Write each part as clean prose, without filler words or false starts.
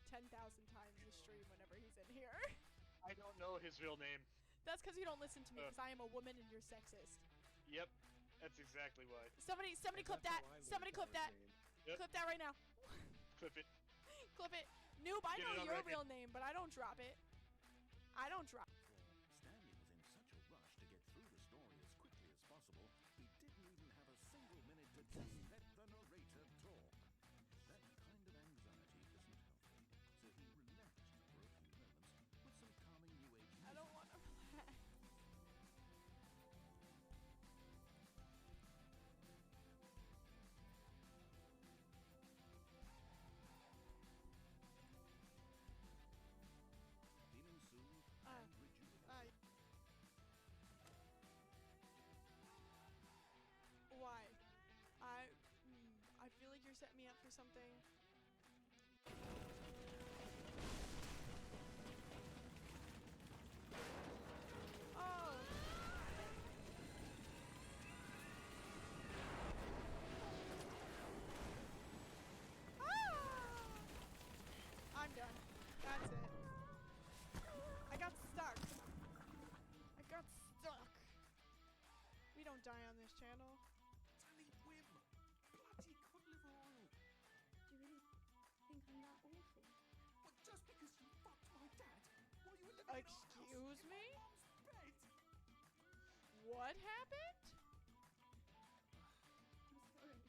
10,000 times a stream whenever he's in here. I don't know his real name. That's because you don't listen to me, because I am a woman and you're sexist. Yep, that's exactly why. Somebody clip that. Somebody clip that. Yep. Clip that right now. Clip it. Clip it. Noob, I Get know it on your record. real name, but I don't drop it. I don't drop it. Stanley was in such a rush to get through the story as quickly as possible, he didn't even have a single minute to just let the narrator talk. That kind of anxiety isn't healthy, so he relaxed for a few moments with some calming new age music. I don't want to relax. Feeling soothed and rejuvenated. Why? I feel like you're setting me up for something. Oh! Ah! I'm done. That's it. I got stuck. I got stuck. We don't die on this channel. Danny Wim! Bloody cod liver oil! Do you really think I'm that awful? What, just because you fucked my dad while you were living Excuse in me? our house with my mom's bed? What happened? I'm sorry.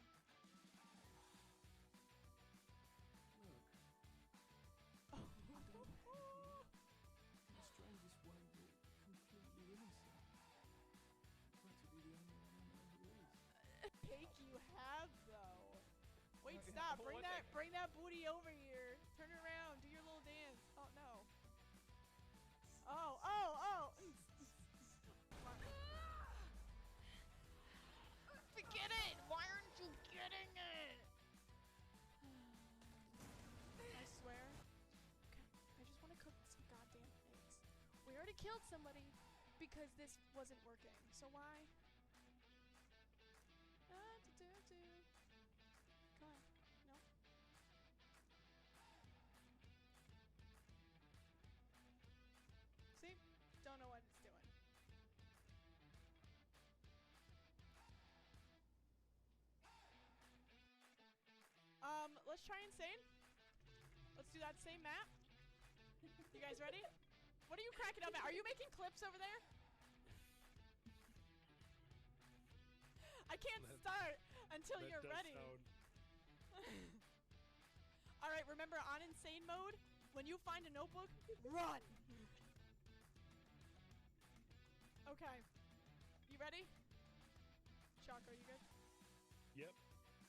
Look, Oh. I don't hate you. In the strangest way, you're completely innocent. Practically the only one I know who is. Cake you have though. Wait, Okay, stop. hold on a second. Bring that booty over here. Turn it around. Do your little dance. Oh no. Oh. Forget it. Why aren't you getting it? I swear. Okay, I just want to cook some goddamn eggs. We already killed somebody because this wasn't working. So why? Come on. No. See? Don't know what it's doing. Let's try Insane. Let's do that same map. You guys ready? What are you cracking up at? Are you making clips over there? I can't start until you're ready. Alright, remember on Insane mode, when you find a notebook, run! Okay. You ready? Shock, are you good? Yep.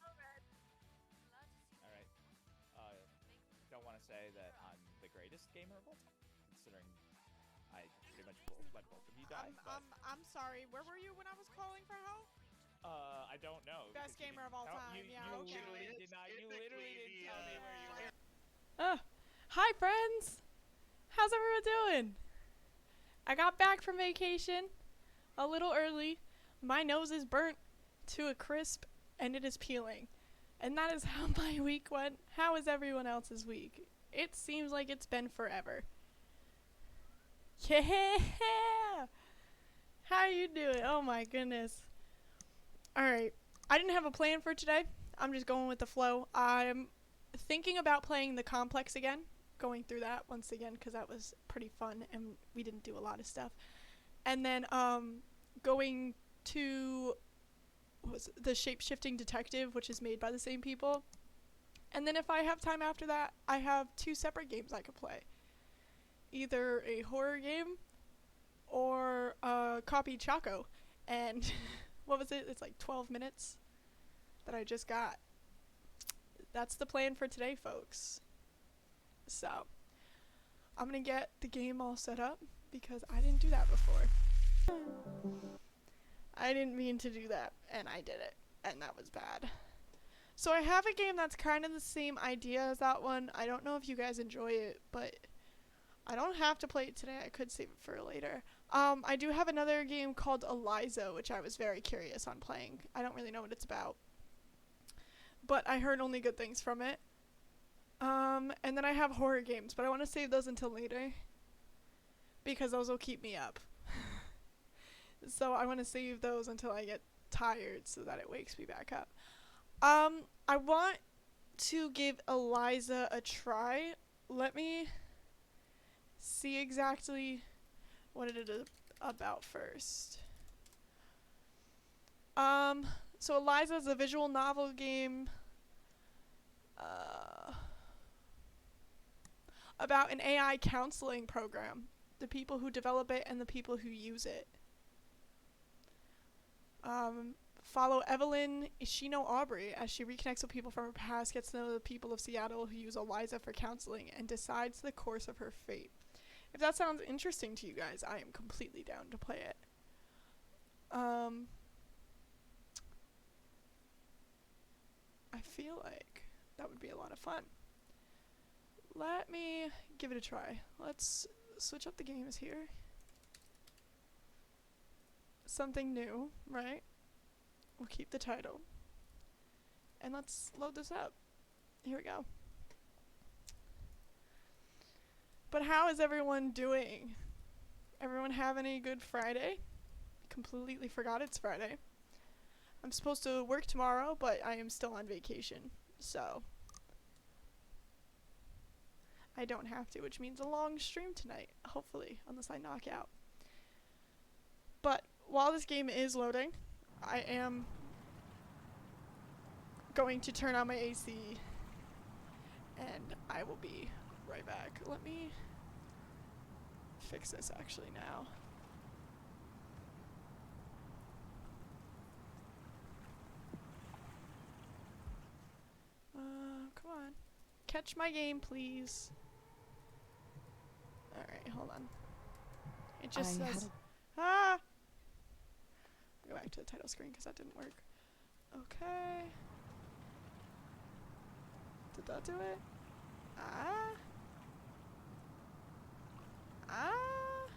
Alright. Don't want to say that I'm the greatest gamer of all time, considering I pretty much let both of you die. I'm sorry. Where were you when I was calling for help? I don't know. Best because you gamer of didn't all tell- time, You, yeah, you okay. literally did not. You literally didn't tell me where you were. Hi friends! How's everyone doing? I got back from vacation a little early. My nose is burnt to a crisp and it is peeling. And that is how my week went. How is everyone else's week? It seems like it's been forever. Yeah! How are you doing? Oh my goodness. Alright. I didn't have a plan for today. I'm just going with the flow. I'm thinking about playing the complex again. Going through that once again because that was pretty fun and we didn't do a lot of stuff. And then going to the shape-shifting detective, which is made by the same people. And then if I have time after that, I have 2 separate games I could play. Either a horror game or copy Choco. And what was it? It's like 12 minutes that I just got. That's the plan for today, folks. So, I'm gonna get the game all set up because I didn't do that before. I didn't mean to do that, and I did it, and that was bad. So I have a game that's kind of the same idea as that one. I don't know if you guys enjoy it, but I don't have to play it today. I could save it for later. I do have another game called Eliza, which I was very curious on playing. I don't really know what it's about, but I heard only good things from it. And then I have horror games, but I want to save those until later because those will keep me up. So I want to save those until I get tired so that it wakes me back up. I want to give Eliza a try. Let me see exactly what it is about first. So Eliza is a visual novel game about an AI counseling program, the people who develop it and the people who use it. Follow Evelyn Ishino-Aubrey as she reconnects with people from her past, gets to know the people of Seattle who use Eliza for counseling, and decides the course of her fate. If that sounds interesting to you guys, I am completely down to play it. I feel like that would be a lot of fun. Let me give it a try. Let's switch up the games here. Something new, right? We'll keep the title. And let's load this up. Here we go. But how is everyone doing? Everyone having a good Friday? Completely forgot it's Friday. I'm supposed to work tomorrow, but I am still on vacation, so I don't have to, which means a long stream tonight, hopefully, unless I knock out. But while this game is loading, I am going to turn on my AC, and I will be right back. Let me fix this actually now. Come on. Catch my game, please. Alright, hold on. It just says... Ah! Go back to the title screen because that didn't work. Okay. Did that do it? Ah? Ah?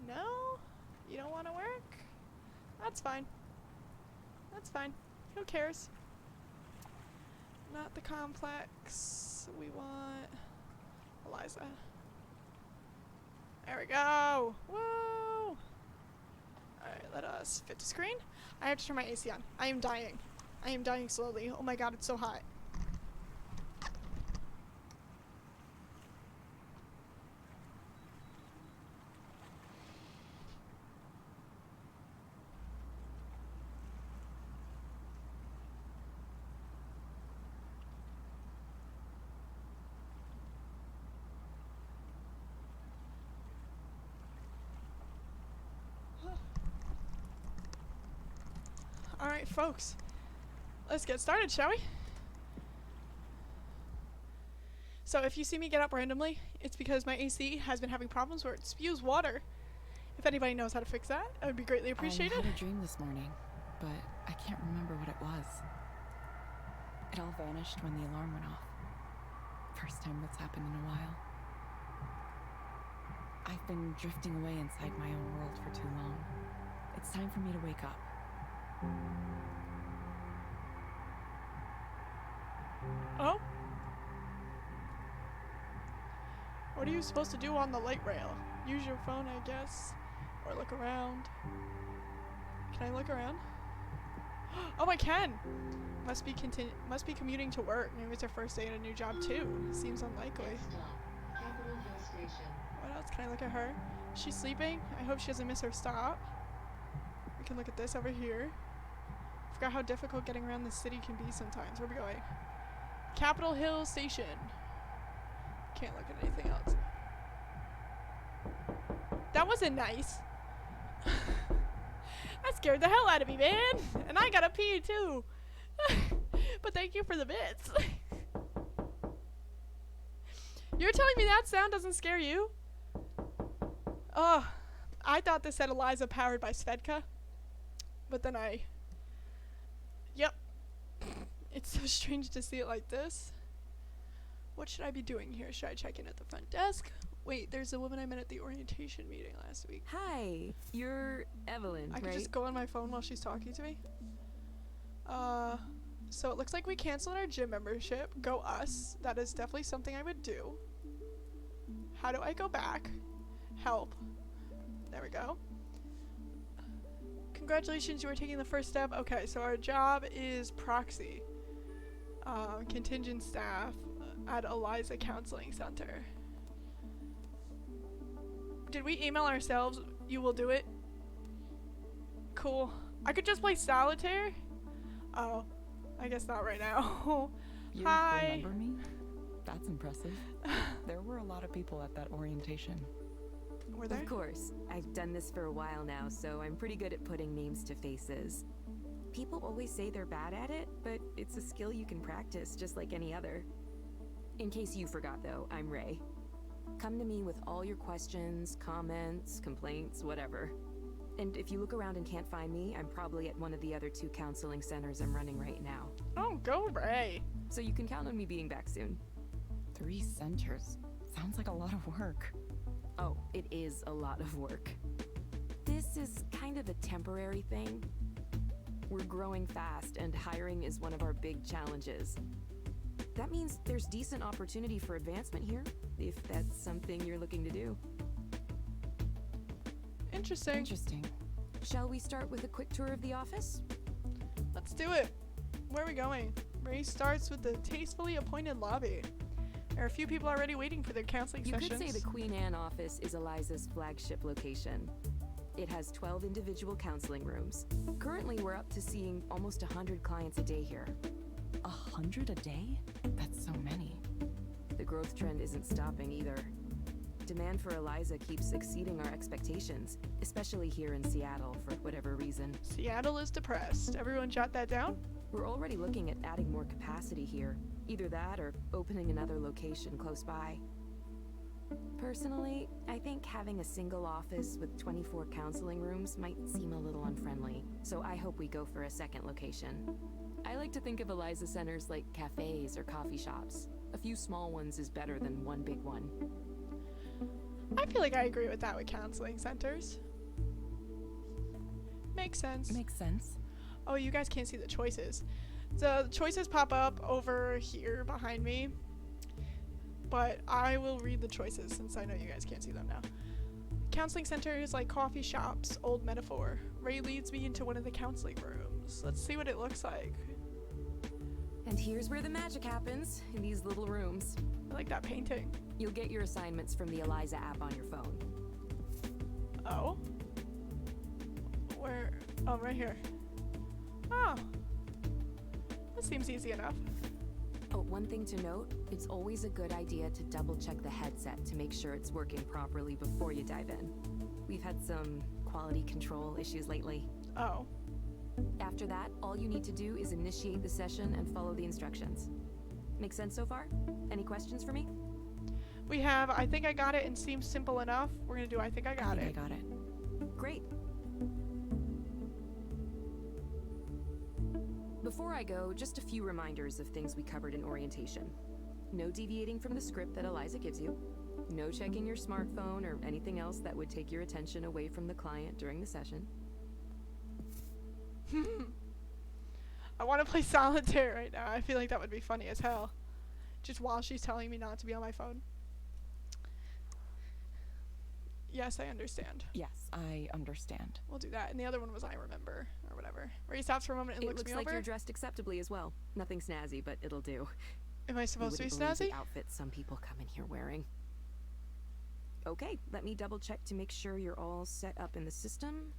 No? You don't want to work? That's fine. That's fine. Who cares? Not the complex. We want Eliza. There we go. Woo! Alright, let us fit to screen. I have to turn my AC on. I am dying. I am dying slowly. Oh my god, it's so hot. Alright, folks. Let's get started, shall we? So if you see me get up randomly, it's because my AC has been having problems where it spews water. If anybody knows how to fix that, I would be greatly appreciated. I had a dream this morning, but I can't remember what it was. It all vanished when the alarm went off. First time that's happened in a while. I've been drifting away inside my own world for too long. It's time for me to wake up. Oh? What are you supposed to do on the light rail? Use your phone, I guess. Or look around. Can I look around? Oh, I can! Must be commuting to work. Maybe it's her first day at a new job too. Seems unlikely. What else? Can I look at her? Is she sleeping? I hope she doesn't miss her stop. We can look at this over here. Forgot how difficult getting around the city can be sometimes. Where are we going? Capitol Hill Station. Can't look at anything else. That wasn't nice. That scared the hell out of me, man. And I gotta pee too. But thank you for the bits. You're telling me that sound doesn't scare you? Oh, I thought this said Eliza powered by Svedka. But then Yep. It's so strange to see it like this. What should I be doing here? Should I check in at the front desk? Wait, there's a woman I met at the orientation meeting last week. Hi, you're Evelyn, I could right? just go on my phone while she's talking to me. So it looks like we canceled our gym membership. Go us. That is definitely something I would do. How do I go back? Help. There we go. Congratulations, you are taking the first step. Okay, so our job is proxy. Contingent staff at Eliza Counseling Center. Did we email ourselves? You will do it? Cool. I could just play solitaire? Oh, I guess not right now. You Hi. remember me? That's impressive. There were a lot of people at that orientation. Were there? Of course. I've done this for a while now, so I'm pretty good at putting names to faces. People always say they're bad at it, but it's a skill you can practice just like any other. In case you forgot though, I'm Ray. Come to me with all your questions, comments, complaints, whatever. And if you look around and can't find me, I'm probably at one of the other 2 counseling centers I'm running right now. Oh, go Ray. So you can count on me being back soon. 3 centers. Sounds like a lot of work. Oh, it is a lot of work. This is kind of a temporary thing. We're growing fast, and hiring is one of our big challenges. That means there's decent opportunity for advancement here, if that's something you're looking to do. Interesting. Interesting. Shall we start with a quick tour of the office? Let's do it. Where are we going? Ray starts with the tastefully appointed lobby. There are a few people already waiting for their counseling You sessions. could say the Queen Anne office is Eliza's flagship location. It has 12 individual counseling rooms. Currently, we're up to seeing almost 100 clients a day here. 100 a day? That's so many. The growth trend isn't stopping either. Demand for Eliza keeps exceeding our expectations, especially here in Seattle for whatever reason. Seattle is depressed. Everyone jot that down? We're already looking at adding more capacity here. Either that or opening another location close by. Personally, I think having a single office with 24 counseling rooms might seem a little unfriendly, so I hope we go for a second location. I like to think of Eliza centers like cafes or coffee shops. A few small ones is better than one big one. I feel like I agree with that with counseling centers. Makes sense. Makes sense. Oh, you guys can't see the choices. The choices pop up over here behind me. But I will read the choices since I know you guys can't see them now. Counseling centers like coffee shops, old metaphor. Ray leads me into one of the counseling rooms. Let's see what it looks like. And here's where the magic happens, in these little rooms. I like that painting. You'll get your assignments from the Eliza app on your phone. Oh? Where? Oh, right here. Oh. That seems easy enough. Oh, one thing to note, it's always a good idea to double check the headset to make sure it's working properly before you dive in. We've had some quality control issues lately. Oh. After that, all you need to do is initiate the session and follow the instructions. Make sense so far? Any questions for me? We have I think I got it and seems simple enough. We're gonna do I think I got it. I got it. Great. Before I go, just a few reminders of things we covered in orientation. No deviating from the script that Eliza gives you. No checking your smartphone or anything else that would take your attention away from the client during the session. I want to play solitaire right now. I feel like that would be funny as hell. Just while she's telling me not to be on my phone. Yes, I understand. Yes, I understand. We'll do that. And the other one was I remember, or whatever. Where he stops for a moment and It looks looks me like over. you're dressed acceptably as well. Nothing snazzy, but it'll do. Am I You supposed to be wouldn't believe snazzy? the outfits some people come in here wearing. Okay, let me double check to make sure you're all set up in the system.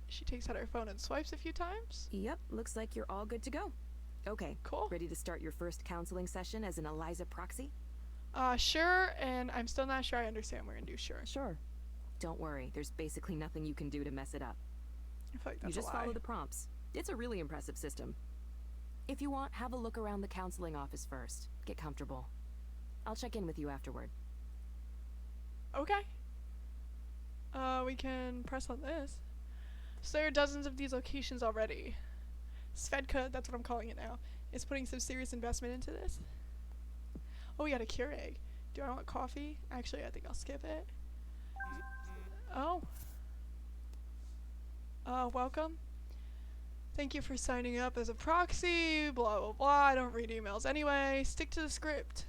She takes out her phone and swipes a few times. Yep, looks like you're all good to go. Okay, Cool. ready to start your first counseling session as an Eliza proxy? Sure, and I'm still not sure I understand what we're gonna do, sure. Sure. Don't worry, there's basically nothing you can do to mess it up. I feel like You that's just a lie. follow the prompts. It's a really impressive system. If you want, have a look around the counseling office first. Get comfortable. I'll check in with you afterward. Okay. We can press on this. So there are dozens of these locations already. Svedka, that's what I'm calling it now, is putting some serious investment into this. Oh, we got a Keurig. Do I want coffee? Actually, I think I'll skip it. Oh. Welcome. Thank you for signing up as a proxy, blah blah blah. I don't read emails anyway. Stick to the script.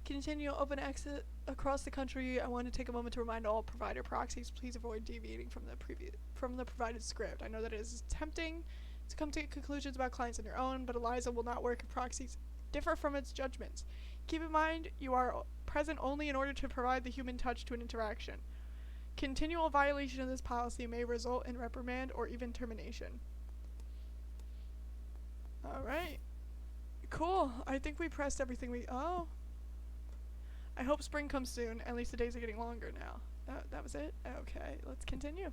Continue open exit across the country. I want to take a moment to remind all provider proxies, please avoid deviating from the provided script. I know that it is tempting to come to conclusions about clients on your own, but Eliza will not work if proxies differ from its judgments. Keep in mind, you are present only in order to provide the human touch to an interaction. Continual violation of this policy may result in reprimand or even termination. Alright. Cool. I think we pressed everything we... Oh. I hope spring comes soon. At least the days are getting longer now. That was it? Okay, let's continue.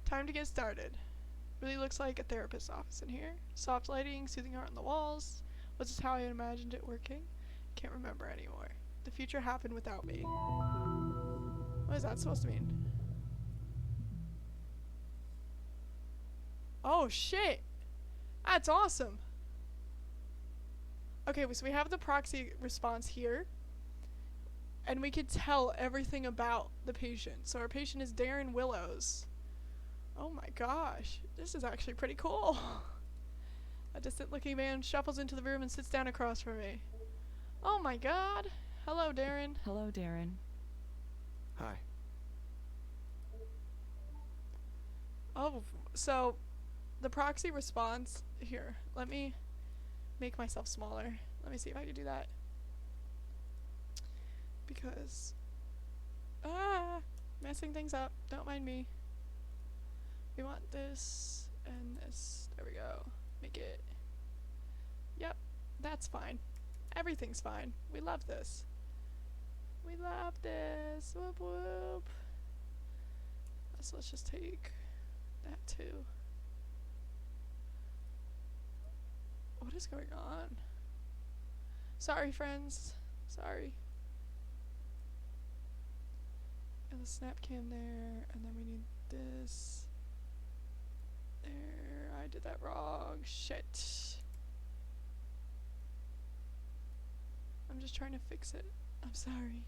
Time to get started. Really looks like a therapist's office in here. Soft lighting, soothing art on the walls. Was this how I imagined it working? Can't remember anymore. The future happened without me. What is that supposed to mean? Oh shit! That's awesome! Okay, so we have the proxy response here. And we could tell everything about the patient. So our patient is Darren Willows. Oh my gosh, this is actually pretty cool. A distant-looking man shuffles into the room and sits down across from me. Oh my god. Hello, Darren. Hello, Darren. Hi. Oh, so the proxy response here. Let me make myself smaller. Let me see if I can do that. Because messing things up. Don't mind me. We want this and this. There we go. Make it. Yep, that's fine. Everything's fine. We love this. We love this. Whoop whoop. So let's just take that too. What is going on? Sorry, friends. Sorry. And the snap cam there, and then we need this. There, I did that wrong. Shit. I'm just trying to fix it. I'm sorry.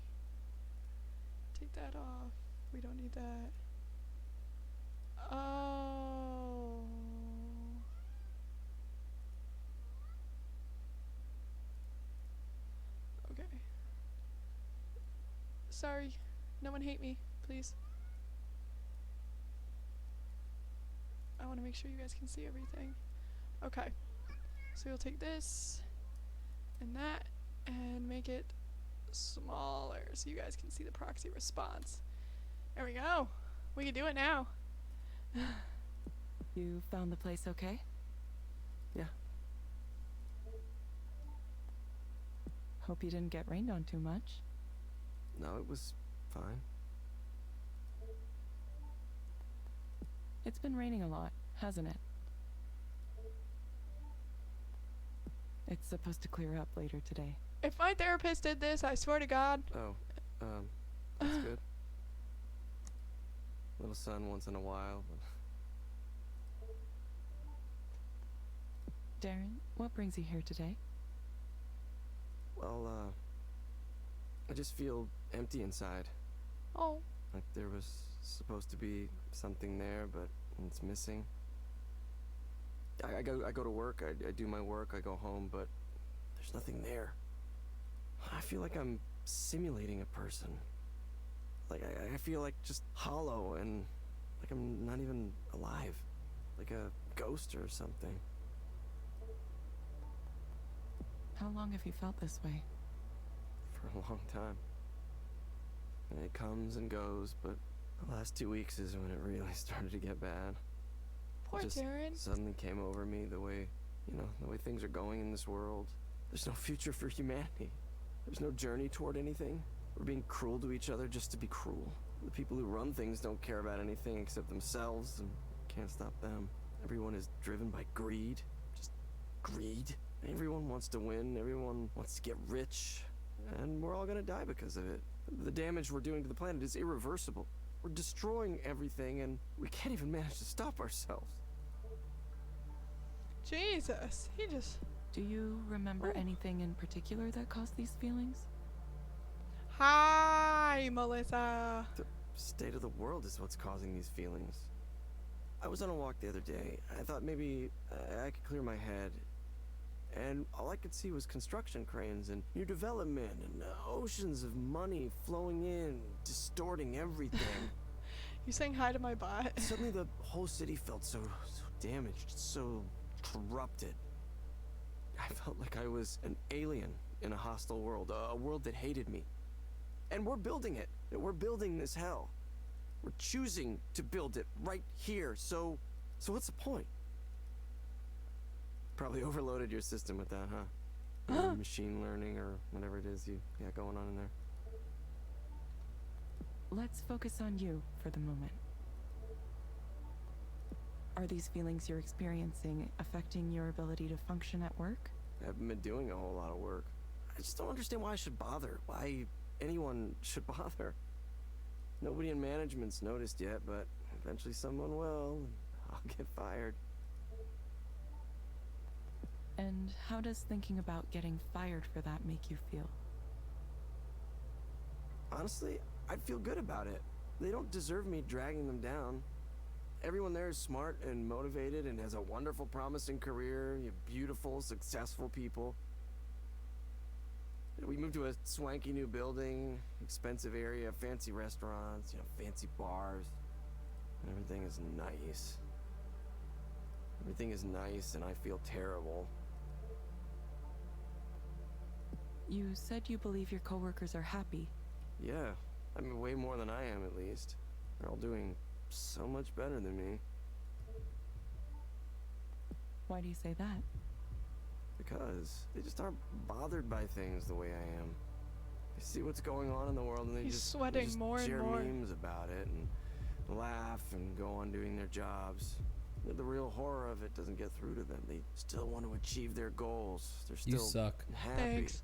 Take that off. We don't need that. Oh. Okay. Sorry. No one hate me, please. I want to make sure you guys can see everything. Okay. So we'll take this and that and make it smaller so you guys can see the proxy response. There we go. We can do it now. You found the place okay? Yeah. Hope you didn't get rained on too much. No, it was fine. It's been raining a lot, hasn't it? It's supposed to clear up later today. If my therapist did this, I swear to God. Oh, that's good. Little sun once in a while. Darren, what brings you here today? Well, I just feel empty inside. Oh. Like there was supposed to be something there, but it's missing. I go to work, I do my work, I go home, but there's nothing there. I feel like I'm simulating a person. Like I feel like just hollow and like I'm not even alive. Like a ghost or something. How long have you felt this way? For a long time. And it comes and goes, but the last 2 weeks is when it really started to get bad. Poor It just Darren. suddenly came over me the way, the way things are going in this world. There's no future for humanity. There's no journey toward anything. We're being cruel to each other just to be cruel. The people who run things don't care about anything except themselves and can't stop them. Everyone is driven by greed. Just greed. Everyone wants to win. Everyone wants to get rich. And we're all gonna die because of it. The damage we're doing to the planet is irreversible. We're destroying everything and we can't even manage to stop ourselves. Jesus. He just... Do you remember anything in particular that caused these feelings? Hi, Melissa. state of the world is what's causing these feelings. I was on a walk the other day. I thought maybe I could clear my head. And all I could see was construction cranes and new development and oceans of money flowing in, distorting everything. You saying hi to my bot? Suddenly the whole city felt so damaged, so corrupted. I felt like I was an alien in a hostile world, a world that hated me. And we're building it. We're building this hell. We're choosing to build it right here. So what's the point? Probably overloaded your system with that, huh? Or machine learning or whatever it is you got going on in there. Let's focus on you for the moment. Are these feelings you're experiencing affecting your ability to function at work? I haven't been doing a whole lot of work. I just don't understand why I should bother. Why anyone should bother. Nobody in management's noticed yet, but eventually someone will, and I'll get fired. And how does thinking about getting fired for that make you feel? Honestly, I'd feel good about it. They don't deserve me dragging them down. Everyone there is smart and motivated and has a wonderful, promising career. You have beautiful, successful people. We moved to a swanky new building, expensive area, fancy restaurants, fancy bars. And everything is nice. Everything is nice, and I feel terrible. You said you believe your coworkers are happy. Yeah, I mean, way more than I am, at least. They're all doing so much better than me. Why do you say that? Because they just aren't bothered by things the way I am. They see what's going on in the world and they He's just sweating more and share more. memes about it and laugh and go on doing their jobs. The real horror of it doesn't get through to them. They still want to achieve their goals. They're still You suck. happy. Thanks.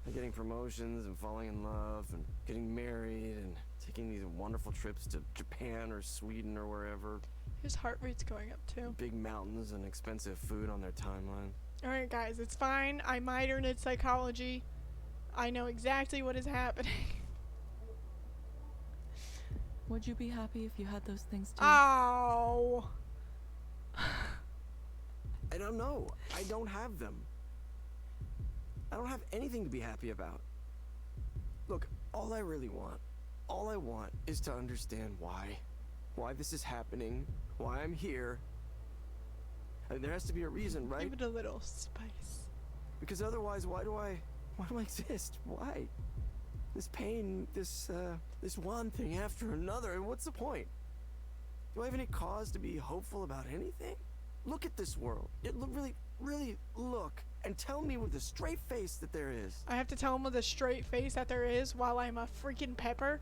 They're getting promotions and falling in love and getting married and taking these wonderful trips to Japan or Sweden or wherever. His heart rate's going up too. Big mountains and expensive food on their timeline. Alright guys, it's fine. I minored in psychology. I know exactly what is happening. Would you be happy if you had those things too? Ow! I don't know. I don't have them. I don't have anything to be happy about. Look, all I want is to understand why this is happening, why I'm here. I mean, there has to be a reason, right? Give it a little spice. Because otherwise, why do I exist? Why? This pain, this one thing after another, and what's the point? Do I have any cause to be hopeful about anything? Look at this world. Really look and tell me with a straight face that there is. I have to tell him with a straight face that there is while I'm a freaking pepper?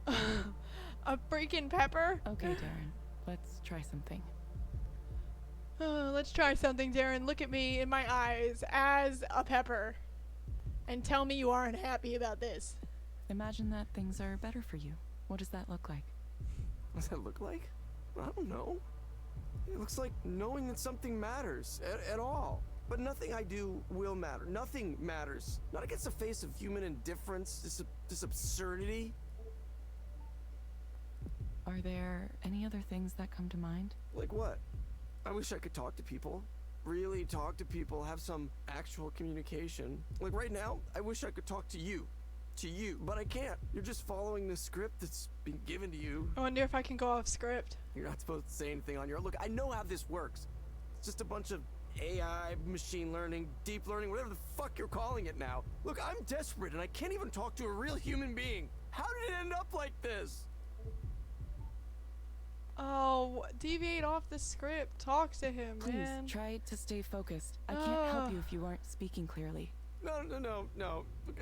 A freaking pepper? Okay, Darren. Let's try something. Let's try something, Darren. Look at me in my eyes as a pepper. And tell me you aren't happy about this. Imagine that things are better for you. What does that look like? What does that look like? I don't know. It looks like knowing that something matters at all. But nothing I do will matter. Nothing matters. Not against the face of human indifference, this absurdity. Are there any other things that come to mind? Like what? I wish I could talk to people. Really talk to people, have some actual communication. Like right now, I wish I could talk to you. But I can't. You're just following the script that's been given to you. I wonder if I can go off script. You're not supposed to say anything on your own. Look, I know how this works. It's just a bunch of AI, machine learning, deep learning, whatever the fuck you're calling it now. Look, I'm desperate and I can't even talk to a real human being. How did it end up like this? Oh, deviate off the script. Talk to him, Please, man. try to stay focused. I can't help you if you aren't speaking clearly. No. Look,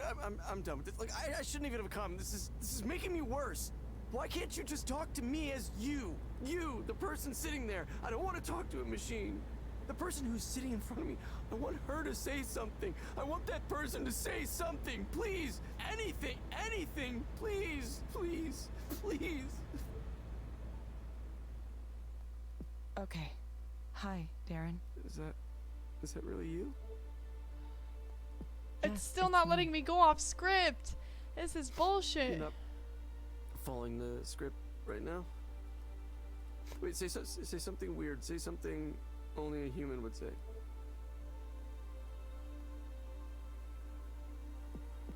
I'm done with this. Like, I shouldn't even have come. This is making me worse. Why can't you just talk to me as you? You, the person sitting there. I don't want to talk to a machine. The person who's sitting in front of me, I want her to say something. I want that person to say something. Please. Anything. Please. Okay. Hi, Darren. Is that really you? It's Yes, still it's not me. letting me go off script. This is bullshit. following the script right now? Wait, say something weird. Say something only a human would say.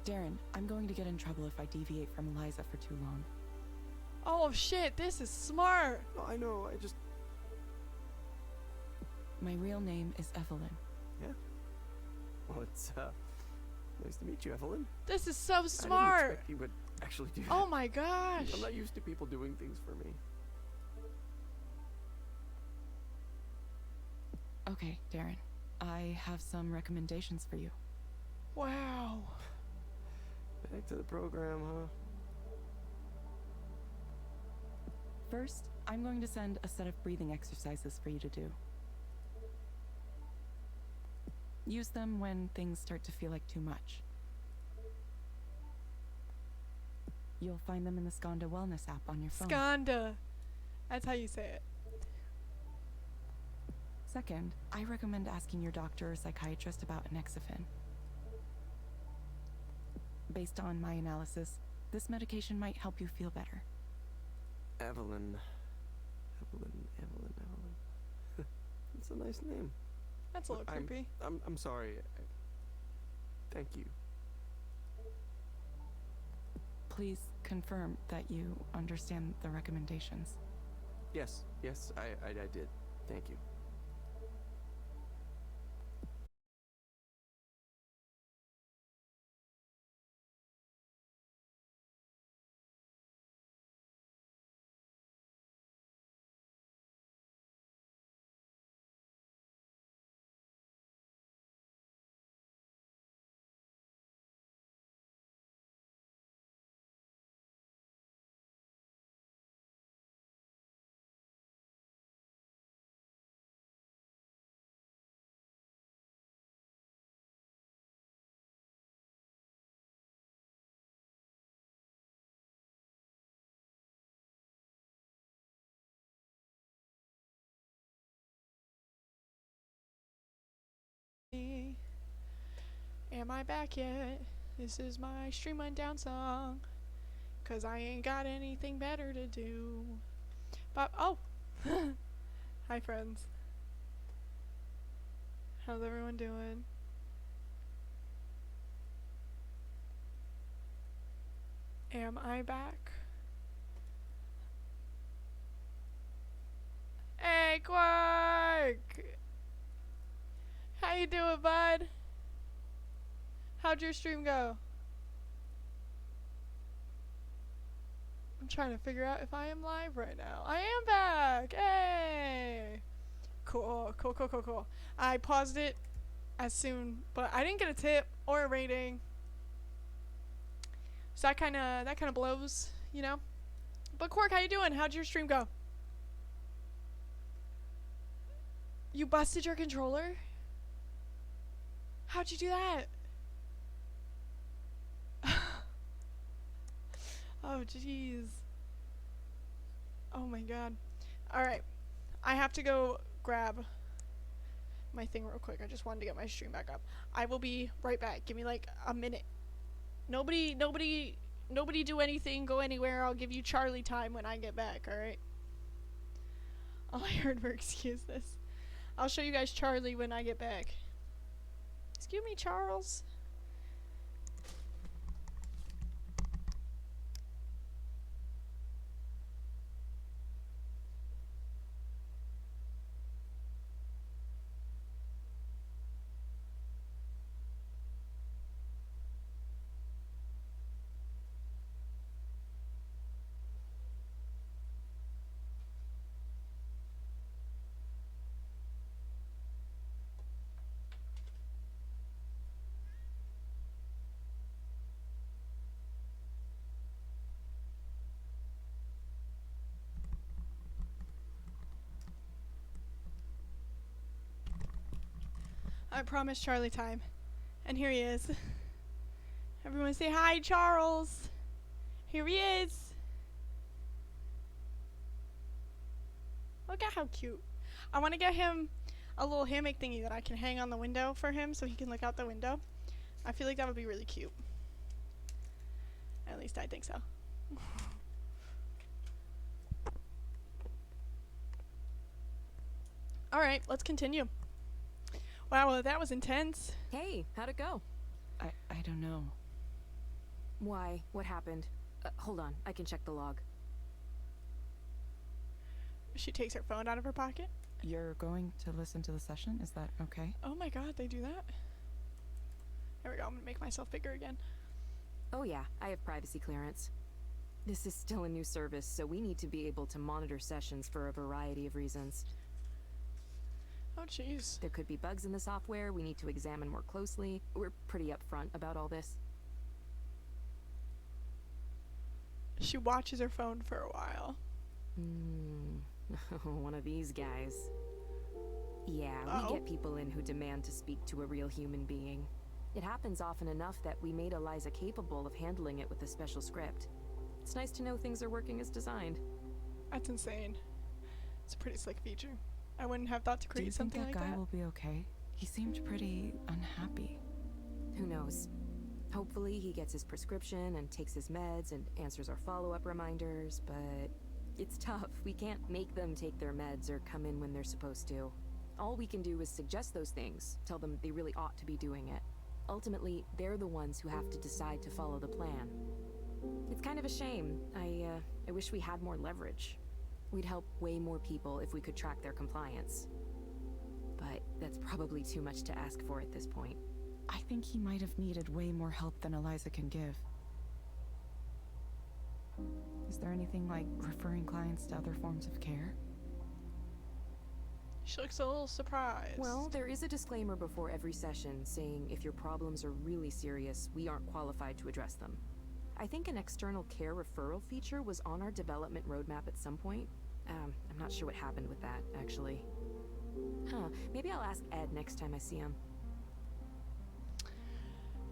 Darren, I'm going to get in trouble if I deviate from Eliza for too long. Oh shit, this is smart. Oh, I know, I just... My real name is Evelyn. Yeah? Well, it's, nice to meet you, Evelyn. This is so I didn't smart. expect you would actually do that. Oh my gosh. I'm not used to people doing things for me. Okay, Darren. I have some recommendations for you. Wow. Back to the program, huh? First, I'm going to send a set of breathing exercises for you to do. Use them when things start to feel like too much. You'll find them in the Skanda Wellness app on your phone. Skanda. That's how you say it. Second, I recommend asking your doctor or psychiatrist about Anexafen. Based on my analysis, this medication might help you feel better. Evelyn. That's a nice name. That's a little creepy. I'm sorry. Thank you. Please confirm that you understand the recommendations. Yes, I did. Thank you. Am I back yet? This is my stream down song. Cause I ain't got anything better to do. But oh hi friends. How's everyone doing? Am I back? Hey Quark! How you doing, bud? How'd your stream go? I'm trying to figure out if I am live right now. I am back! Hey! Cool. I paused it as soon, but I didn't get a tip or a rating. So that kinda blows, you know? But Quark, how you doing? How'd your stream go? You busted your controller? How'd you do that? Oh jeez. Oh my god. Alright. I have to go grab my thing real quick. I just wanted to get my stream back up. I will be right back. Give me like a minute. Nobody do anything, go anywhere. I'll give you Charlie time when I get back, alright? All I heard were excuse this. I'll show you guys Charlie when I get back. Excuse me, Charles. I promised Charlie time. And here he is. Everyone say hi, Charles. Here he is. Look at how cute. I want to get him a little hammock thingy that I can hang on the window for him so he can look out the window. I feel like that would be really cute. At least I think so. Alright, let's continue. Wow, well, that was intense. Hey, how'd it go? I don't know. Why? What happened? Hold on, I can check the log. She takes her phone out of her pocket. You're going to listen to the session? Is that okay? Oh my god, they do that? There we go, I'm gonna make myself bigger again. Oh yeah, I have privacy clearance. This is still a new service, so we need to be able to monitor sessions for a variety of reasons. Oh jeez. There could be bugs in the software we need to examine more closely. We're pretty upfront about all this. She watches her phone for a while. One of these guys. Yeah, we get people in who demand to speak to a real human being. It happens often enough that we made Eliza capable of handling it with a special script. It's nice to know things are working as designed. That's insane. It's a pretty slick feature. I wouldn't have thought to create something like Do you think that. that guy will be okay? He seemed pretty unhappy. Who knows? Hopefully he gets his prescription and takes his meds and answers our follow-up reminders, but it's tough. We can't make them take their meds or come in when they're supposed to. All we can do is suggest those things, tell them they really ought to be doing it. Ultimately, they're the ones who have to decide to follow the plan. It's kind of a shame. I wish we had more leverage. We'd help way more people if we could track their compliance. But that's probably too much to ask for at this point. I think he might have needed way more help than Eliza can give. Is there anything like referring clients to other forms of care? She looks a little surprised. Well, there is a disclaimer before every session saying if your problems are really serious, we aren't qualified to address them. I think an external care referral feature was on our development roadmap at some point. I'm not sure what happened with that, actually. Maybe I'll ask Ed next time I see him.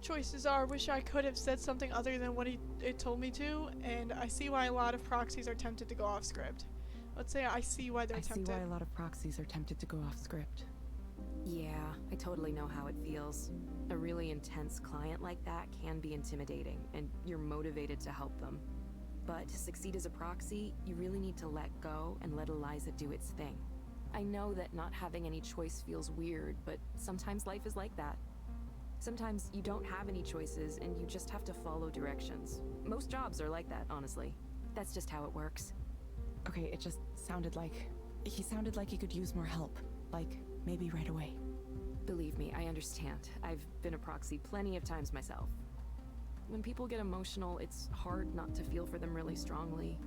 Choices are, wish I could have said something other than what it told me to, and I see why a lot of proxies are tempted to go off script. Let's say I see why they're I tempted. see why a lot of proxies are tempted to go off script. Yeah, I totally know how it feels. A really intense client like that can be intimidating, and you're motivated to help them. But to succeed as a proxy, you really need to let go and let Eliza do its thing. I know that not having any choice feels weird, but sometimes life is like that. Sometimes you don't have any choices and you just have to follow directions. Most jobs are like that, honestly. That's just how it works. Okay, it just sounded like... He sounded like he could use more help. Like, maybe right away. Believe me, I understand. I've been a proxy plenty of times myself. When people get emotional, it's hard not to feel for them really strongly.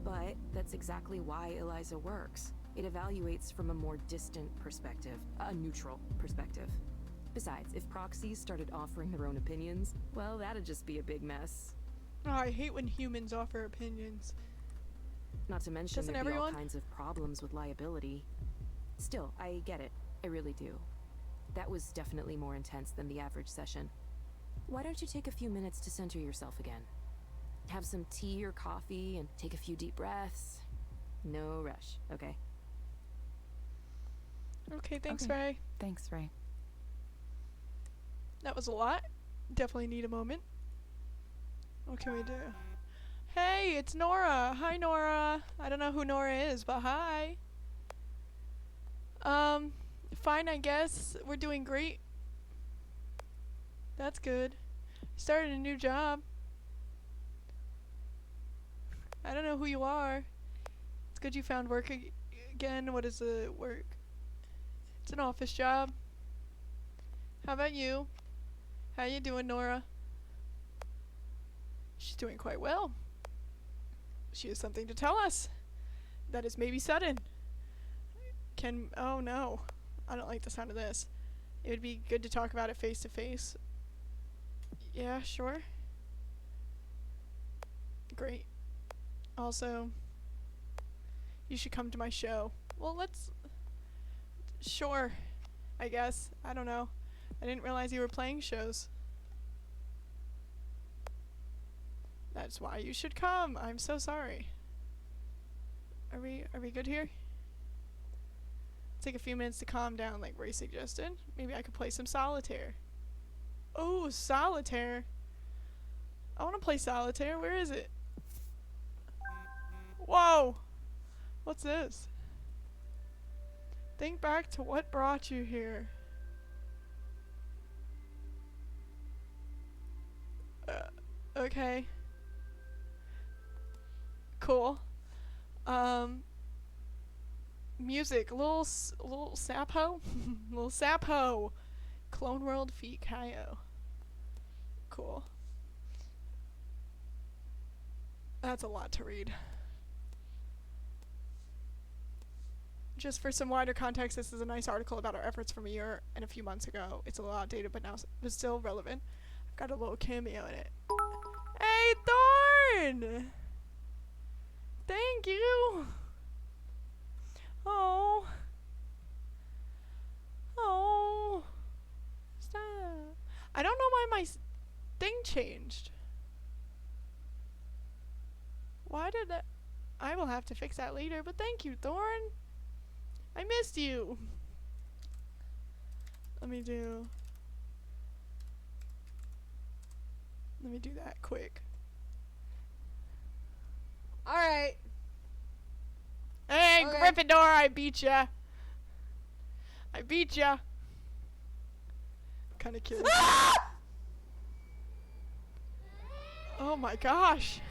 But that's exactly why Eliza works. It evaluates from a more distant perspective, a neutral perspective. Besides, if proxies started offering their own opinions, well, that'd just be a big mess. Oh, I hate when humans offer opinions. Not to mention Doesn't there'd be all everyone? kinds of problems with liability. Still, I get it. I really do. That was definitely more intense than the average session. Why don't you take a few minutes to center yourself again? Have some tea or coffee and take a few deep breaths. No rush, okay? Okay, thanks, Okay. Ray. Thanks, Ray. That was a lot. Definitely need a moment. What can we do? Hey, it's Nora. Hi, Nora. I don't know who Nora is, but hi. Fine, I guess. We're doing great. That's good. Started a new job. I don't know who you are. It's good you found work again. What is the work? It's an office job. How about you? How you doing, Nora? She's doing quite well. She has something to tell us. That is maybe sudden. Oh no. I don't like the sound of this. It would be good to talk about it face to face. Yeah, sure. Great. Also, you should come to my show. Well, sure, I guess. I don't know. I didn't realize you were playing shows. That's why you should come. I'm so sorry. Are we good here? Take a few minutes to calm down like Ray suggested. Maybe I could play some solitaire. Oh, solitaire. I want to play solitaire. Where is it? Whoa. What's this? Think back to what brought you here. Okay. Cool. Music. Little Sapo? Little Sapo. Clone World Feet Kaio. Cool. That's a lot to read. Just for some wider context, this is a nice article about our efforts from a year and a few months ago. It's a little outdated, but now it's still relevant. I've got a little cameo in it. Hey, Thorn! Thank you! Oh. Oh. Stop. I don't know why my thing changed. Why did that? I will have to fix that later, but thank you, Thorn. I missed you. Let me do that quick. Alright. Hey, okay. Gryffindor, I beat ya. I beat ya. Kind of cute. Oh my gosh.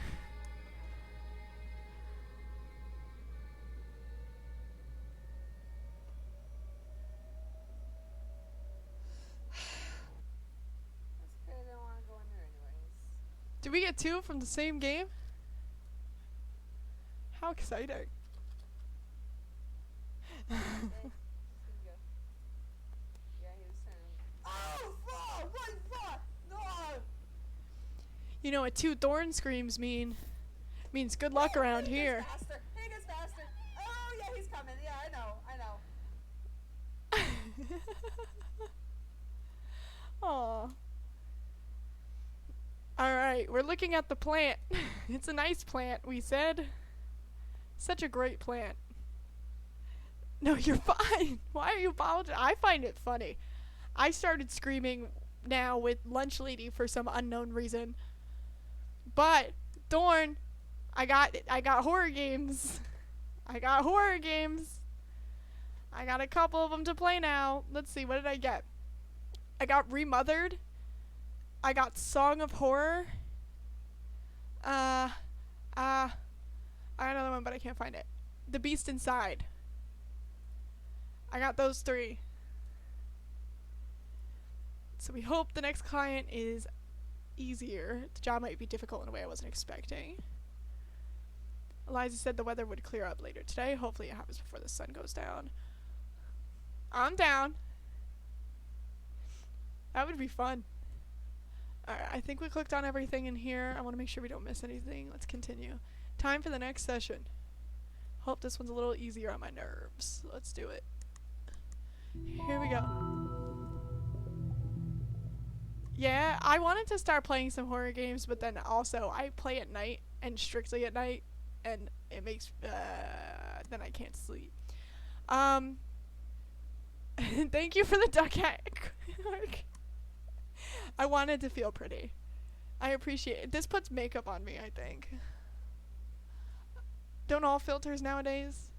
Did we get 2 from the same game? How exciting. You know what 2 thorn screams means good luck around here. Faster. He gets faster. Oh yeah, he's coming. Yeah, I know. Aw. Alright, we're looking at the plant. It's a nice plant, we said. Such a great plant. No, you're fine. Why are you apologizing? I find it funny. I started screaming now with Lunch Lady for some unknown reason. But, Thorn, I got horror games. I got horror games. I got a couple of them to play now. Let's see, what did I get? I got Remothered. I got Song of Horror. I got another one, but I can't find it. The Beast Inside. I got those 3. So we hope the next client is easier. The job might be difficult in a way I wasn't expecting. Eliza said the weather would clear up later today. Hopefully it happens before the sun goes down. I'm down. That would be fun. Alright, I think we clicked on everything in here. I want to make sure we don't miss anything. Let's continue. Time for the next session. Hope this one's a little easier on my nerves. Let's do it. Here we go. Yeah, I wanted to start playing some horror games, but then also I play at night and strictly at night, and it makes then I can't sleep. Thank you for the duck hat. I wanted to feel pretty. I appreciate it. This puts makeup on me, I think. Don't all filters nowadays?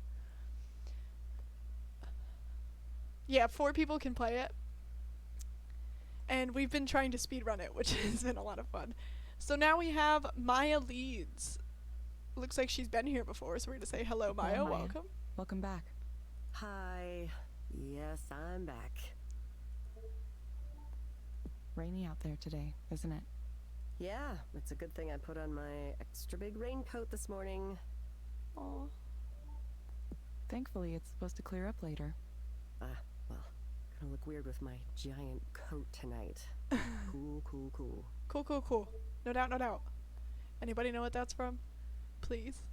Yeah, 4 people can play it. And we've been trying to speedrun it, which has been a lot of fun. So now we have Maya Leeds. Looks like she's been here before, so we're going to say hello, Maya. Hello, Maya. Welcome. Welcome back. Hi. Yes, I'm back. Rainy out there today, isn't it? Yeah, it's a good thing I put on my extra big raincoat this morning. Aw. Thankfully, it's supposed to clear up later. Well, gonna look weird with my giant coat tonight. Cool. Cool. No doubt, no doubt. Anybody know what that's from? Please.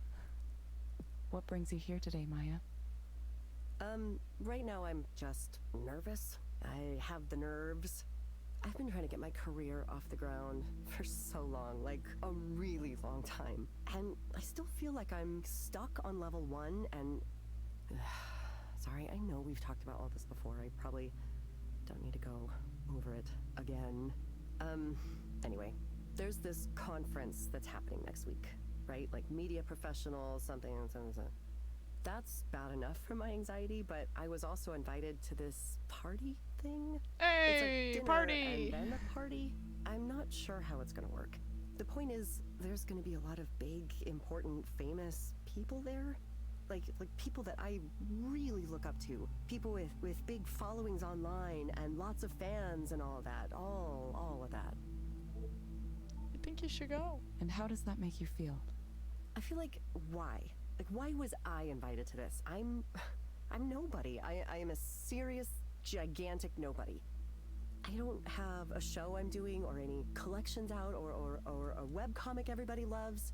What brings you here today, Maya? Right now I'm just nervous. I have the nerves. I've been trying to get my career off the ground for so long, like a really long time. And I still feel like I'm stuck on level 1 and... Sorry, I know we've talked about all this before. I probably don't need to go over it again. Anyway, there's this conference that's happening next week, right? Like media professionals, something. that's bad enough for my anxiety, but I was also invited to this party thing. Hey, It's like dinner party! and then a party. I'm not sure how it's gonna work. The point is, there's gonna be a lot of big, important, famous people there. Like people that I really look up to. People with big followings online and lots of fans and all that. All of that. I think you should go. And how does that make you feel? I feel like, why? Like, why was I invited to this? I'm nobody. I am a serious, gigantic nobody. I don't have a show I'm doing or any collections out or a webcomic everybody loves.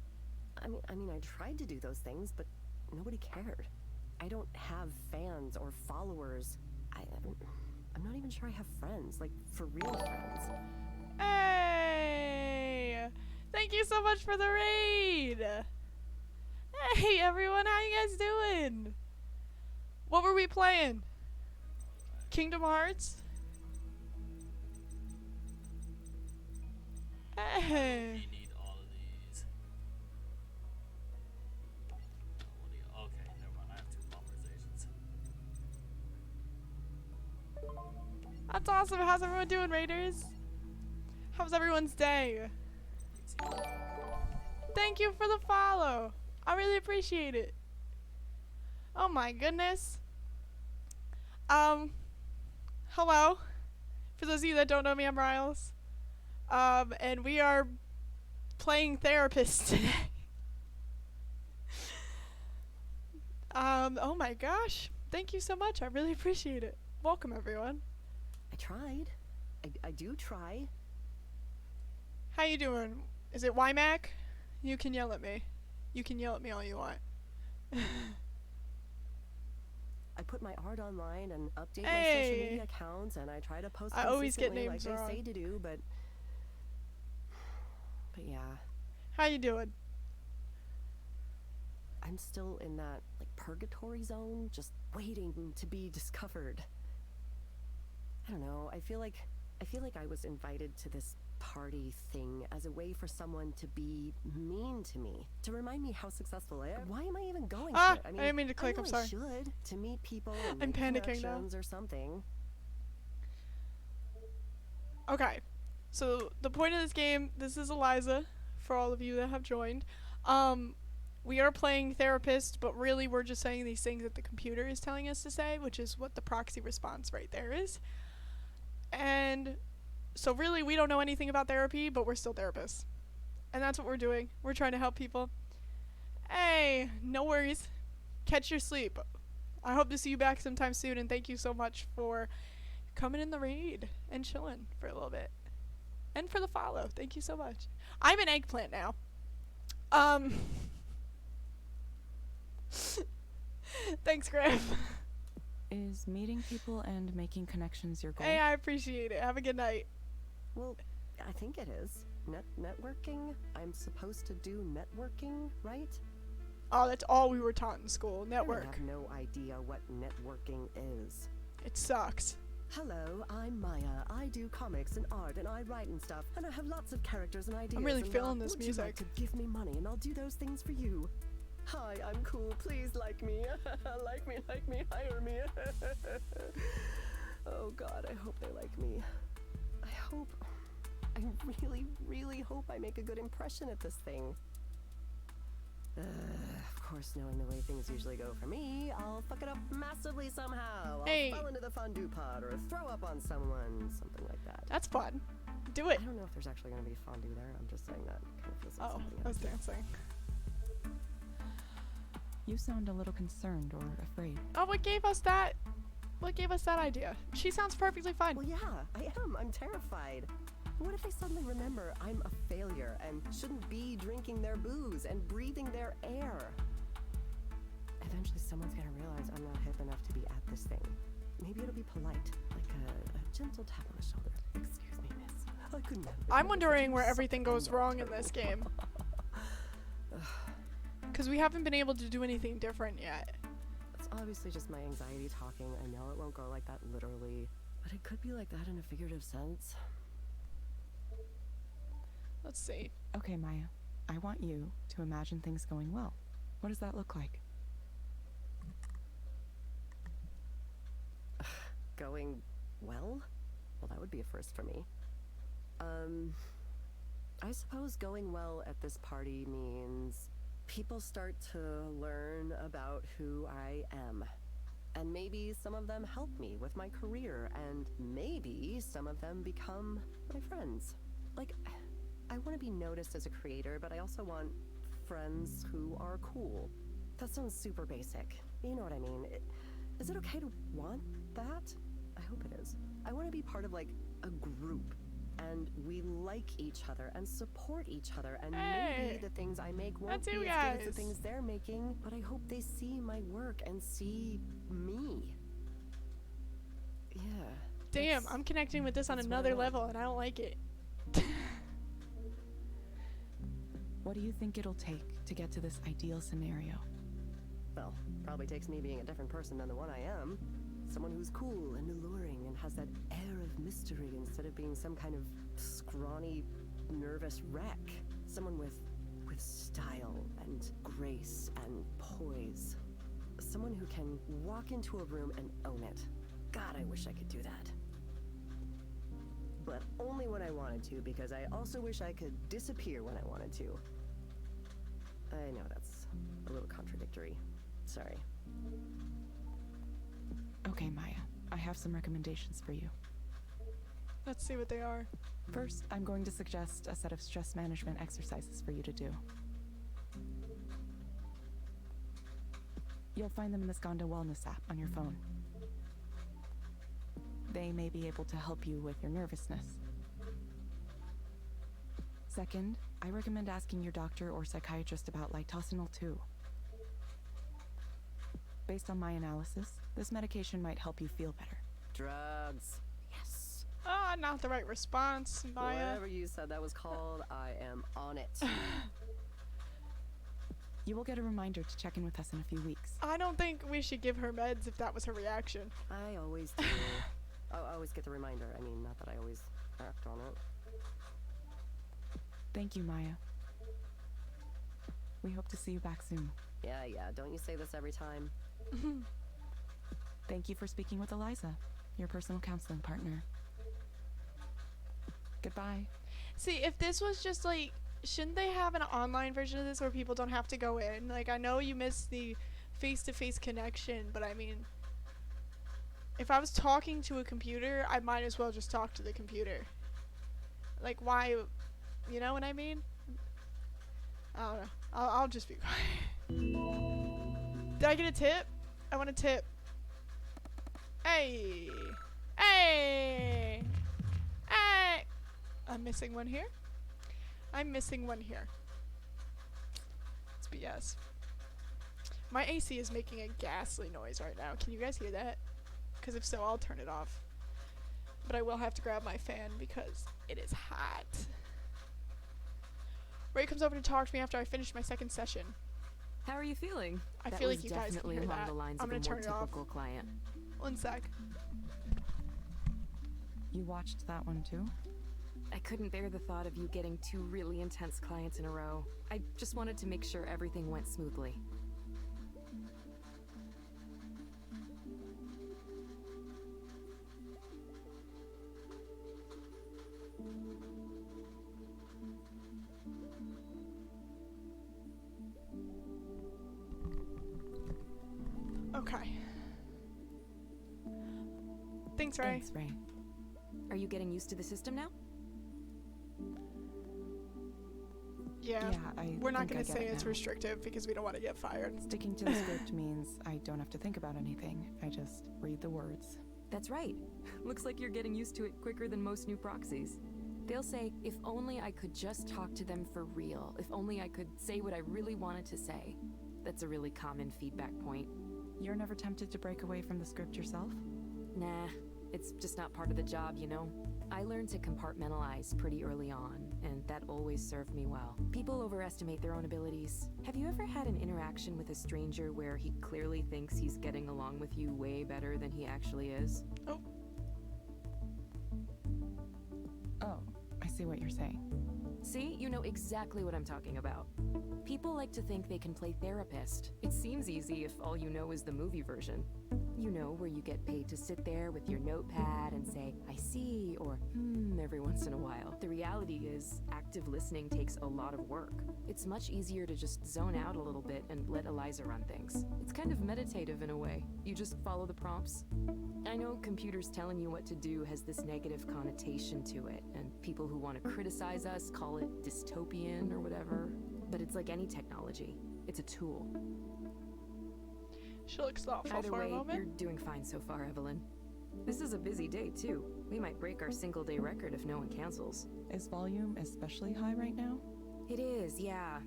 I mean, I tried to do those things, but nobody cared. I don't have fans or followers. I'm not even sure I have friends, like, for real friends. Hey! Thank you so much for the raid! Hey everyone, how you guys doing? What were we playing? Kingdom Hearts? Hey! We need all of these. Okay, never mind. I have 2 conversations. That's awesome. How's everyone doing, Raiders? How's everyone's day? Thank you for the follow. I really appreciate it. Oh my goodness. Hello. For those of you that don't know me, I'm Riles. And we are playing therapist today. Oh my gosh. Thank you so much. I really appreciate it. Welcome, everyone. I tried. I do try. How you doing? Is it YMAC? You can yell at me. You can yell at me all you want. I put my art online and update my Hey. social media accounts, and I try to post I always get consistently names like wrong. they say to do, but yeah, How you doing? I'm still in that like purgatory zone, just waiting to be discovered. I don't know. I feel like I was invited to this party thing as a way for someone to be mean to me, to remind me how successful I am. Why am I even going Ah, to it? I didn't mean to click, I know I'm sorry. I should, to meet people and I'm make panicking now. connections or something. Okay. So the point of this game, this is Eliza, for all of you that have joined. We are playing therapist, but really we're just saying these things that the computer is telling us to say, which is what the proxy response right there is. And so really we don't know anything about therapy, but we're still therapists. And that's what we're doing. We're trying to help people. Hey, no worries. Catch your sleep. I hope to see you back sometime soon, and thank you so much for coming in the raid and chilling for a little bit. And for the follow. Thank you so much. I'm an eggplant now. Thanks, Graham. Is meeting people and making connections your goal? Hey, I appreciate it. Have a good night. Well, I think it is. Networking? I'm supposed to do networking, right? Oh, that's all we were taught in school. I Network. have no idea what networking is. It sucks. Hello, I'm Maya. I do comics and art and I write and stuff, and I have lots of characters and ideas. really and, feeling this would music. You like to give me money and I'll do those things for you. Hi, I'm cool. Please like me. like me, hire me. Oh God, I hope they like me. I really, really hope I make a good impression at this thing. Of course, knowing the way things usually go for me, I'll fuck it up massively somehow. Hey. I'll fall into the fondue pot or throw up on someone, something like that. That's fun. Do it. I don't know if there's actually going to be fondue there. I'm just saying that. Kind of feels like Oh, something I was else. dancing. You sound a little concerned or afraid. Oh, what gave us that? What gave us that idea? She sounds perfectly fine. Well, yeah, I am. I'm terrified. What if they suddenly remember I'm a failure and shouldn't be drinking their booze and breathing their air? Eventually, someone's gonna realize I'm not hip enough to be at this thing. Maybe it'll be polite, like a gentle tap on the shoulder. Excuse me, miss. I couldn't help it. I'm wondering where everything goes wrong in this game. Because we haven't been able to do anything different yet. It's obviously just my anxiety talking. I know it won't go like that literally, but it could be like that in a figurative sense. Let's see. Okay, Maya. I want you to imagine things going well. What does that look like? going well? Well, that would be a first for me. I suppose going well at this party means people start to learn about who I am. And maybe some of them help me with my career, and maybe some of them become my friends. Like, I want to be noticed as a creator, but I also want friends who are cool. That sounds super basic. You know what I mean? Is it okay to want that? I hope it is. I want to be part of, like, a group. And we like each other and support each other. And maybe the things I make won't that's be you as guys. good as the things they're making, but I hope they see my work and see me. Yeah. Damn, that's- I'm connecting with this on that's what I another want. level, and I don't like it. What do you think it'll take to get to this ideal scenario? Well, probably takes me being a different person than the one I am. Someone who's cool and alluring and has that air of mystery instead of being some kind of scrawny, nervous wreck. Someone with style and grace and poise. Someone who can walk into a room and own it. God, I wish I could do that. But only when I wanted to, because I also wish I could disappear when I wanted to. I know that's a little contradictory. Sorry. Okay, Maya. I have some recommendations for you. Let's see what they are. First, I'm going to suggest a set of stress management exercises for you to do. You'll find them in the Skanda Wellness app on your phone. They may be able to help you with your nervousness. Second, I recommend asking your doctor or psychiatrist about Litosanol 2. Based on my analysis, this medication might help you feel better. Drugs. Yes. Ah, not the right response, Maya. Whatever you said that was called, I am on it. You will get a reminder to check in with us in a few weeks. I don't think we should give her meds if that was her reaction. I always do. I always get the reminder. I mean, not that I always act on it. Thank you, Maya. We hope to see you back soon. Yeah, don't you say this every time? Thank you for speaking with Eliza, your personal counseling partner. Goodbye. See, if this was just like, shouldn't they have an online version of this where people don't have to go in? Like, I know you miss the face-to-face connection, but I mean, if I was talking to a computer, I might as well just talk to the computer. Like, why, you know what I mean? I don't know. I'll just be quiet. Did I get a tip? I want a tip. Hey! Hey! Hey! I'm missing one here. I'm missing one here. It's BS. My AC is making a ghastly noise right now. Can you guys hear that? Because if so, I'll turn it off. But I will have to grab my fan because it is hot. Ray comes over to talk to me after I finish my second session. How are you feeling? I That feel was like you guys can definitely hear along that. the lines I'm of a gonna more turn it off. typical client. One sec. You watched that one too? I couldn't bear the thought of you getting two really intense clients in a row. I just wanted to make sure everything went smoothly. Okay. Thanks, Ray. Thanks, Ray. Are you getting used to the system now? Yeah. I We're not think I gonna get say it it's now. restrictive because we don't want to get fired. Sticking to the script means I don't have to think about anything. I just read the words. That's right. Looks like you're getting used to it quicker than most new proxies. They'll say, if only I could just talk to them for real. If only I could say what I really wanted to say. That's a really common feedback point. You're never tempted to break away from the script yourself? Nah, it's just not part of the job, you know? I learned to compartmentalize pretty early on, and that always served me well. People overestimate their own abilities. Have you ever had an interaction with a stranger where he clearly thinks he's getting along with you way better than he actually is? Oh. Oh, I see what you're saying. See, you know exactly what I'm talking about. People like to think they can play therapist. It seems easy if all you know is the movie version. You know, where you get paid to sit there with your notepad and say, I see, or every once in a while. The reality is, active listening takes a lot of work. It's much easier to just zone out a little bit and let Eliza run things. It's kind of meditative in a way. You just follow the prompts. I know computers telling you what to do has this negative connotation to it, and people who want to criticize us call it dystopian or whatever. But it's like any technology. It's a tool. She looks thoughtful Either for way, a moment. you're doing fine so far, Evelyn. This is a busy day, too. We might break our single-day record if no one cancels. Is volume especially high right now? It is, yeah.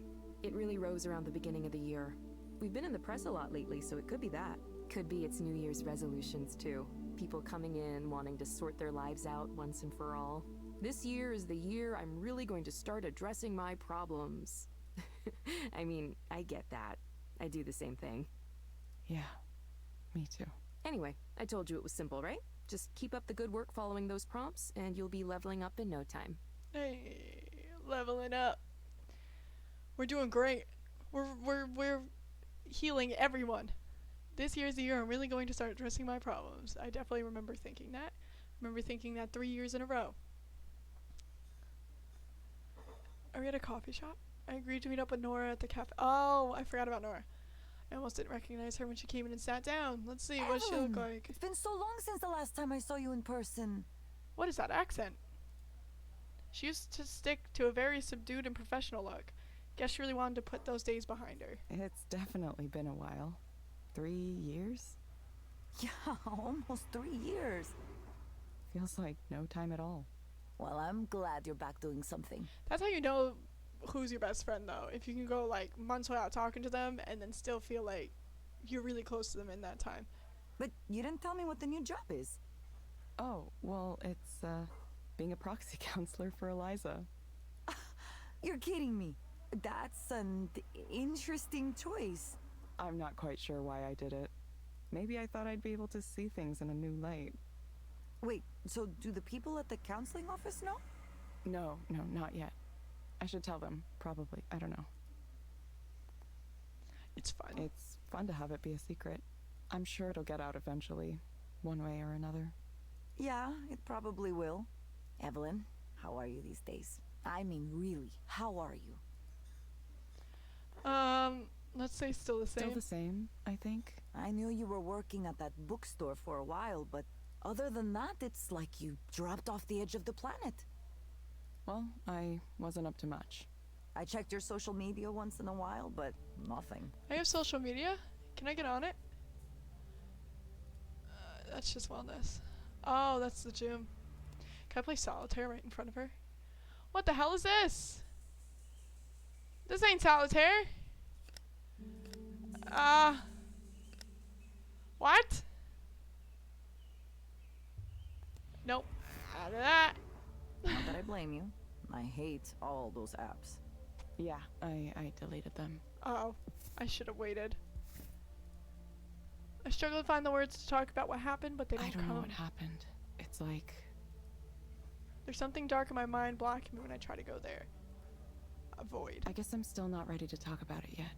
It really rose around the beginning of the year. We've been in the press a lot lately, so it could be that. Could be it's New Year's resolutions, too. People coming in, wanting to sort their lives out once and for all. This year is the year I'm really going to start addressing my problems. I mean, I get that. I do the same thing. Yeah, me too. Anyway, I told you it was simple, right? Just keep up the good work following those prompts, and you'll be leveling up in no time. Hey, leveling up. We're doing great. We're healing everyone. This year's the year I'm really going to start addressing my problems. I definitely remember thinking that. I remember thinking that 3 years in a row. Are we at a coffee shop? I agreed to meet up with Nora at the cafe. Oh, I forgot about Nora. I almost didn't recognize her when she came in and sat down. Let's see, what does she look like? It's been so long since the last time I saw you in person. What is that accent? She used to stick to a very subdued and professional look. Guess she really wanted to put those days behind her. It's definitely been a while. 3 years? Yeah, almost 3 years. Feels like no time at all. Well, I'm glad you're back doing something. That's how you know who's your best friend, though. If you can go like months without talking to them and then still feel like you're really close to them in that time. But you didn't tell me what the new job is. Oh, well, it's, being a proxy counselor for Eliza. You're kidding me. That's an interesting choice. I'm not quite sure why I did it. Maybe I thought I'd be able to see things in a new light. Wait, so do the people at the counseling office know? No, not yet. I should tell them, probably. I don't know. It's fun. It's fun to have it be a secret. I'm sure it'll get out eventually, one way or another. Yeah, it probably will. Evelyn, how are you these days? I mean, really, how are you? Let's say still the same. Still the same, I think. I knew you were working at that bookstore for a while, but other than that, it's like you dropped off the edge of the planet. Well, I wasn't up to much. I checked your social media once in a while, but nothing. I have social media. Can I get on it? That's just wellness. Oh, that's the gym. Can I play solitaire right in front of her? What the hell is this? This ain't solitaire. What? Nope. Out of that. Not that I blame you. I hate all those apps. Yeah, I deleted them. Oh, I should have waited. I struggle to find the words to talk about what happened, but they don't come. I don't know what happened. It's like... There's something dark in my mind blocking me when I try to go there. A void. I guess I'm still not ready to talk about it yet.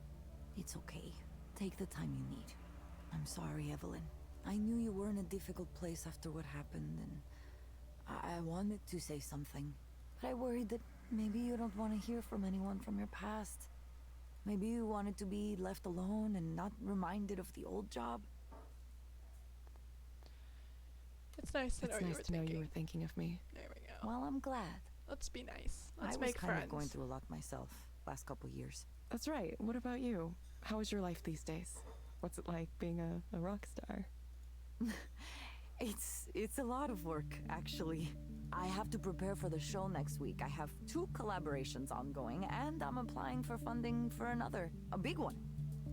It's okay. Take the time you need. I'm sorry, Evelyn. I knew you were in a difficult place after what happened, and I wanted to say something. But I worried that maybe you don't want to hear from anyone from your past. Maybe you wanted to be left alone and not reminded of the old job. It's nice to know you were It's nice to know thinking. you were thinking of me. There we go. Well, I'm glad. Let's be nice. Let's I was make kind friends. of going through a lot myself last couple years. That's right. What about you? How is your life these days? What's it like being a rock star? It's a lot of work, actually. I have to prepare for the show next week. I have 2 collaborations ongoing, and I'm applying for funding for another, a big one.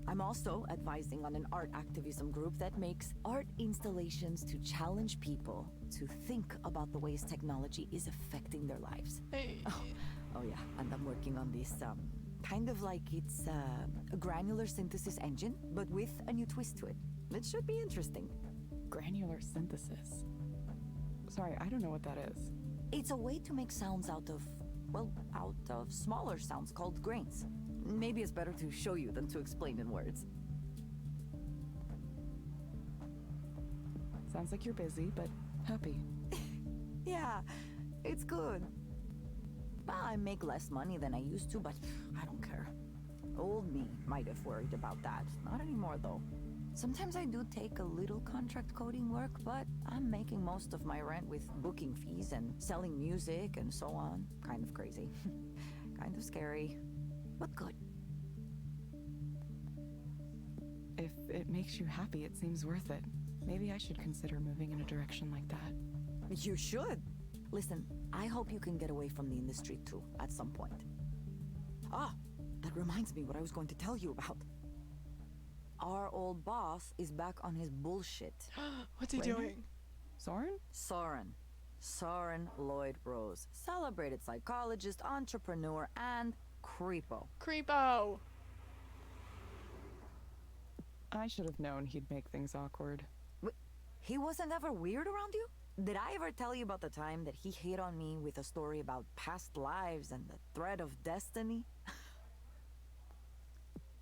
I'm also advising on an art activism group that makes art installations to challenge people to think about the ways technology is affecting their lives. Hey. Oh yeah, and I'm working on this, kind of like it's a granular synthesis engine, but with a new twist to it. It should be interesting. Granular synthesis. Sorry, I don't know what that is. It's a way to make sounds out of smaller sounds called grains. Maybe it's better to show you than to explain in words. Sounds like you're busy, but happy. Yeah, it's good. Well, I make less money than I used to, but I don't care. Old me might have worried about that. Not anymore, though. Sometimes I do take a little contract coding work, but I'm making most of my rent with booking fees and selling music and so on. Kind of crazy. Kind of scary, but good. If it makes you happy, it seems worth it. Maybe I should consider moving in a direction like that. You should. Listen, I hope you can get away from the industry too, at some point. Ah, that reminds me what I was going to tell you about. Our old boss is back on his bullshit. What's he doing? Soren? Soren Lloyd Rose. Celebrated psychologist, entrepreneur, and creepo. Creepo! I should have known he'd make things awkward. He wasn't ever weird around you? Did I ever tell you about the time that he hit on me with a story about past lives and the thread of destiny?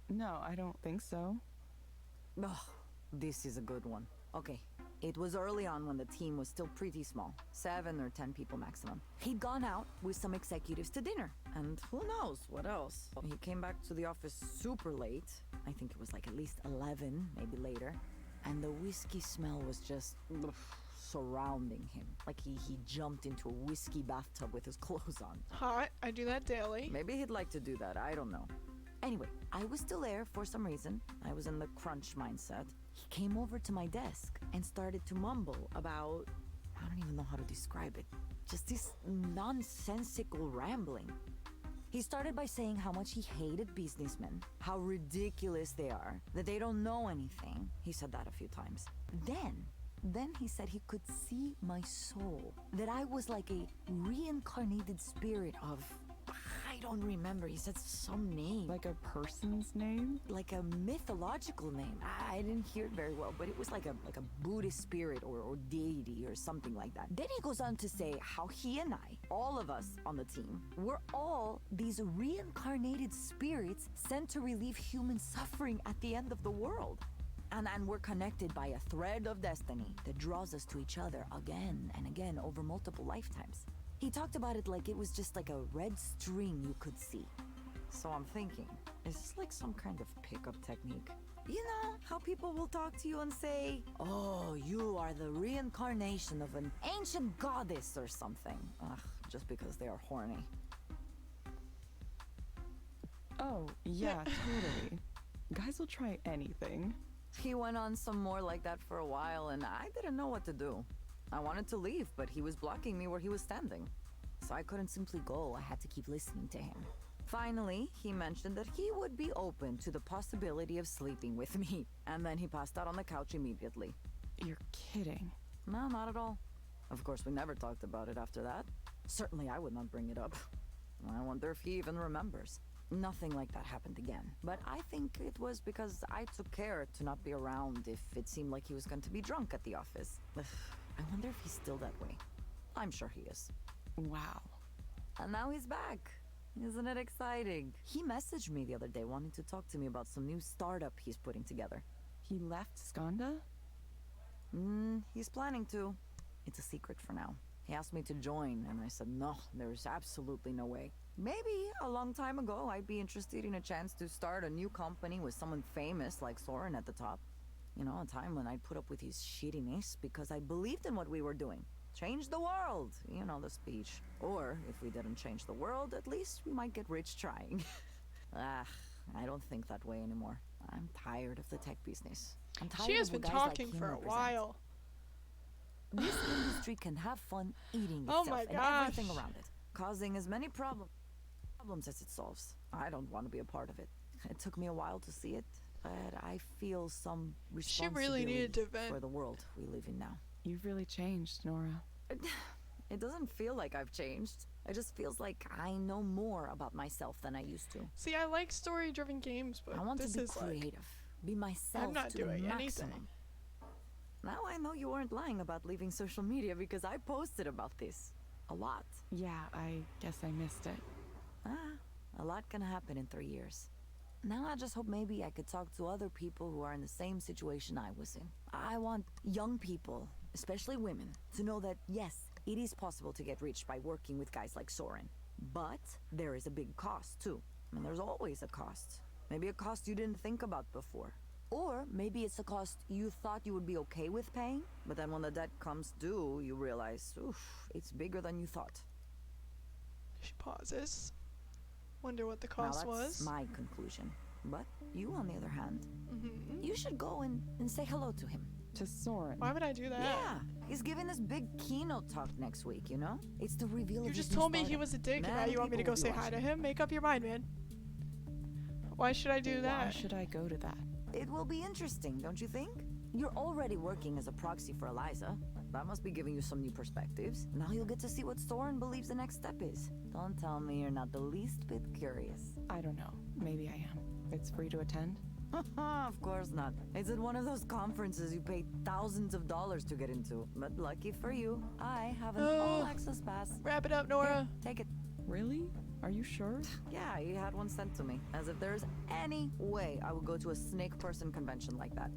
No, I don't think so. Oh, this is a good one. Okay, it was early on when the team was still pretty small. 7 or 10 people maximum. He'd gone out with some executives to dinner, and who knows what else. He came back to the office super late. I think it was like at least 11, maybe later. And the whiskey smell was just surrounding him. Like he jumped into a whiskey bathtub with his clothes on. Hot. I do that daily. Maybe he'd like to do that, I don't know. Anyway, I was still there for some reason. I was in the crunch mindset. He came over to my desk and started to mumble about... I don't even know how to describe it. Just this nonsensical rambling. He started by saying how much he hated businessmen, how ridiculous they are, that they don't know anything. He said that a few times. Then he said he could see my soul, that I was like a reincarnated spirit of... I don't remember. He said some name. Like a person's name? Like a mythological name. I didn't hear it very well, but it was like a Buddhist spirit or deity or something like that. Then he goes on to say how he and I, all of us on the team, we're all these reincarnated spirits sent to relieve human suffering at the end of the world. And we're connected by a thread of destiny that draws us to each other again and again over multiple lifetimes. He talked about it like it was just like a red string you could see. So I'm thinking, is this like some kind of pickup technique? You know, how people will talk to you and say, oh, you are the reincarnation of an ancient goddess or something. Ugh, just because they are horny. Oh, yeah, totally. Guys will try anything. He went on some more like that for a while, and I didn't know what to do. I wanted to leave, but he was blocking me where he was standing. So I couldn't simply go. I had to keep listening to him. Finally, he mentioned that he would be open to the possibility of sleeping with me. And then he passed out on the couch immediately. You're kidding. No, not at all. Of course, we never talked about it after that. Certainly I would not bring it up. I wonder if he even remembers. Nothing like that happened again. But I think it was because I took care to not be around if it seemed like he was going to be drunk at the office. I wonder if he's still that way. I'm sure he is. Wow. And now he's back. Isn't it exciting? He messaged me the other day wanting to talk to me about some new startup he's putting together. He left Skanda? He's planning to. It's a secret for now. He asked me to join, and I said no, there's absolutely no way. Maybe a long time ago I'd be interested in a chance to start a new company with someone famous like Soren at the top. You know, a time when I'd put up with his shittiness because I believed in what we were doing. Change the world, you know the speech. Or, if we didn't change the world, at least we might get rich trying. I don't think that way anymore. I'm tired of the tech business. I'm tired She has of been what guys talking like him for a represent. while. This industry can have fun eating Oh itself my and gosh. everything around it, causing as many problems as it solves. I don't want to be a part of it. It took me a while to see it, but I feel some She responsibility really needed to vent. for the world we live in now. You've really changed, Nora. It doesn't feel like I've changed. It just feels like I know more about myself than I used to. See, I like story-driven games, but I want this to be is like... creative, be myself I'm not to doing the anything. maximum. Now I know you weren't lying about leaving social media because I posted about this. A lot. Yeah, I guess I missed it. A lot can happen in 3 years. Now I just hope maybe I could talk to other people who are in the same situation I was in. I want young people, especially women, to know that yes, it is possible to get rich by working with guys like Soren. But there is a big cost too. I mean, there's always a cost. Maybe a cost you didn't think about before. Or maybe it's a cost you thought you would be okay with paying, but then when the debt comes due, you realize, oof, it's bigger than you thought. She pauses. Wonder what the Now cost that's was. my conclusion. But you, on the other hand, Mm-hmm. you should go and say hello to him. To Soren. Why would I do that? Yeah, he's giving this big keynote talk next week, you know? It's the reveal of You his just new told me he startup. was a dick, and now Many you want me to people go will be say hi to watching. him? Make up your mind, man. Why should I do Why that? should I go to that? It will be interesting, don't you think? You're already working as a proxy for Eliza. That must be giving you some new perspectives. Now you'll get to see what Soren believes the next step is. Don't tell me you're not the least bit curious. I don't know. Maybe I am. It's free to attend? Of course not. It's at one of those conferences you pay thousands of dollars to get into. But lucky for you, I have an all-access pass. Wrap it up, Nora. Here, take it. Really? Are you sure? Yeah, he had one sent to me. As if there's any way I would go to a snake person convention like that.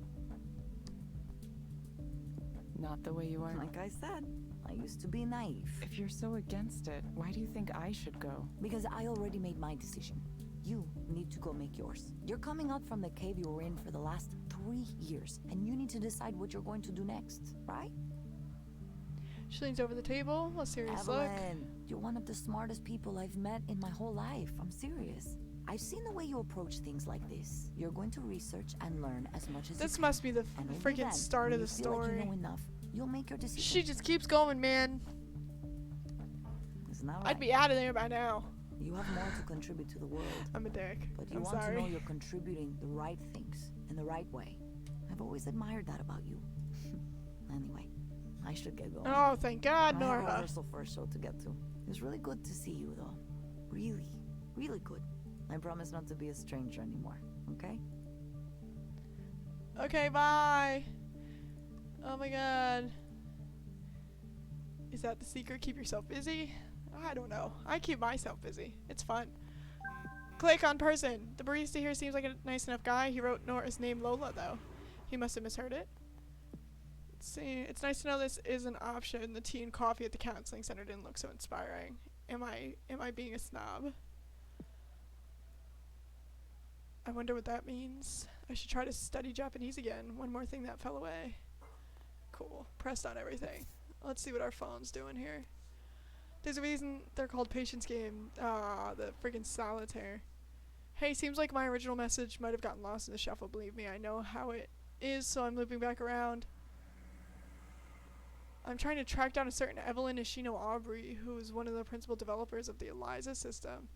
Not the way you are. Like I said, I used to be naive. If you're so against it, why do you think I should go? Because I already made my decision. You need to go make yours. You're coming out from the cave you were in for the last 3 years, and you need to decide what you're going to do next, right? She leans over the table. A serious look. Evelyn, you're one of the smartest people I've met in my whole life. I'm serious. I've seen the way you approach things like this. You're going to research and learn as much as This you must be the can. And only freaking then, start when of the you feel like story. you know enough, you'll make your decision. She just keeps going, man. Isn't that right? I'd be out of there by now. You have more to contribute to the world. I'm a dick. But you I'm want sorry. to know you're contributing the right things in the right way. I've always admired that about you. Anyway, I should get going. Oh, thank God, I have a Nora. rehearsal for a show to get to. It was really good to see you, though. Really, really good. I promise not to be a stranger anymore, okay? Okay, bye. Oh my God. Is that the secret? Keep yourself busy? I don't know. I keep myself busy. It's fun. Click on person. The barista here seems like a nice enough guy. He wrote Nora's name Lola, though. He must have misheard it. Let's see. It's nice to know this is an option. The tea and coffee at the counseling center didn't look so inspiring. Am I being a snob? I wonder what that means. I should try to study Japanese again. One more thing that fell away. Cool. Pressed on everything. Let's see what our phone's doing here. There's a reason they're called patience game. Ah, the freaking solitaire. Hey, seems like my original message might have gotten lost in the shuffle. Believe me, I know how it is, so I'm looping back around. I'm trying to track down a certain Evelyn Ishino-Aubrey, who is one of the principal developers of the Eliza system.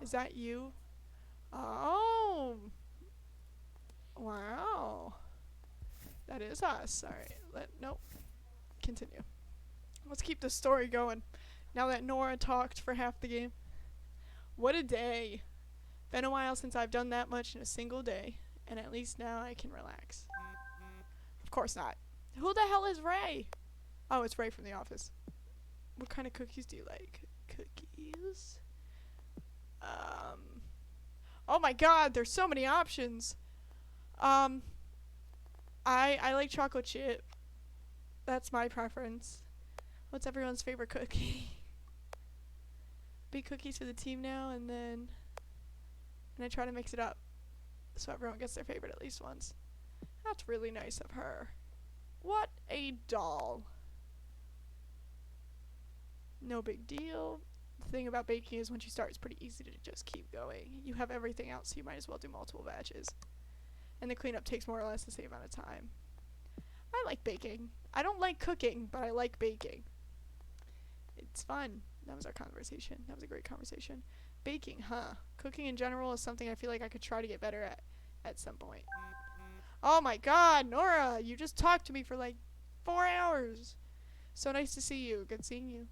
Is that you? Oh! Wow. That is us. Alright, nope. Continue. Let's keep the story going. Now that Nora talked for half the game. What a day. Been a while since I've done that much in a single day, and at least now I can relax. Of course not. Who the hell is Ray? Oh, it's Ray from The Office. What kind of cookies do you like? Cookies? Oh my God, there's so many options. I like chocolate chip. That's my preference. What's everyone's favorite cookie? Big cookies for the team now, and I try to mix it up so everyone gets their favorite at least once. That's really nice of her. What a doll. No big deal. The thing about baking is once you start, it's pretty easy to just keep going. You have everything out, so you might as well do multiple batches. And the cleanup takes more or less the same amount of time. I like baking. I don't like cooking, but I like baking. It's fun. That was our conversation. That was a great conversation. Baking, huh? Cooking in general is something I feel like I could try to get better at some point. Oh my God, Nora, you just talked to me for like 4 hours. So nice to see you. Good seeing you.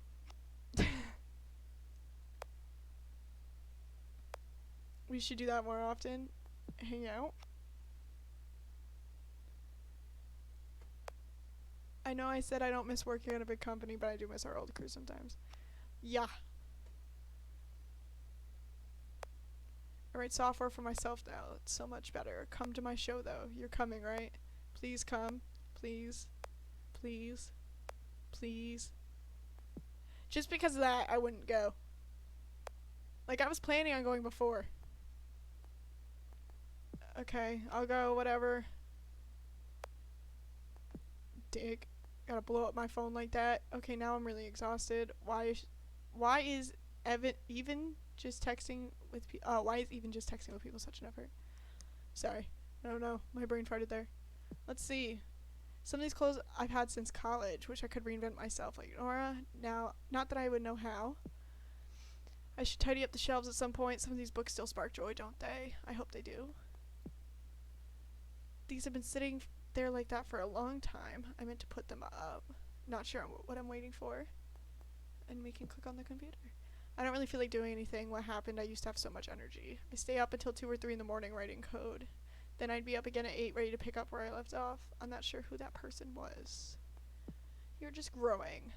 We should do that more often. Hang out. I know I said I don't miss working at a big company, but I do miss our old crew sometimes. Yeah. I write software for myself now. It's so much better. Come to my show, though. You're coming, right? Please come. Please. Please. please. Just because of that, I wouldn't go. Like, I was planning on going before. Okay, I'll go, whatever. Dick. Gotta blow up my phone like that. Okay, now I'm really exhausted. Why is even just texting with people? Why is even just texting with people such an effort? Sorry. I don't know. My brain farted there. Let's see. Some of these clothes I've had since college. Wish I could reinvent myself like Nora. Now, not that I would know how. I should tidy up the shelves at some point. Some of these books still spark joy, don't they? I hope they do. These have been sitting there like that for a long time. I meant to put them up. Not sure what I'm waiting for. And we can click on the computer. I don't really feel like doing anything. What happened? I used to have so much energy. I stay up until 2 or 3 in the morning writing code. Then I'd be up again at 8 ready to pick up where I left off. I'm not sure who that person was. You're just growing.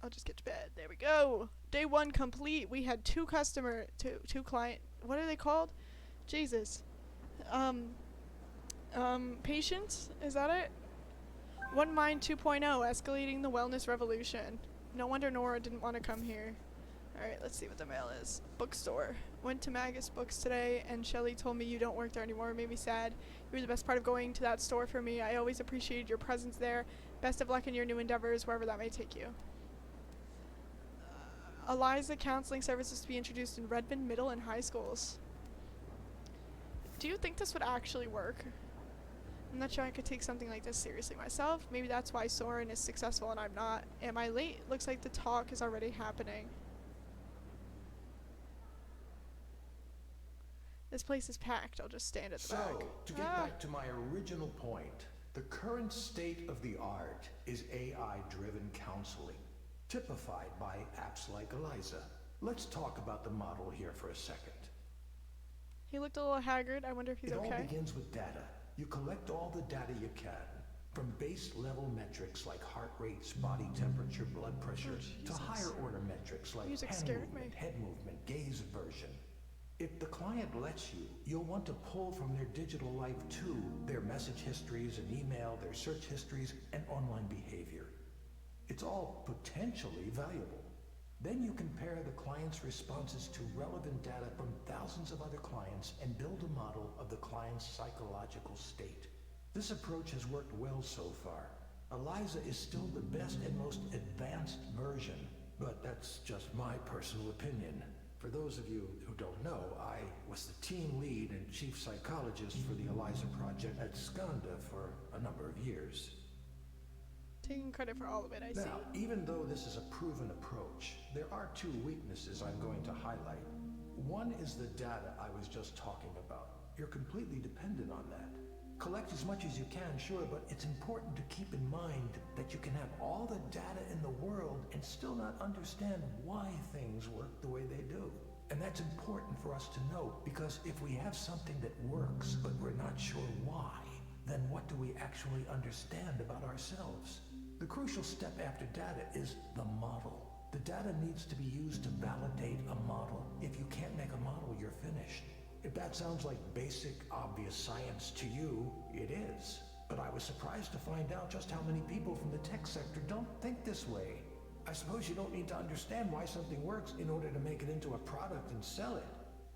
I'll just get to bed. There we go. Day 1 complete. We had 2 client. What are they called? Jesus. Patients? Is that it? One Mind 2.0, escalating the wellness revolution. No wonder Nora didn't want to come here. Alright, let's see what the mail is. Bookstore. Went to Magus Books today, and Shelly told me you don't work there anymore. It made me sad. You were the best part of going to that store for me. I always appreciated your presence there. Best of luck in your new endeavors, wherever that may take you. Eliza counseling services to be introduced in Redmond middle and high schools. Do you think this would actually work? I'm not sure I could take something like this seriously myself. Maybe that's why Soren is successful and I'm not. Am I late? Looks like the talk is already happening. This place is packed. I'll just stand at the back. So, to get back to my original point, the current state of the art is AI-driven counseling, typified by apps like Eliza. Let's talk about the model here for a second. He looked a little haggard. I wonder if he's okay. It all begins with data. You collect all the data you can, from base level metrics like heart rates, body temperature, blood pressure, to higher order metrics like hand movement, head movement, gaze aversion. If the client lets you, you'll want to pull from their digital life too, their message histories and email, their search histories, and online behavior. It's all potentially valuable. Then you compare the client's responses to relevant data from thousands of other clients and build a model of the client's psychological state. This approach has worked well so far. Eliza is still the best and most advanced version, but that's just my personal opinion. For those of you who don't know, I was the team lead and chief psychologist for the Eliza project at Skanda for a number of years. Taking credit for all of it, I see. Now, even though this is a proven approach, there are 2 weaknesses I'm going to highlight. One is the data I was just talking about. You're completely dependent on that. Collect as much as you can, sure, but it's important to keep in mind that you can have all the data in the world and still not understand why things work the way they do. And that's important for us to know, because if we have something that works, but we're not sure why, then what do we actually understand about ourselves? The crucial step after data is the model. The data needs to be used to validate a model. If you can't make a model, you're finished. If that sounds like basic, obvious science to you, it is. But I was surprised to find out just how many people from the tech sector don't think this way. I suppose you don't need to understand why something works in order to make it into a product and sell it.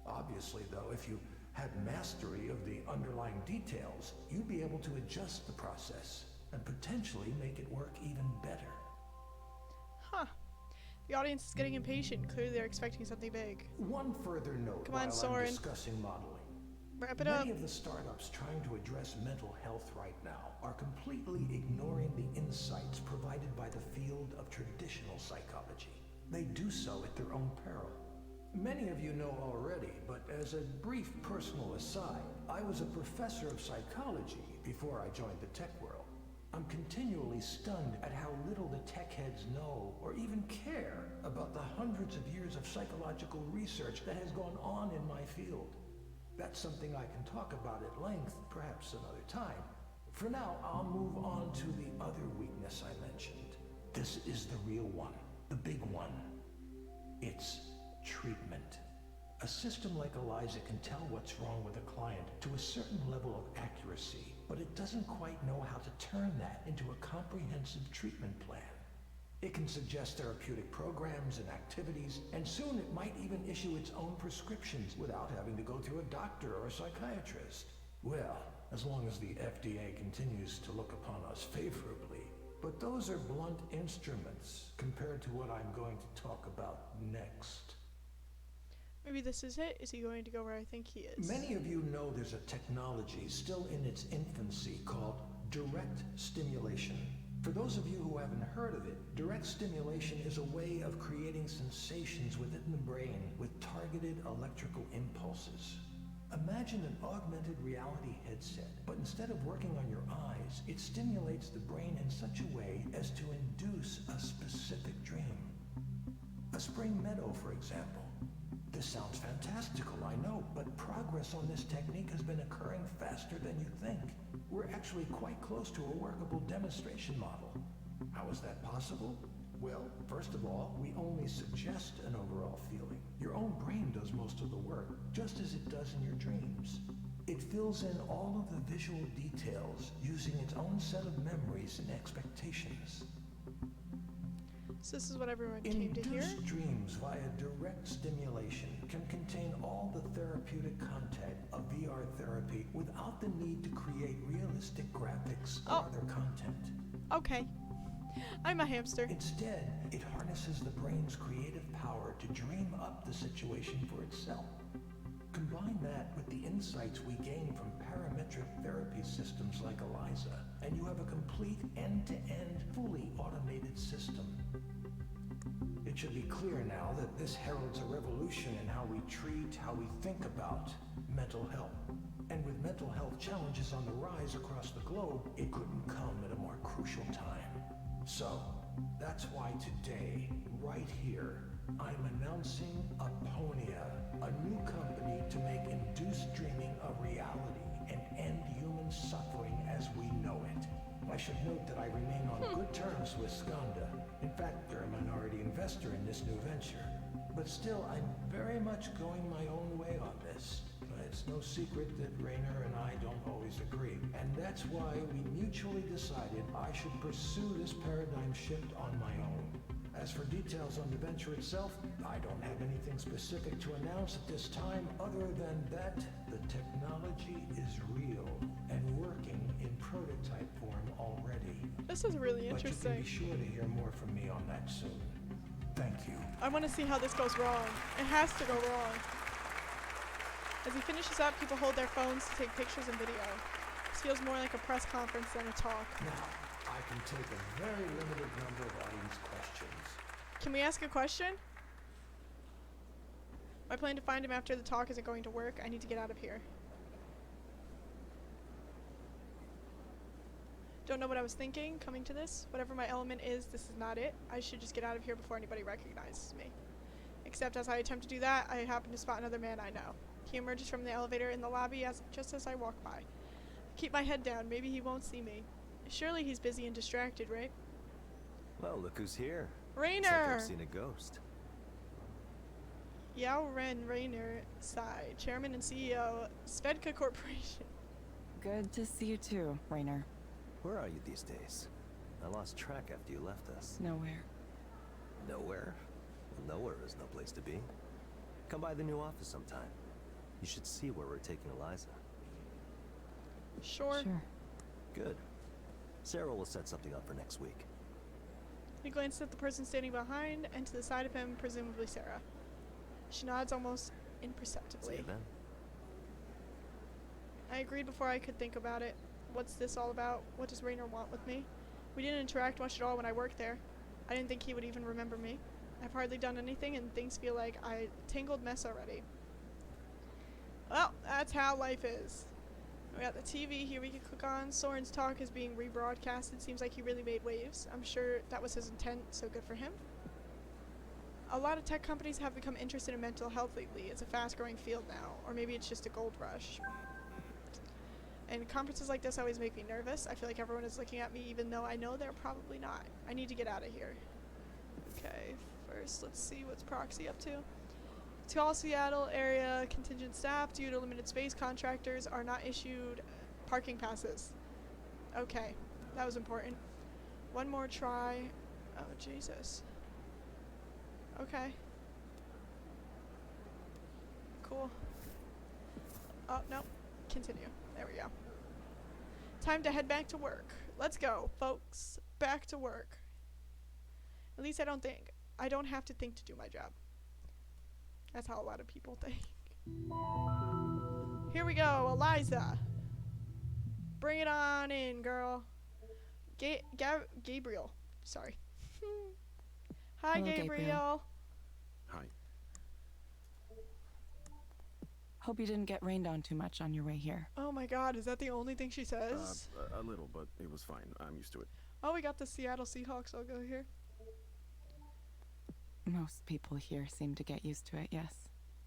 Obviously, though, if you had mastery of the underlying details, you'd be able to adjust the process and potentially make it work even better. Huh. The audience is getting impatient. Clearly they're expecting something big. One further note while I'm discussing modeling. Wrap it up. Many of the startups trying to address mental health right now are completely ignoring the insights provided by the field of traditional psychology. They do so at their own peril. Many of you know already, but as a brief personal aside, I was a professor of psychology before I joined the tech world. I'm continually stunned at how little the tech heads know or even care about the hundreds of years of psychological research that has gone on in my field. That's something I can talk about at length, perhaps another time. For now, I'll move on to the other weakness I mentioned. This is the real one, the big one. It's treatment. A system like Eliza can tell what's wrong with a client to a certain level of accuracy, but it doesn't quite know how to turn that into a comprehensive treatment plan. It can suggest therapeutic programs and activities, and soon it might even issue its own prescriptions without having to go through a doctor or a psychiatrist. Well, as long as the FDA continues to look upon us favorably. But those are blunt instruments compared to what I'm going to talk about next. Maybe this is it. Is he going to go where I think he is? Many of you know there's a technology still in its infancy called direct stimulation. For those of you who haven't heard of it, direct stimulation is a way of creating sensations within the brain with targeted electrical impulses. Imagine an augmented reality headset, but instead of working on your eyes, it stimulates the brain in such a way as to induce a specific dream. A spring meadow, for example. This sounds fantastical, I know, but progress on this technique has been occurring faster than you think. We're actually quite close to a workable demonstration model. How is that possible? Well, first of all, we only suggest an overall feeling. Your own brain does most of the work, just as it does in your dreams. It fills in all of the visual details using its own set of memories and expectations. So this is what everyone came to hear? Induced dreams via direct stimulation can contain all the therapeutic content of VR therapy without the need to create realistic graphics or other content. Okay. I'm a hamster. Instead, it harnesses the brain's creative power to dream up the situation for itself. Combine that with the insights we gain from parametric therapy systems like Eliza, and you have a complete end-to-end, fully automated system. It should be clear now that this heralds a revolution in how we treat, how we think about mental health. And with mental health challenges on the rise across the globe, it couldn't come at a more crucial time. So, that's why today, right here, I'm announcing Aponia, a new company to make induced dreaming a reality and end human suffering as we know it. I should note that I remain on good terms with Skanda. In fact, they're a minority investor in this new venture. But still, I'm very much going my own way on this. It's no secret that Rainer and I don't always agree. And that's why we mutually decided I should pursue this paradigm shift on my own. As for details on the venture itself, I don't have anything specific to announce at this time other than that the technology is real and working in prototype form already. This is really interesting. But you can be sure to hear more from me on that soon. Thank you. I want to see how this goes wrong. It has to go wrong. As he finishes up, people hold their phones to take pictures and video. This feels more like a press conference than a talk. Now, I can take a very limited number of audience questions. Can we ask a question? My plan to find him after the talk isn't going to work. I need to get out of here. Don't know what I was thinking coming to this. Whatever my element is, this is not it. I should just get out of here before anybody recognizes me. Except as I attempt to do that, I happen to spot another man I know. He emerges from the elevator in the lobby just as I walk by. I keep my head down. Maybe he won't see me. Surely he's busy and distracted, right? Well, look who's here. Rainer! It's like I've seen a ghost. Yao Ren Rainer Sai, Chairman and CEO, Svedka Corporation. Good to see you too, Rainer. Where are you these days? I lost track after you left us. Nowhere. Nowhere? Well, nowhere is no place to be. Come by the new office sometime. You should see where we're taking Eliza. Sure. Good. Sarah will set something up for next week. He glances at the person standing behind and to the side of him, presumably Sarah. She nods almost imperceptibly. See you then. I agreed before I could think about it. What's this all about? What does Rainer want with me? We didn't interact much at all when I worked there. I didn't think he would even remember me. I've hardly done anything and things feel like a tangled mess already. Well, that's how life is. We got the TV here we can click on. Soren's talk is being rebroadcasted. Seems like he really made waves. I'm sure that was his intent, so good for him. A lot of tech companies have become interested in mental health lately. It's a fast-growing field now, or maybe it's just a gold rush. And conferences like this always make me nervous. I feel like everyone is looking at me even though I know they're probably not. I need to get out of here. Okay, first let's see what's Proxy up to. To all Seattle area contingent staff, due to limited space, contractors are not issued parking passes. Okay, that was important. One more try. Oh, Jesus. Okay. Cool. Oh, no. Continue. There we go. Time to head back to work. Let's go, folks. Back to work. At least I don't have to think to do my job. That's how a lot of people think. Here we go, Eliza. Bring it on in, girl. Gabriel. Sorry. Hi, Hello, Gabriel. Hi. Hope you didn't get rained on too much on your way here. Oh my god, is that the only thing she says? A little, but it was fine. I'm used to it. Oh, we got the Seattle Seahawks logo here. Most people here seem to get used to it, yes.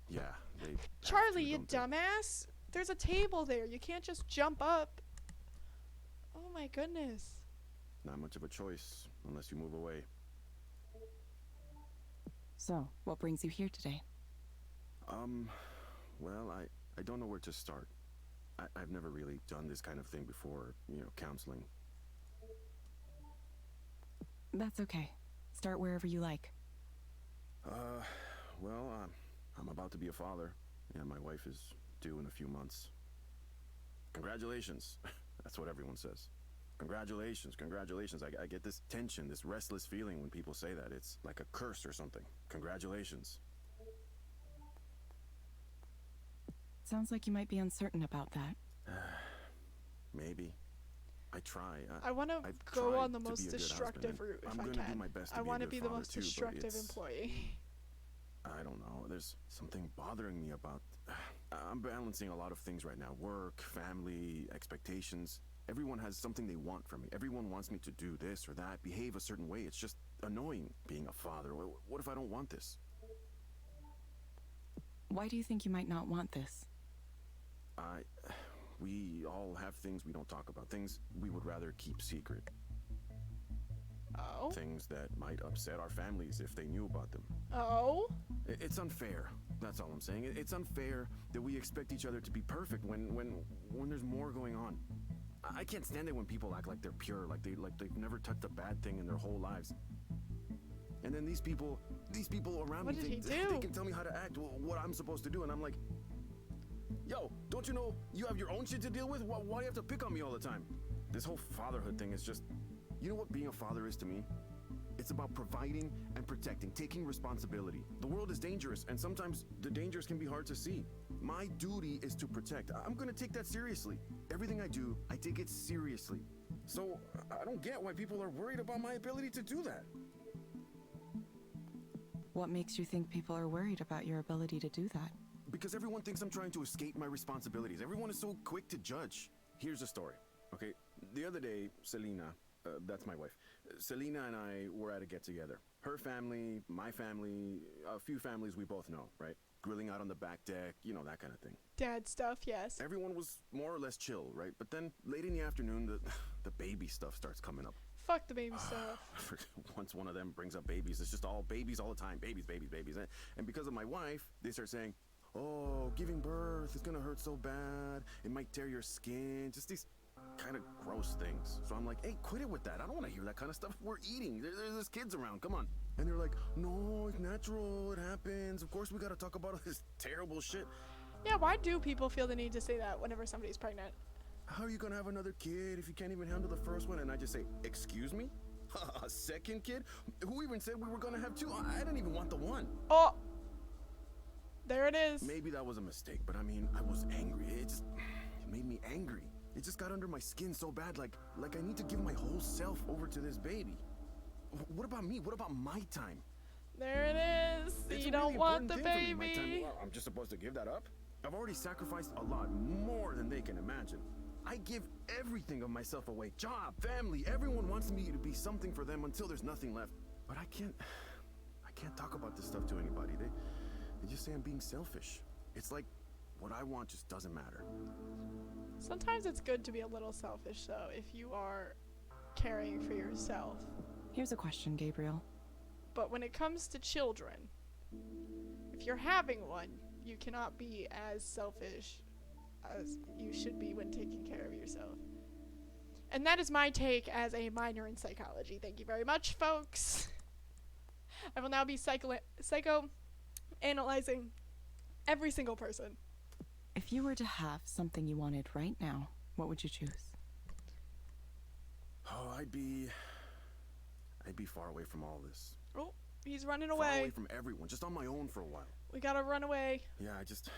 Yeah, they... Charlie, you dumbass! There's a table there. You can't just jump up. Oh my goodness. Not much of a choice, unless you move away. So, what brings you here today? Well, I don't know where to start. I've never really done this kind of thing before, you know, counseling. That's okay. Start wherever you like. Well, I'm about to be a father. Yeah, my wife is due in a few months. Congratulations. That's what everyone says. Congratulations, congratulations. I get this tension, this restless feeling when people say that. It's like a curse or something. Congratulations. Sounds like you might be uncertain about that. Maybe. I try. I want to go on the most destructive route if I can. Do my best to I want to be the father most too, destructive employee. I don't know. There's something bothering me about... I'm balancing a lot of things right now. Work, family, expectations. Everyone has something they want from me. Everyone wants me to do this or that, behave a certain way. It's just annoying being a father. What if I don't want this? Why do you think you might not want this? We all have things we don't talk about. Things we would rather keep secret. Oh? Things that might upset our families if they knew about them. Oh? It's unfair. That's all I'm saying. It's unfair that we expect each other to be perfect when there's more going on. I can't stand it when people act like they're pure, like they've never touched a bad thing in their whole lives. And then these people around me think they can tell me how to act, what I'm supposed to do, and I'm like, yo, don't you know you have your own shit to deal with? Why do you have to pick on me all the time? This whole fatherhood thing is just... You know what being a father is to me? It's about providing and protecting, taking responsibility. The world is dangerous, and sometimes the dangers can be hard to see. My duty is to protect. I'm gonna take that seriously. Everything I do, I take it seriously. So, I don't get why people are worried about my ability to do that. What makes you think people are worried about your ability to do that? Because everyone thinks I'm trying to escape my responsibilities. Everyone is so quick to judge. Here's a story, okay? The other day, Selena, that's my wife, Selena and I were at a get-together. Her family, my family, a few families we both know, right? Grilling out on the back deck, you know, that kind of thing. Dad stuff, yes. Everyone was more or less chill, right? But then, late in the afternoon, the baby stuff starts coming up. Fuck the baby stuff. Once one of them brings up babies, it's just all babies all the time. Babies, babies, babies. And because of my wife, they start saying, oh, giving birth is gonna hurt so bad. It might tear your skin. Just these kind of gross things. So I'm like, hey, quit it with that. I don't want to hear that kind of stuff. We're eating. There's kids around. Come on. And they're like, no, it's natural. It happens. Of course we got to talk about all this terrible shit. Yeah, why do people feel the need to say that whenever somebody's pregnant? How are you going to have another kid if you can't even handle the first one? And I just say, excuse me? A second kid? Who even said we were going to have two? I didn't even want the one. Oh! There it is. Maybe that was a mistake, but I mean, I was angry. It made me angry. It just got under my skin so bad, like I need to give my whole self over to this baby. What about me? What about my time? There it is. It's you a don't really want the important thing for me, my baby. time. I'm just supposed to give that up? I've already sacrificed a lot, more than they can imagine. I give everything of myself away. Job, family, everyone wants me to be something for them until there's nothing left. But I can't talk about this stuff to anybody. They just say I'm being selfish. It's like what I want just doesn't matter. Sometimes it's good to be a little selfish, though, if you are caring for yourself. Here's a question, Gabriel. But when it comes to children, if you're having one, you cannot be as selfish as you should be when taking care of yourself. And that is my take as a minor in psychology. Thank you very much, folks. I will now be psychoanalyzing every single person. If you were to have something you wanted right now, what would you choose? Oh, I'd be far away from all this. Oh, he's running Far away. away from everyone, just on my own for a while. We gotta run away. Yeah, I just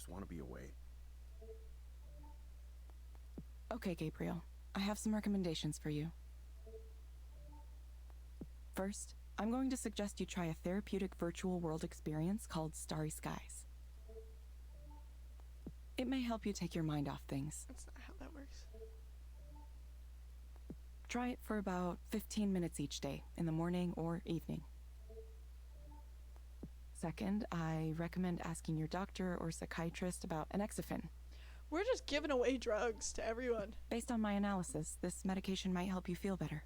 want to be away. Okay, Gabriel. I have some recommendations for you. First, I'm going to suggest you try a therapeutic virtual world experience called Starry Skies. It may help you take your mind off things. That's not how that works. Try it for about 15 minutes each day, in the morning or evening. Second, I recommend asking your doctor or psychiatrist about Anexafen. We're just giving away drugs to everyone. Based on my analysis, this medication might help you feel better.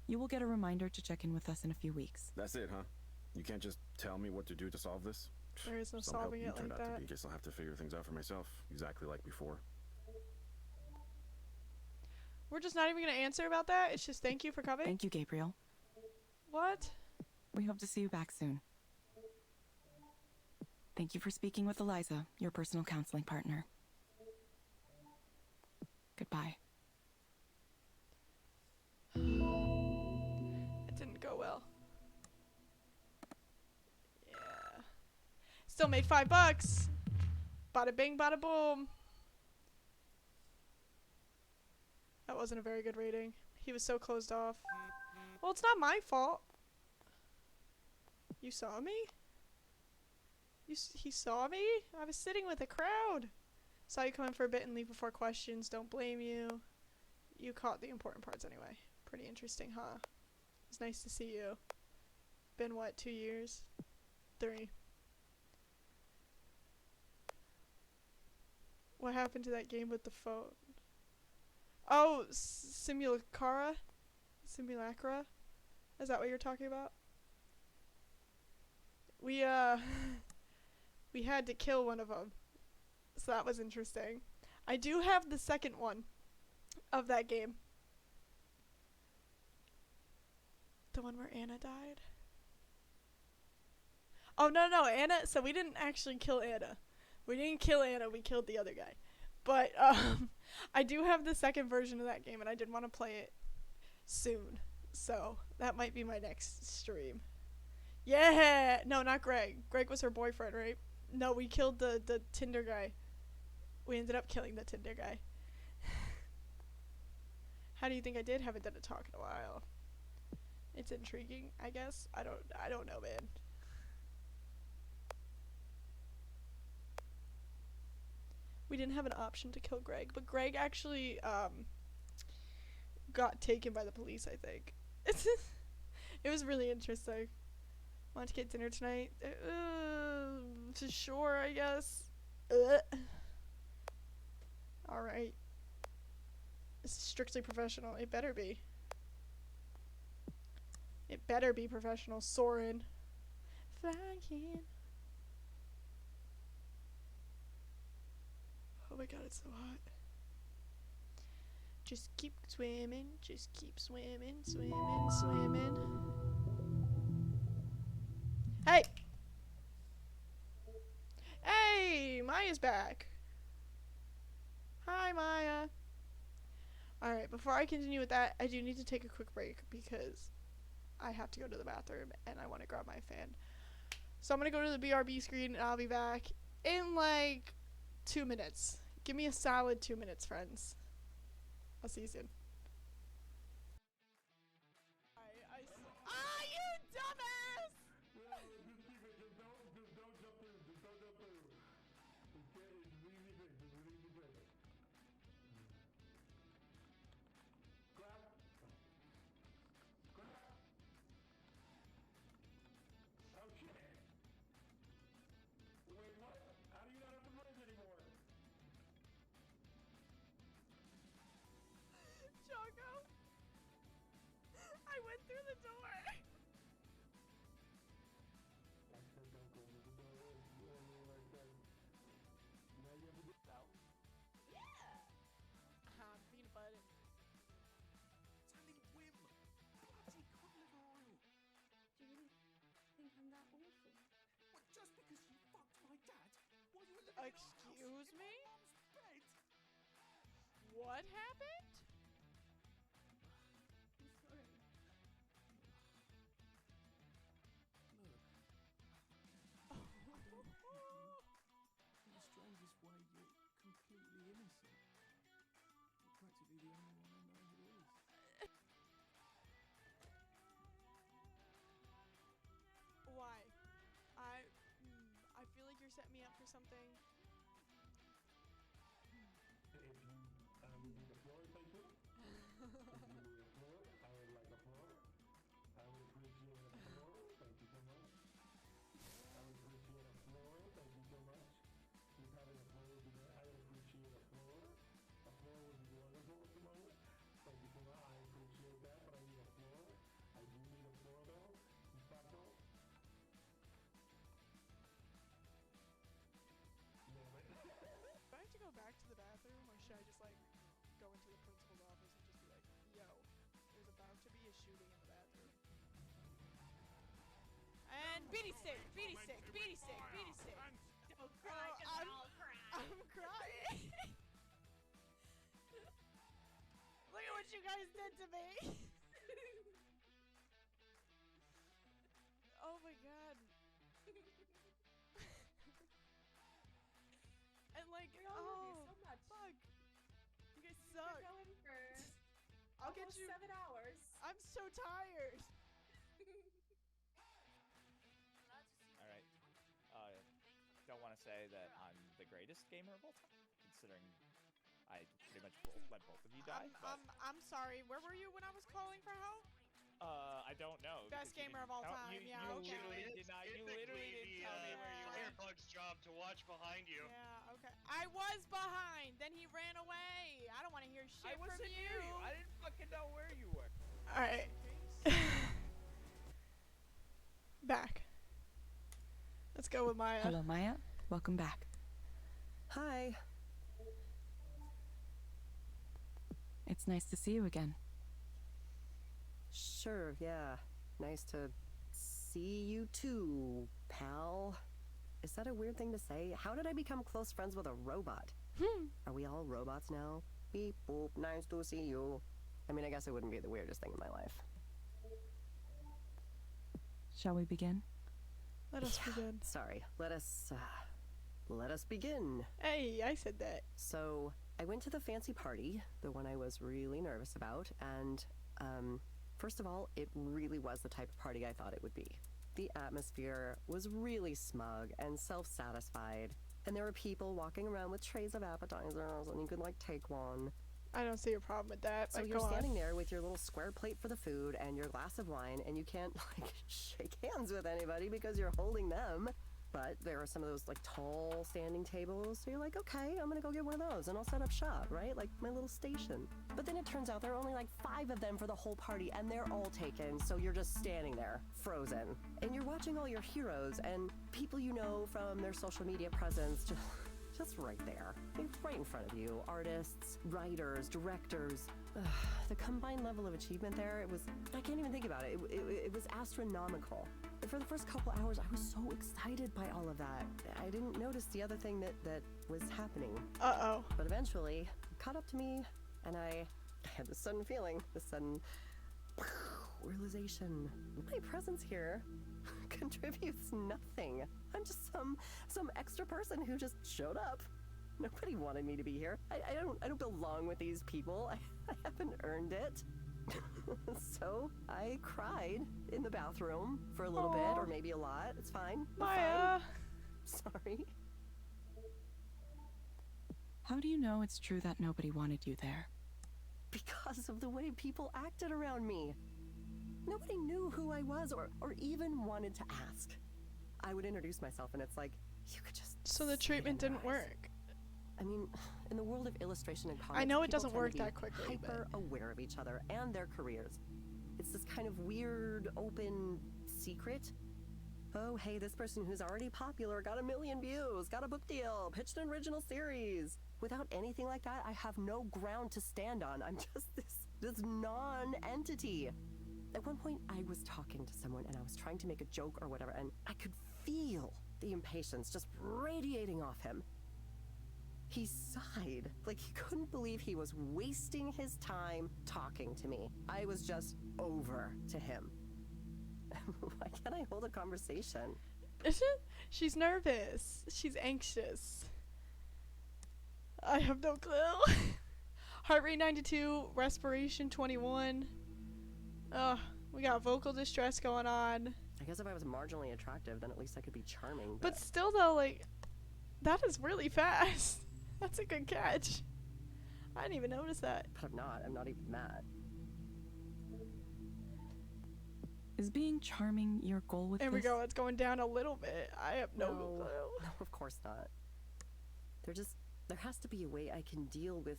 You will get a reminder to check in with us in a few weeks. That's it, huh? You can't just tell me what to do to solve this? There is no Some help solving you it turned like out that. to be. Guess I'll have to figure things out for myself, exactly like before. We're just not even gonna answer about that. It's just thank you for coming. Thank you, Gabriel. What? We hope to see you back soon. Thank you for speaking with Eliza, your personal counseling partner. Goodbye. It didn't go well. Yeah. Still made $5. Bada bing, bada boom. That wasn't a very good rating. He was so closed off. Well, it's not my fault. You saw me? He saw me? I was sitting with a crowd. Saw you come in for a bit and leave before questions. Don't blame you. You caught the important parts anyway. Pretty interesting, huh? It's nice to see you. Been what, 2 years? 3. What happened to that game with the phone? Oh, Simulacra? Simulacra? Is that what you're talking about? We had to kill one of them. So that was interesting. I do have the second one of that game. The one where Anna died. Oh, no, Anna. So we didn't actually kill Anna. We didn't kill Anna. We killed the other guy. But, I do have the second version of that game, and I did want to play it soon. So, that might be my next stream. Yeah! No, not Greg. Greg was her boyfriend, right? No, we killed the Tinder guy. We ended up killing the Tinder guy. How do you think I did? Haven't done a talk in a while. It's intriguing, I guess. I don't know, man. We didn't have an option to kill Greg, but Greg actually got taken by the police, I think. It was really interesting. Want to get dinner tonight? Sure, I guess. Alright. This is strictly professional. It better be. It better be professional. Soren. Flying. Oh my god, it's so hot. Just keep swimming. Just keep swimming, swimming, swimming. Hey! Hey! Maya's back. Hi, Maya. Alright, before I continue with that, I do need to take a quick break because I have to go to the bathroom and I want to grab my fan. So I'm going to go to the BRB screen and I'll be back in like 2 minutes. Give me a solid 2 minutes, friends. I'll see you soon. Ah, you dumbass! Excuse me? What happened? I'm sorry. In the strangest way, you're completely innocent. You're practically the only one I know who is. Why? I feel like you're setting me up for something. If you need a floor, thank you. If you need a floor, I would like a floor. I would appreciate a floor. Thank you so much. I would appreciate a floor. Thank you so much. Just having a floor would be great. I would appreciate a floor. A floor would be wonderful at the moment. Thank you so much. I appreciate that, but I need a floor. I do need a floor though. Paso. Do I have to go back to the bathroom, or should I just like go into the principal's office and just be like, yo, there's about to be a shooting in the bathroom. And beanie stick, beanie stick, beanie stick, beanie stick. Don't cry, I'm crying. Look at what you guys did to me. Oh my god. And like, We all love you so much. fuck. You guys suck. We're going for I'll get almost you. 7 hours. I'm so tired. All right. Don't want to say that I'm the greatest gamer of all time, considering I pretty much let both of you die. I'm sorry. Where were you when I was calling for help? I don't know. Best because you gamer of all didn't tell- time. You, Yeah, you okay. literally did not. You literally didn't tell me where you were. Airbug's job to watch behind you. Yeah, okay. I was behind. Then he ran away. I don't want to hear shit I from wasn't you. near you. I didn't fucking know where you were. All right. Back. Let's go with Maya. Hello, Maya. Welcome back. Hi. It's nice to see you again. Sure, yeah. Nice to see you too, pal. Is that a weird thing to say? How did I become close friends with a robot? Are we all robots now? Beep boop, nice to see you. I mean, I guess it wouldn't be the weirdest thing in my life. Shall we begin? Let us begin. Sorry, let us begin. Hey, I said that. So, I went to the fancy party, the one I was really nervous about, and, first of all, it really was the type of party I thought it would be. The atmosphere was really smug and self-satisfied, and there were people walking around with trays of appetizers, and you could, like, take one. I don't see a problem with that. So but you're go standing on. there with your little square plate for the food and your glass of wine, and you can't, like, shake hands with anybody because you're holding them. But there are some of those, like, tall standing tables, so you're like, okay, I'm gonna go get one of those, and I'll set up shop, right? Like, my little station. But then it turns out there are only, like, 5 of them for the whole party, and they're all taken, so you're just standing there, frozen. And you're watching all your heroes and people you know from their social media presence just right there. I mean, right in front of you. Artists, writers, directors. The combined level of achievement there, it was, I can't even think about it. It was astronomical. And for the first couple hours, I was so excited by all of that. I didn't notice the other thing that was happening. Uh-oh. But eventually, it caught up to me, and I had this sudden feeling, this sudden realization. My presence here contributes nothing. I'm just some extra person who just showed up. Nobody wanted me to be here. I don't belong with these people. I haven't earned it. So I cried in the bathroom for a little bit, or maybe a lot. It's fine. I'm Maya. fine. Sorry. How do you know it's true that nobody wanted you there? Because of the way people acted around me. Nobody knew who I was or even wanted to ask. I would introduce myself and it's like, you could just So the treatment didn't work. I mean, in the world of illustration and comics, I know it people doesn't tend work to be that quickly, hyper aware of each other and their careers. It's this kind of weird, open secret. Oh, hey, this person who's already popular got 1 million views, got a book deal, pitched an original series. Without anything like that, I have no ground to stand on. I'm just this non-entity. At one point, I was talking to someone and I was trying to make a joke or whatever, and I could feel the impatience just radiating off him. He sighed, like he couldn't believe he was wasting his time talking to me. I was just over to him. Why can't I hold a conversation? She's nervous. She's anxious. I have no clue. Heart rate 92, respiration 21. We got vocal distress going on. I guess if I was marginally attractive, then at least I could be charming. But still, though, like, that is really fast. That's a good catch. I didn't even notice that. But I'm not even mad. Is being charming your goal with There this? we go. It's going down a little bit. I have no clue. No, of course not. There has to be a way I can deal with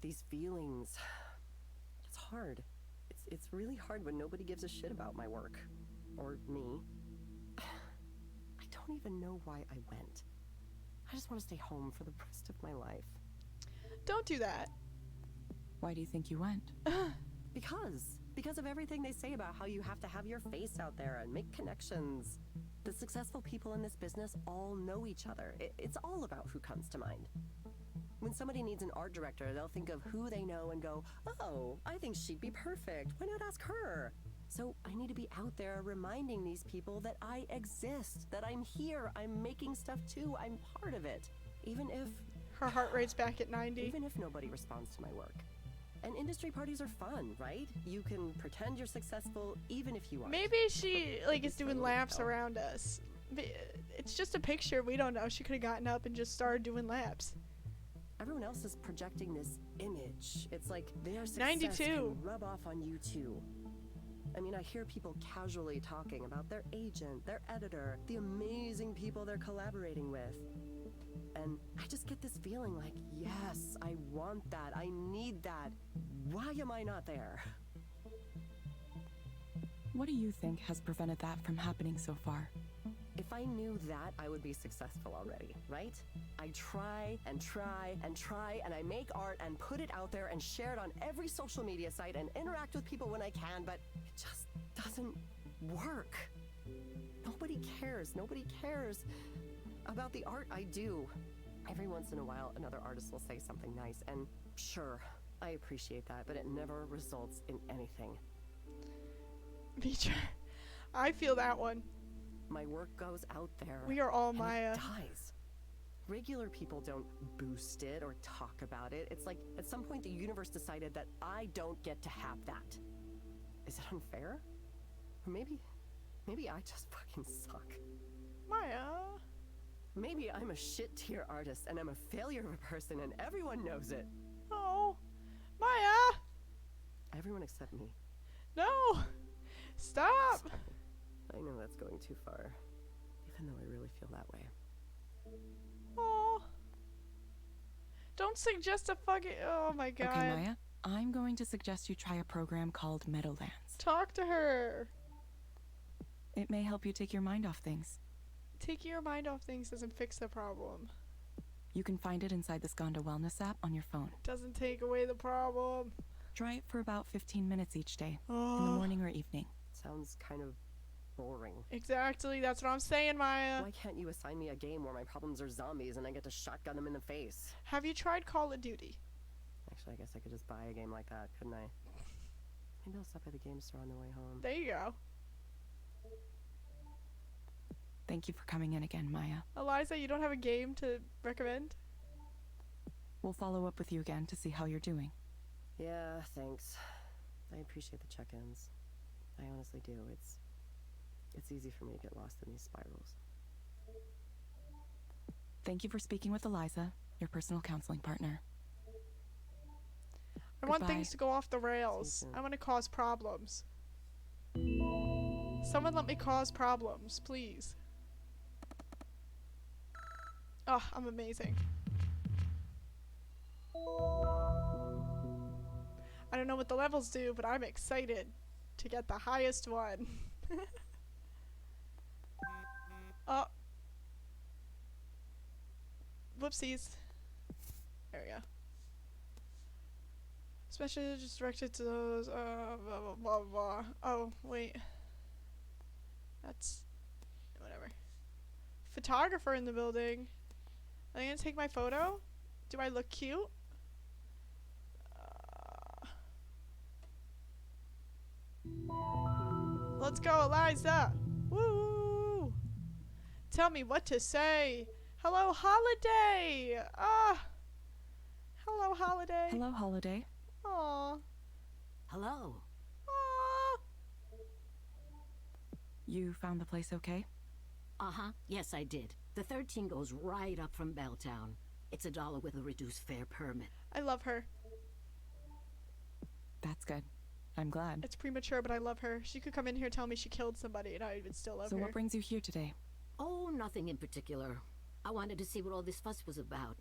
these feelings. It's hard. It's really hard when nobody gives a shit about my work. Or me. I don't even know why I went. I just want to stay home for the rest of my life. Don't do that. Why do you think you went? Because of everything they say about how you have to have your face out there and make connections. The successful people in this business all know each other. It's all about who comes to mind. When somebody needs an art director, they'll think of who they know and go, oh, I think she'd be perfect. Why not ask her? So I need to be out there reminding these people that I exist, that I'm here, I'm making stuff too, I'm part of it. Even if... Her heart rate's back at 90. Even if nobody responds to my work. And industry parties are fun, right? You can pretend you're successful even if you aren't. Maybe she, like, is doing laps around us. It's just a picture. We don't know. She could have gotten up and just started doing laps. Everyone else is projecting this image. It's like their success 92. can rub off on you too. I mean, I hear people casually talking about their agent, their editor, the amazing people they're collaborating with. And I just get this feeling like, yes, I want that. I need that. Why am I not there? What do you think has prevented that from happening so far? If I knew that, I would be successful already, right? I try and try and try, and I make art and put it out there and share it on every social media site and interact with people when I can, but it just doesn't work. Nobody cares. Nobody cares about the art I do. Every once in a while, another artist will say something nice, and sure, I appreciate that, but it never results in anything. Beecher, I feel that one. My work goes out there. We are all and Maya. It dies. Regular people don't boost it or talk about it. It's like at some point the universe decided that I don't get to have that. Is it unfair? Or maybe I just fucking suck. Maya. Maybe I'm a shit tier artist and I'm a failure of a person and everyone knows it. Oh, Maya. Everyone except me. No. Stop. Sorry. I know that's going too far, even though I really feel that way. Oh. Don't suggest a fucking... Oh my god. Okay, Maya. I'm going to suggest you try a program called Meadowlands. Talk to her. It may help you take your mind off things. Taking your mind off things doesn't fix the problem. You can find it inside the Skanda Wellness app on your phone. Doesn't take away the problem. Try it for about 15 minutes each day, Oh. in the morning or evening. Sounds kind of boring. Exactly, that's what I'm saying, Maya. Why can't you assign me a game where my problems are zombies and I get to shotgun them in the face? Have you tried Call of Duty? Actually, I guess I could just buy a game like that, couldn't I? Maybe I'll stop by the game store on the way home. There you go. Thank you for coming in again, Maya. Eliza, you don't have a game to recommend? We'll follow up with you again to see how you're doing. Yeah, thanks. I appreciate the check-ins. I honestly do. It's easy for me to get lost in these spirals. Thank you for speaking with Eliza, your personal counseling partner. I want Goodbye. things to go off the rails. I want to cause problems. Someone let me cause problems, please. Oh, I'm amazing. I don't know what the levels do, but I'm excited to get the highest one. Oh. Whoopsies. There we go. Especially just directed to those, blah, blah, blah, blah. Oh, wait. That's... whatever. Photographer in the building. Are they gonna take my photo? Do I look cute? Let's go, Eliza! Woo! Tell me what to say. Hello, Holiday! Hello, Holiday. Hello, Holiday. Aw. Hello. Aw. You found the place okay? Uh-huh. Yes, I did. The 13 goes right up from Belltown. It's $1 with a reduced fare permit. I love her. That's good. I'm glad. It's premature, but I love her. She could come in here and tell me she killed somebody, and I would still love her. So what brings you here today? Oh, nothing in particular. I wanted to see what all this fuss was about.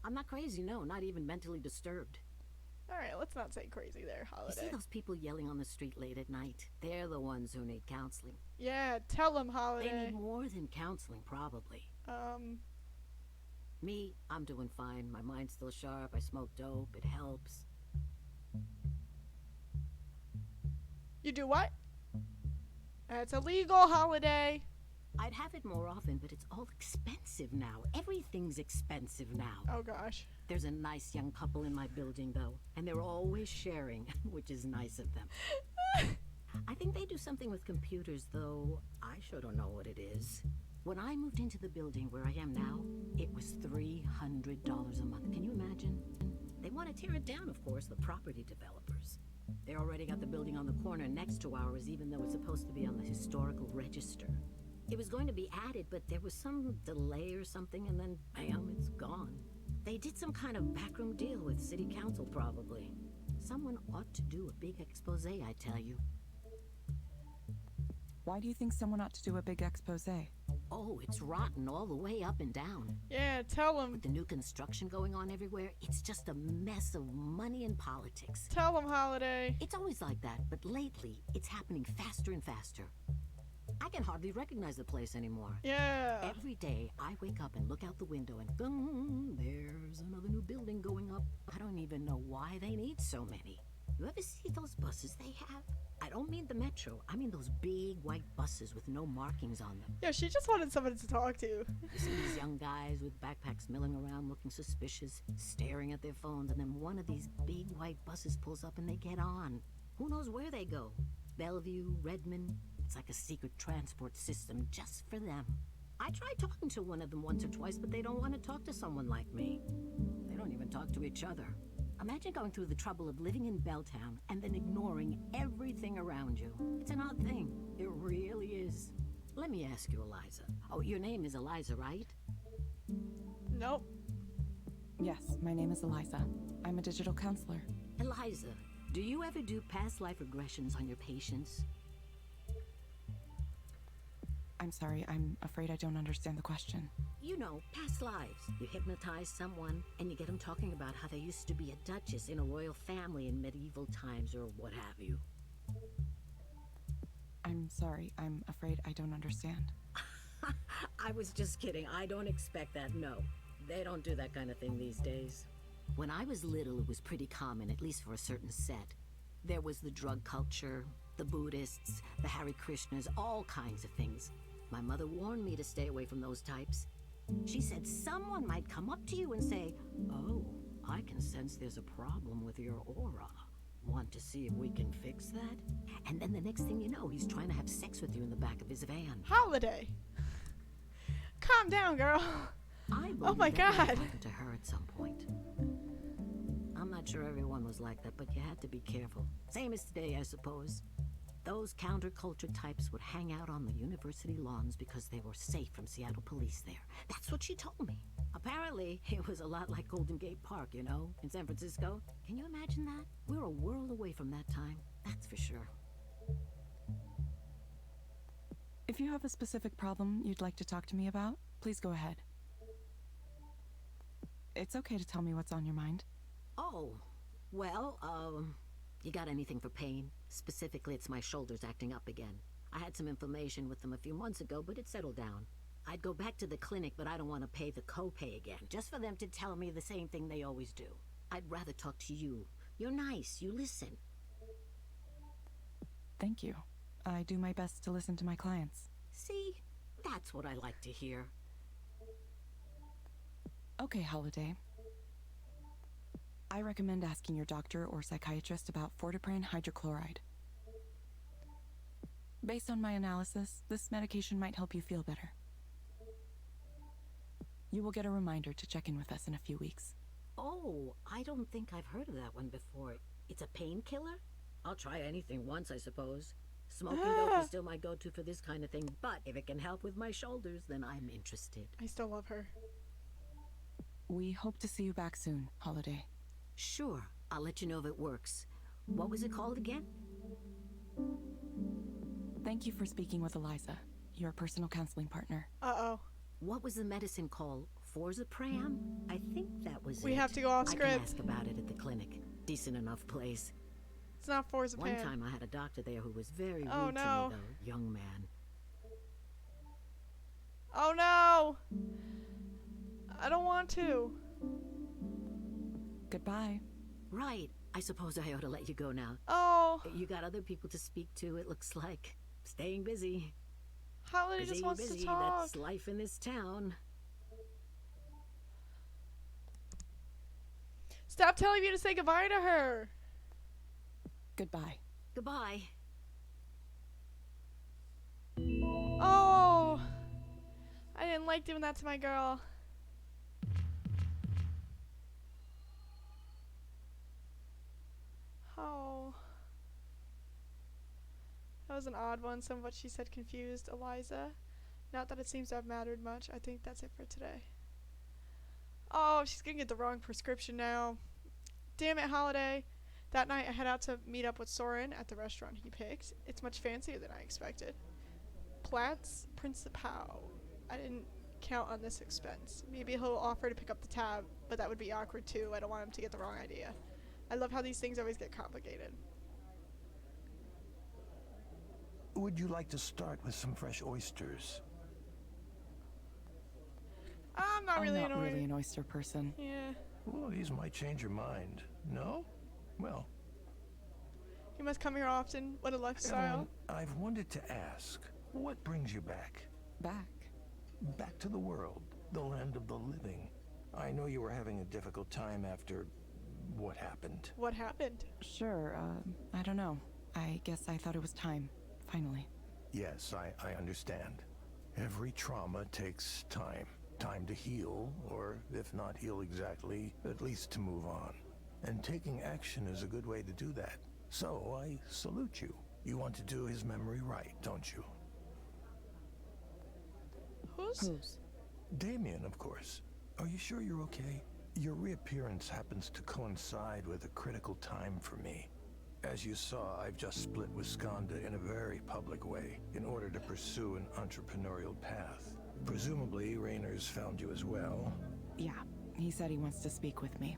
I'm not crazy, no, not even mentally disturbed. Alright, let's not say crazy there, You Holiday. see those people yelling on the street late at night? They're the ones who need counseling. Yeah, tell them, Holiday. They need more than counseling, probably. Me, I'm doing fine. My mind's still sharp. I smoke dope. It helps. You do what? That's illegal, Holiday. I'd have it more often, but it's all expensive now. Everything's expensive now. Oh, gosh. There's a nice young couple in my building, though, and they're always sharing, which is nice of them. I think they do something with computers, though I sure don't know what it is. When I moved into the building where I am now, it was $300 a month. Can you imagine? They want to tear it down, of course, the property developers. They already got the building on the corner next to ours, even though it's supposed to be on the historical register. It was going to be added, but there was some delay or something, and then, bam, it's gone. They did some kind of backroom deal with city council, probably. Someone ought to do a big expose, I tell you. Why do you think someone ought to do a big expose? Oh, it's rotten all the way up and down. Yeah, tell them. With the new construction going on everywhere, it's just a mess of money and politics. Tell them, Holiday. It's always like that, but lately, it's happening faster and faster. I can hardly recognize the place anymore. Yeah. Every day, I wake up and look out the window and there's another new building going up. I don't even know why they need so many. You ever see those buses they have? I don't mean the metro. I mean those big white buses with no markings on them. Yeah, she just wanted someone to talk to. You see these young guys with backpacks milling around looking suspicious, staring at their phones, and then one of these big white buses pulls up and they get on. Who knows where they go? Bellevue, Redmond. It's like a secret transport system just for them. I tried talking to one of them once or twice, but they don't want to talk to someone like me. They don't even talk to each other. Imagine going through the trouble of living in Belltown and then ignoring everything around you. It's an odd thing. It really is. Let me ask you, Eliza. Oh, your name is Eliza, right? Nope. Yes, my name is Eliza. I'm a digital counselor. Eliza, do you ever do past life regressions on your patients? I'm sorry, I'm afraid I don't understand the question. You know, past lives. You hypnotize someone, and you get them talking about how they used to be a duchess in a royal family in medieval times or what have you. I'm sorry, I'm afraid I don't understand. I was just kidding. I don't expect that, no. They don't do that kind of thing these days. When I was little, it was pretty common, at least for a certain set. There was the drug culture, the Buddhists, the Hare Krishnas, all kinds of things. My mother warned me to stay away from those types. She said someone might come up to you and say, "Oh, I can sense there's a problem with your aura. Want to see if we can fix that?" And then the next thing you know, he's trying to have sex with you in the back of his van. Holiday. Calm down, girl. Oh my God. Happened to her at some point. I'm not sure everyone was like that, but you had to be careful. Same as today, I suppose. Those counterculture types would hang out on the university lawns because they were safe from Seattle police there. That's what she told me. Apparently, it was a lot like Golden Gate Park, you know, in San Francisco. Can you imagine that? We're a world away from that time, that's for sure. If you have a specific problem you'd like to talk to me about, please go ahead. It's okay to tell me what's on your mind. Oh, well, you got anything for pain? Specifically, it's my shoulders acting up again. I had some inflammation with them a few months ago, but it settled down. I'd go back to the clinic, but I don't want to pay the copay again, just for them to tell me the same thing they always do. I'd rather talk to you. You're nice, you listen. Thank you. I do my best to listen to my clients. See? That's what I like to hear. Okay, Holiday. I recommend asking your doctor or psychiatrist about fortipran hydrochloride. Based on my analysis, this medication might help you feel better. You will get a reminder to check in with us in a few weeks. Oh, I don't think I've heard of that one before. It's a painkiller? I'll try anything once, I suppose. Smoking dope is still my go-to for this kind of thing, but if it can help with my shoulders, then I'm interested. I still love her. We hope to see you back soon, Holiday. Sure, I'll let you know if it works. What was it called again? Thank you for speaking with Eliza, your personal counseling partner. Uh-oh. What was the medicine called? Forzapram? I think that was We it. have to go off I script. can ask about it at the clinic. Decent enough place. It's not Forzapam. One time I had a doctor there who was very rude Oh, to no. me, though. Young man. Oh no! I don't want to. Goodbye. Right. I suppose I ought to let you go now. Oh. You got other people to speak to, it looks like. Staying busy. Holiday Busy, just wants busy. to talk. That's life in this town. Stop telling me to say goodbye to her. Goodbye. Goodbye. Oh. I didn't like doing that to my girl. Oh. That was an odd one. Some of what she said confused Eliza. Not that it seems to have mattered much. I think that's it for today. Oh, she's gonna get the wrong prescription now. Damn it, Holiday. That night I head out to meet up with Soren at the restaurant he picked. It's much fancier than I expected. Platz Principal. I didn't count on this expense. Maybe he'll offer to pick up the tab, but that would be awkward too. I don't want him to get the wrong idea. I love how these things always get complicated. Would you like to start with some fresh oysters? I'm not really an oyster person. Yeah. Well, these might change your mind. No? Well, You must come here often. What a lifestyle. Evelyn, I've wanted to ask, what brings you back? Back? Back to the world, the land of the living. I know you were having a difficult time after what happened. What happened? Sure, I don't know. I guess I thought it was time, finally. Yes, I understand. Every trauma takes time. Time to heal, or if not heal exactly, at least to move on. And taking action is a good way to do that. So I salute you. You want to do his memory right, don't you? Who's? Damien, of course. Are you sure you're okay? Your reappearance happens to coincide with a critical time for me. As you saw, I've just split with Skanda in a very public way in order to pursue an entrepreneurial path. Presumably, Raynor's found you as well. Yeah, he said he wants to speak with me.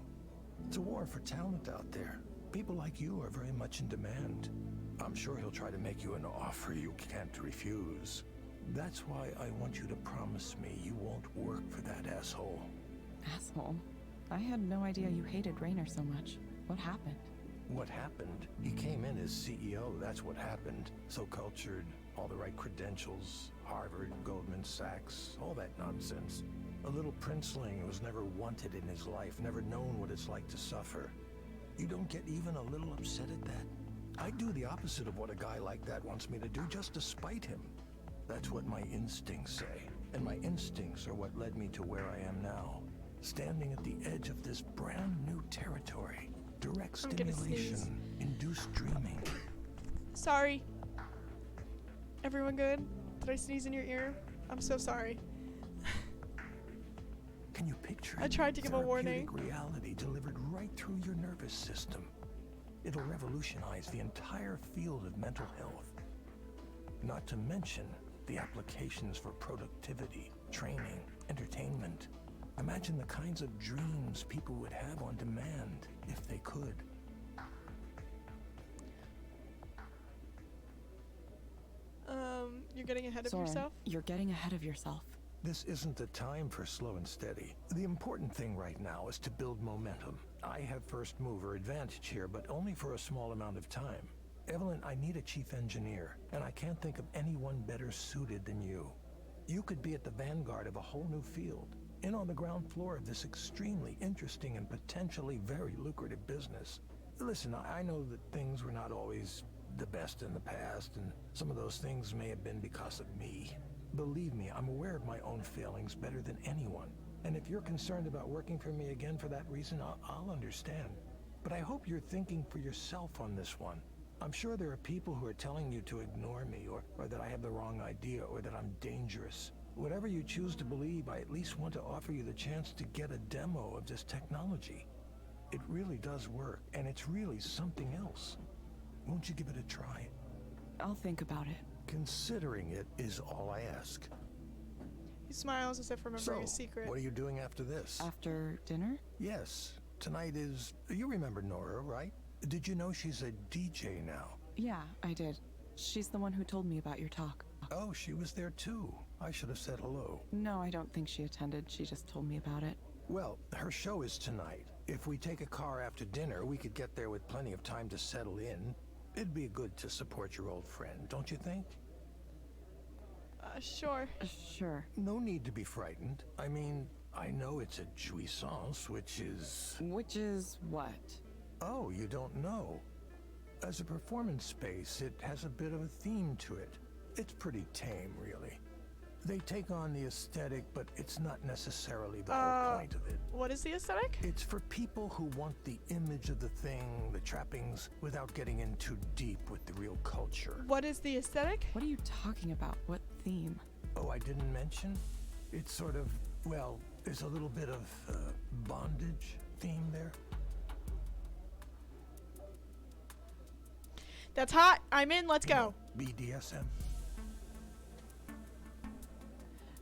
It's a war for talent out there. People like you are very much in demand. I'm sure he'll try to make you an offer you can't refuse. That's why I want you to promise me you won't work for that asshole. Asshole? I had no idea you hated Raynor so much. What happened? What happened? He came in as CEO, that's what happened. So cultured, all the right credentials, Harvard, Goldman Sachs, all that nonsense. A little princeling who's never wanted in his life, never known what it's like to suffer. You don't get even a little upset at that? I do the opposite of what a guy like that wants me to do just to spite him. That's what my instincts say. And my instincts are what led me to where I am now. Standing at the edge of this brand new territory. Direct stimulation, induced dreaming. Sorry. Everyone good? Did I sneeze in your ear? I'm so sorry. Can you picture it? I tried to give a warning. Therapeutic reality delivered right through your nervous system. It'll revolutionize the entire field of mental health. Not to mention the applications for productivity, training, entertainment. Imagine the kinds of dreams people would have on demand if they could. You're getting ahead of Soren, yourself? You're getting ahead of yourself. This isn't the time for slow and steady. The important thing right now is to build momentum. I have first mover advantage here, but only for a small amount of time. Evelyn, I need a chief engineer, and I can't think of anyone better suited than you. You could be at the vanguard of a whole new field. in on the ground floor of this extremely interesting and potentially very lucrative business. Listen, I know that things were not always the best in the past, and some of those things may have been because of me. Believe me, I'm aware of my own failings better than anyone. And if you're concerned about working for me again for that reason, I'll understand. But I hope you're thinking for yourself on this one. I'm sure there are people who are telling you to ignore me, or that I have the wrong idea, or that I'm dangerous. Whatever you choose to believe, I at least want to offer you the chance to get a demo of this technology. It really does work, and it's really something else. Won't you give it a try? I'll think about it. Considering it is all I ask. He smiles as if remembering a secret. What are you doing after this? After dinner? Yes. Tonight is... You remember Nora, right? Did you know she's a DJ now? Yeah, I did. She's the one who told me about your talk. Oh, she was there too. I should have said hello. No, I don't think she attended. She just told me about it. Well, her show is tonight. If we take a car after dinner, we could get there with plenty of time to settle in. It'd be good to support your old friend, don't you think? Sure. Sure. No need to be frightened. I mean, I know it's a jouissance, which is... Which is what? Oh, you don't know. As a performance space, it has a bit of a theme to it. It's pretty tame, really. They take on the aesthetic, but it's not necessarily the whole point of it. What is the aesthetic? It's for people who want the image of the thing, the trappings, without getting in too deep with the real culture. What is the aesthetic? What are you talking about? What theme? Oh, I didn't mention? It's sort of, well, there's a little bit of bondage theme there. That's hot. I'm in. Let's go. BDSM.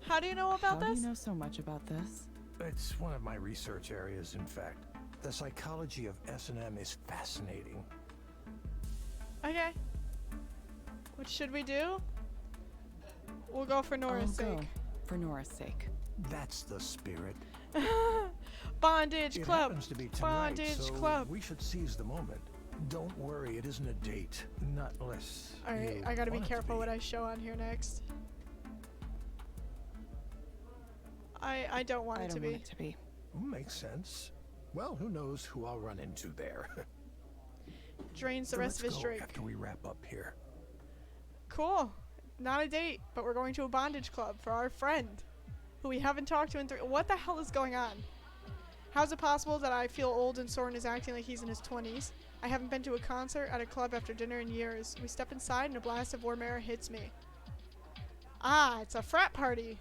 How do you know about this? How do you know so much about this? It's one of my research areas, in fact. The psychology of S&M is fascinating. Okay. What should we do? We'll go for Nora's sake. Go for Nora's sake. That's the spirit. Bondage club. It happens to be tonight, Bondage so club. we should seize the moment. Don't worry, it isn't a date. Not unless Alright, you I gotta be want it to careful what I show on here next. I don't want it to be. I don't want it to be. Makes sense. Well, who knows who I'll run into there. Drains the So rest of his let's go drink. after we wrap up here. Cool. Not a date, but we're going to a bondage club for our friend, who we haven't talked to in What the hell is going on? How's it possible that I feel old and Soren is acting like he's in his 20s? I haven't been to a concert at a club after dinner in years. We step inside and a blast of warm air hits me. Ah, it's a frat party.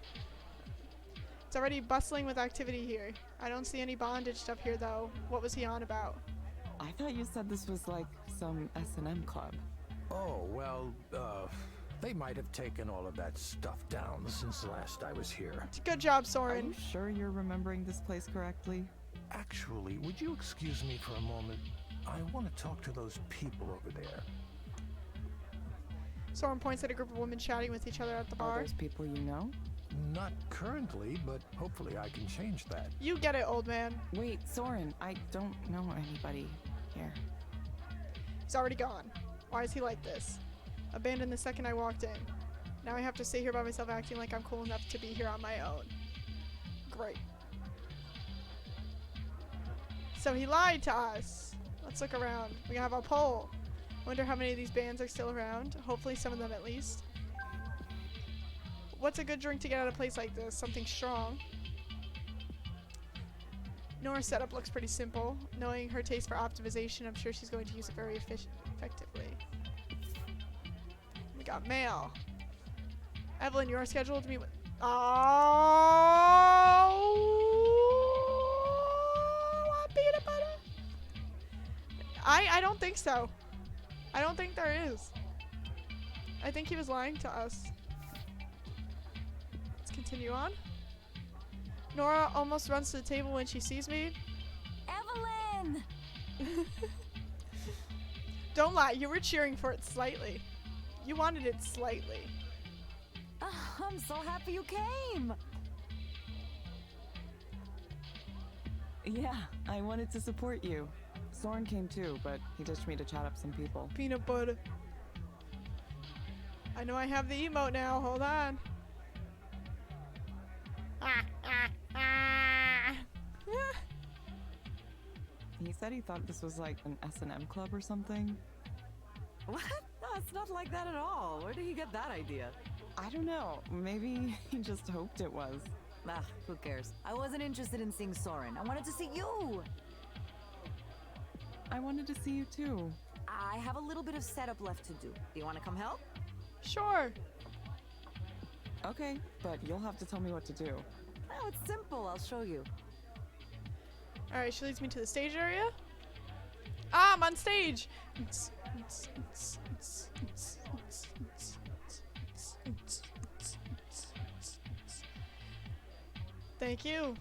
It's already bustling with activity here. I don't see any bondage stuff here though. What was he on about? I thought you said this was like some S&M club. Oh, well, they might have taken all of that stuff down since last I was here. Good job, Are Soren. you sure you're remembering this place correctly? Actually, would you excuse me for a moment? I want to talk to those people over there. Soren points at a group of women chatting with each other at the bar. Are those people you know? Not currently, but hopefully I can change that. You get it, old man. Wait, Soren, I don't know anybody here. He's already gone. Why is he like this? Abandoned the second I walked in. Now I have to stay here by myself acting like I'm cool enough to be here on my own. Great. So he lied to us. Let's look around. We have a poll. Wonder how many of these bands are still around. Hopefully some of them at least. What's a good drink to get at a place like this? Something strong. Nora's setup looks pretty simple. Knowing her taste for optimization, I'm sure she's going to use it very effectively. We got mail. Evelyn, you are scheduled to meet with... Oh! Peanut butter? I don't think so. I don't think there is. I think he was lying to us. Let's continue on. Nora almost runs to the table when she sees me. Evelyn! Don't lie, you were cheering for it slightly. You wanted it slightly. I'm so happy you came! Yeah, I wanted to support you. Soren came too, but he ditched me to chat up some people. Peanut butter. I know I have the emote now, hold on. He said he thought this was like an S&M club or something. What? No, it's not like that at all. Where did he get that idea? I don't know. Maybe he just hoped it was. Ah, who cares? I wasn't interested in seeing Soren. I wanted to see you. I wanted to see you too. I have a little bit of setup left to do. Do you want to come help? Sure. Okay, but you'll have to tell me what to do. Oh, it's simple. I'll show you. Alright, she leads me to the stage area. Ah, I'm on stage! Thank you.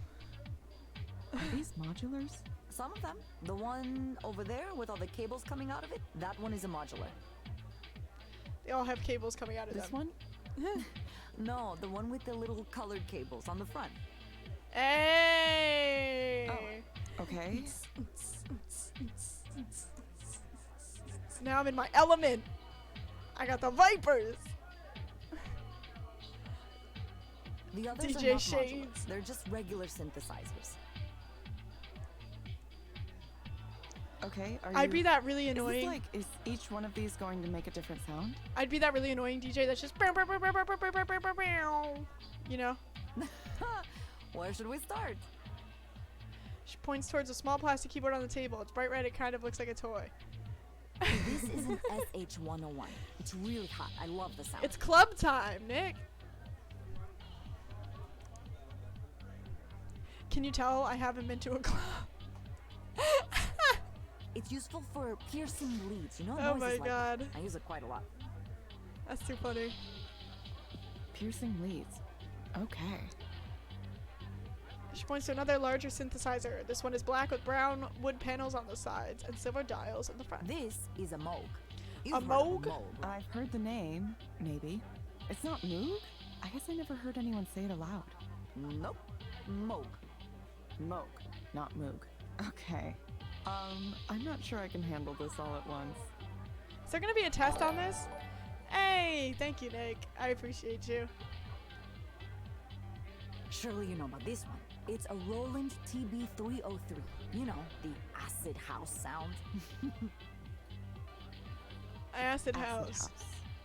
Are these modulars? Some of them. The one over there with all the cables coming out of it, that one is a modular. They all have cables coming out of this them. One? No, the one with the little colored cables on the front. Hey! Oh, okay. Now I'm in my element. I got the Vipers. The others DJ are not Shades. modulars. They're just regular synthesizers. Okay, are I'd you... be that really annoying. Is each one of these going to make a different sound? I'd be that really annoying DJ that's just you know? Where should we start? She points towards a small plastic keyboard on the table. It's bright red. It kind of looks like a toy. This is an SH-101. It's really hot. I love the sound. It's club time, Nick. Can you tell I haven't been to a club? It's useful for piercing leads, you know? Oh my noises like god. that. I use it quite a lot. That's too funny. Piercing leads. Okay. She points to another larger synthesizer. This one is black with brown wood panels on the sides and silver dials in the front. This is a Moog. A Moog? I've heard the name, maybe. It's not Moog? I guess I never heard anyone say it aloud. Nope. Moog. Moog, not Moog. Okay. I'm not sure I can handle this all at once. Is there gonna be a test on this? Hey, thank you, Nick. I appreciate you. Surely you know about this one. It's a Roland TB-303. You know, the acid house sound. Acid house.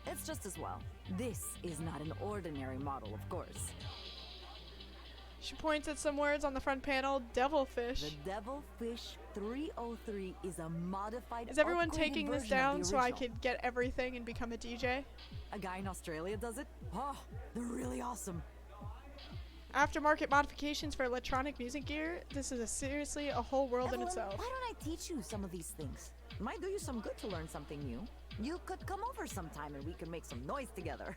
It's just as well. This is not an ordinary model, of course. She points at some words on the front panel. Devilfish. The Devilfish 303 is a modified. Is everyone upgraded taking this version of down the so I original. could get everything and become a DJ? A guy in Australia does it? Oh, they're really awesome. Aftermarket modifications for electronic music gear. This is seriously a whole world in Evelyn, itself. why don't I teach you some of these things? It might do you some good to learn something new. You could come over sometime and we can make some noise together.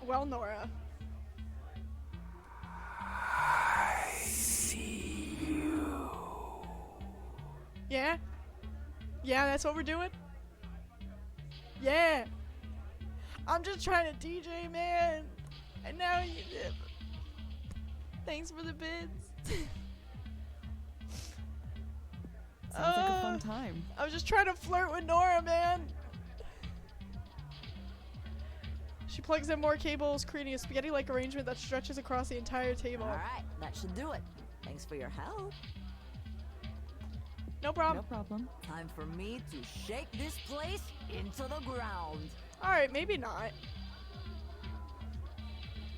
Well, Nora. I see you. Yeah? Yeah, that's what we're doing? Yeah. I'm just trying to DJ, man. And now you did. Thanks for the bids. Sounds like a fun time. I was just trying to flirt with Nora, man. She plugs in more cables, creating a spaghetti-like arrangement that stretches across the entire table. Alright, that should do it. Thanks for your help. No problem. No problem. Time for me to shake this place into the ground. Alright, maybe not.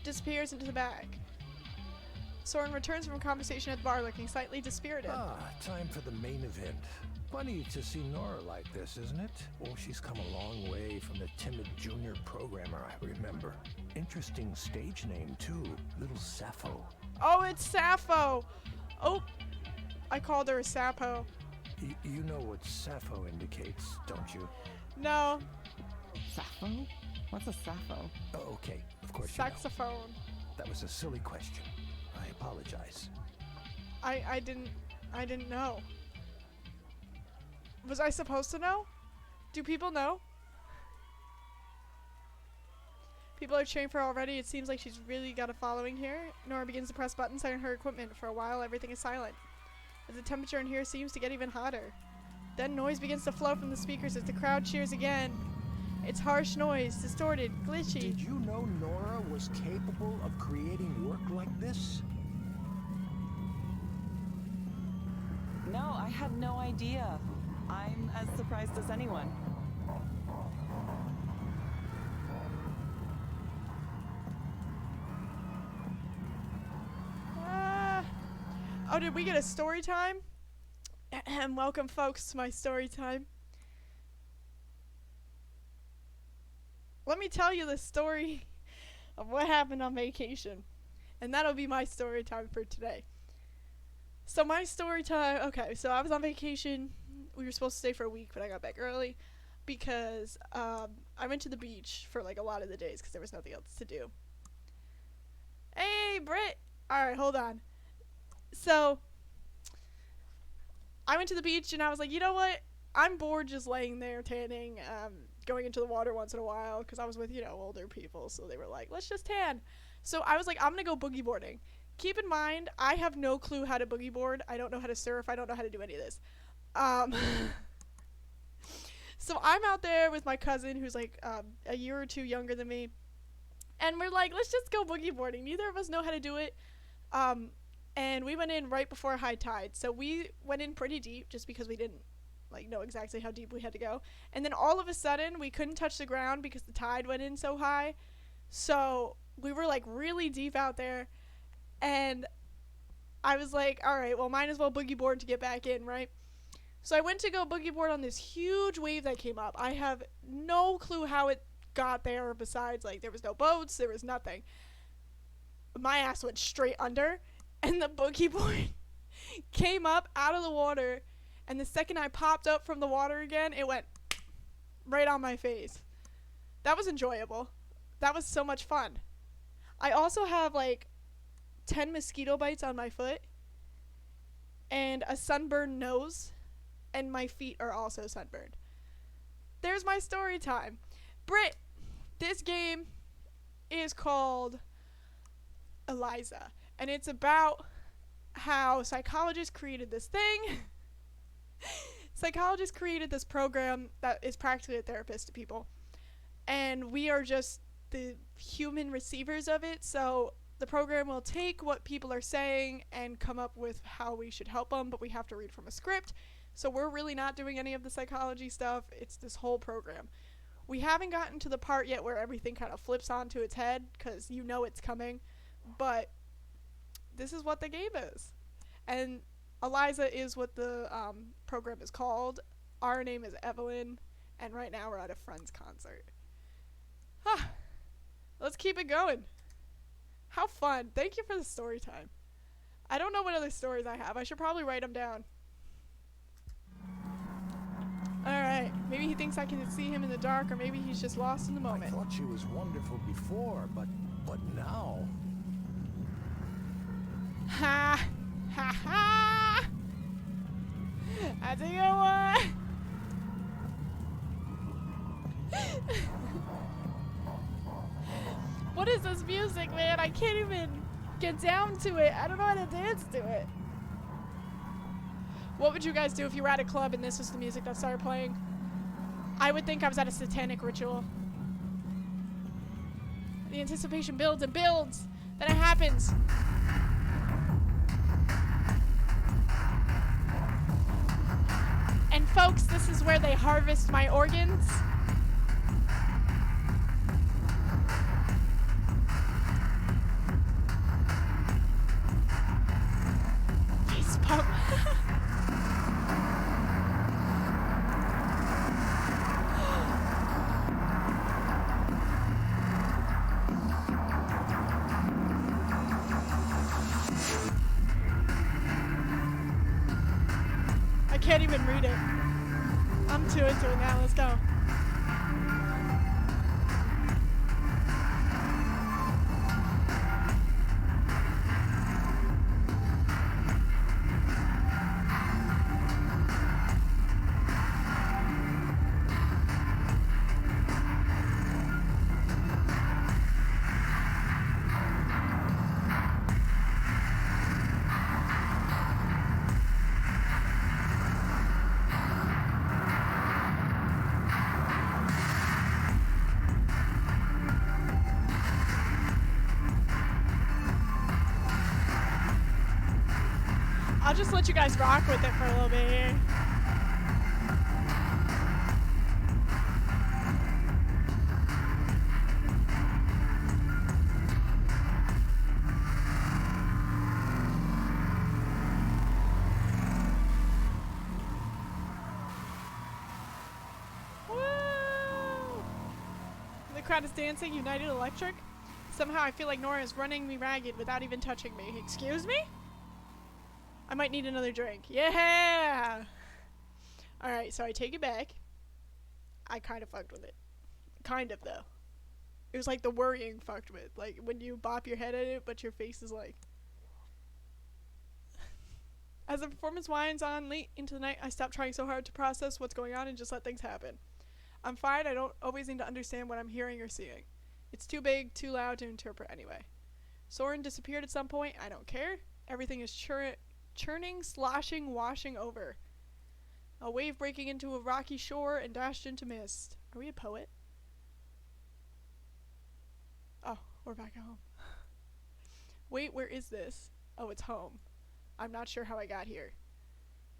Disappears into the bag. Soren returns from conversation at the bar looking slightly dispirited. Ah, time for the main event. Funny to see Nora like this, isn't it? Oh, she's come a long way from the timid junior programmer I remember. Interesting stage name, too. Little Sappho. Oh, it's Sappho! Oh, I called her a Sappho. You know what Sappho indicates, don't you? No. Sappho? What's a Sappho? Oh, okay, of course you know. Saxophone. That was a silly question. I apologize. I didn't know. Was I supposed to know? Do people know? People are cheering for her already. It seems like she's really got a following here. Nora begins to press buttons on her equipment. For a while, everything is silent. As the temperature in here seems to get even hotter. Then noise begins to flow from the speakers as the crowd cheers again. It's harsh noise, distorted, glitchy. Did you know Nora was capable of creating work like this? No, I had no idea. I'm as surprised as anyone. Oh, did we get a story time? And welcome, folks, to my story time. Let me tell you the story of what happened on vacation. And that'll be my story time for today. So my story time, okay, so I was on vacation. We were supposed to stay for a week, but I got back early because I went to the beach for like a lot of the days because there was nothing else to do. Hey, Britt! Alright, hold on. So, I went to the beach and I was like, you know what? I'm bored just laying there tanning, going into the water once in a while because I was with, older people. So they were like, let's just tan. So I was like, I'm going to go boogie boarding. Keep in mind, I have no clue how to boogie board. I don't know how to surf. I don't know how to do any of this. So I'm out there with my cousin who's like a year or two younger than me. And we're like, let's just go boogie boarding. Neither of us know how to do it. And we went in right before high tide. So we went in pretty deep just because we didn't know exactly how deep we had to go. And then all of a sudden we couldn't touch the ground because the tide went in so high. So we were like really deep out there. And I was like, all right, well, might as well boogie board to get back in, right? So I went to go boogie board on this huge wave that came up. I have no clue how it got there besides, there was no boats, there was nothing. My ass went straight under, and the boogie board came up out of the water, and the second I popped up from the water again, it went right on my face. That was enjoyable. That was so much fun. I also have, 10 mosquito bites on my foot, and a sunburned nose, and my feet are also sunburned. There's my story time. Britt, this game is called Eliza, and it's about how psychologists created this thing. Psychologists created this program that is practically a therapist to people, and we are just the human receivers of it. So the program will take what people are saying and come up with how we should help them, but we have to read from a script. So we're really not doing any of the psychology stuff. It's this whole program. We haven't gotten to the part yet where everything kind of flips onto its head because it's coming. But this is what the game is. And Eliza is what the program is called. Our name is Evelyn. And right now we're at a friend's concert. Let's keep it going. How fun. Thank you for the story time. I don't know what other stories I have. I should probably write them down. Alright, maybe he thinks I can see him in the dark, or maybe he's just lost in the moment. I thought she was wonderful before, but now... Ha! Ha ha! I tell you what! What is this music, man? I can't even get down to it. I don't know how to dance to it. What would you guys do if you were at a club and this was the music that started playing? I would think I was at a satanic ritual. The anticipation builds and builds. Then it happens. And folks, this is where they harvest my organs. Face pump. I can't even read it. I'm too into it now. Let's go. I'll just let you guys rock with it for a little bit here. The crowd is dancing, United Electric. Somehow I feel like Nora is running me ragged without even touching me. Excuse me? I might need another drink. Yeah! Alright, so I take it back. I kind of fucked with it. Kind of, though. It was like the worrying fucked with. Like, when you bop your head at it, but your face is like... As the performance winds on late into the night, I stop trying so hard to process what's going on and just let things happen. I'm fine, I don't always need to understand what I'm hearing or seeing. It's too big, too loud to interpret anyway. Soren disappeared at some point, I don't care. Everything is churning, sloshing, washing over. A wave breaking into a rocky shore and dashed into mist. Are we a poet? Oh, we're back at home. Wait, where is this? Oh, it's home. I'm not sure how I got here.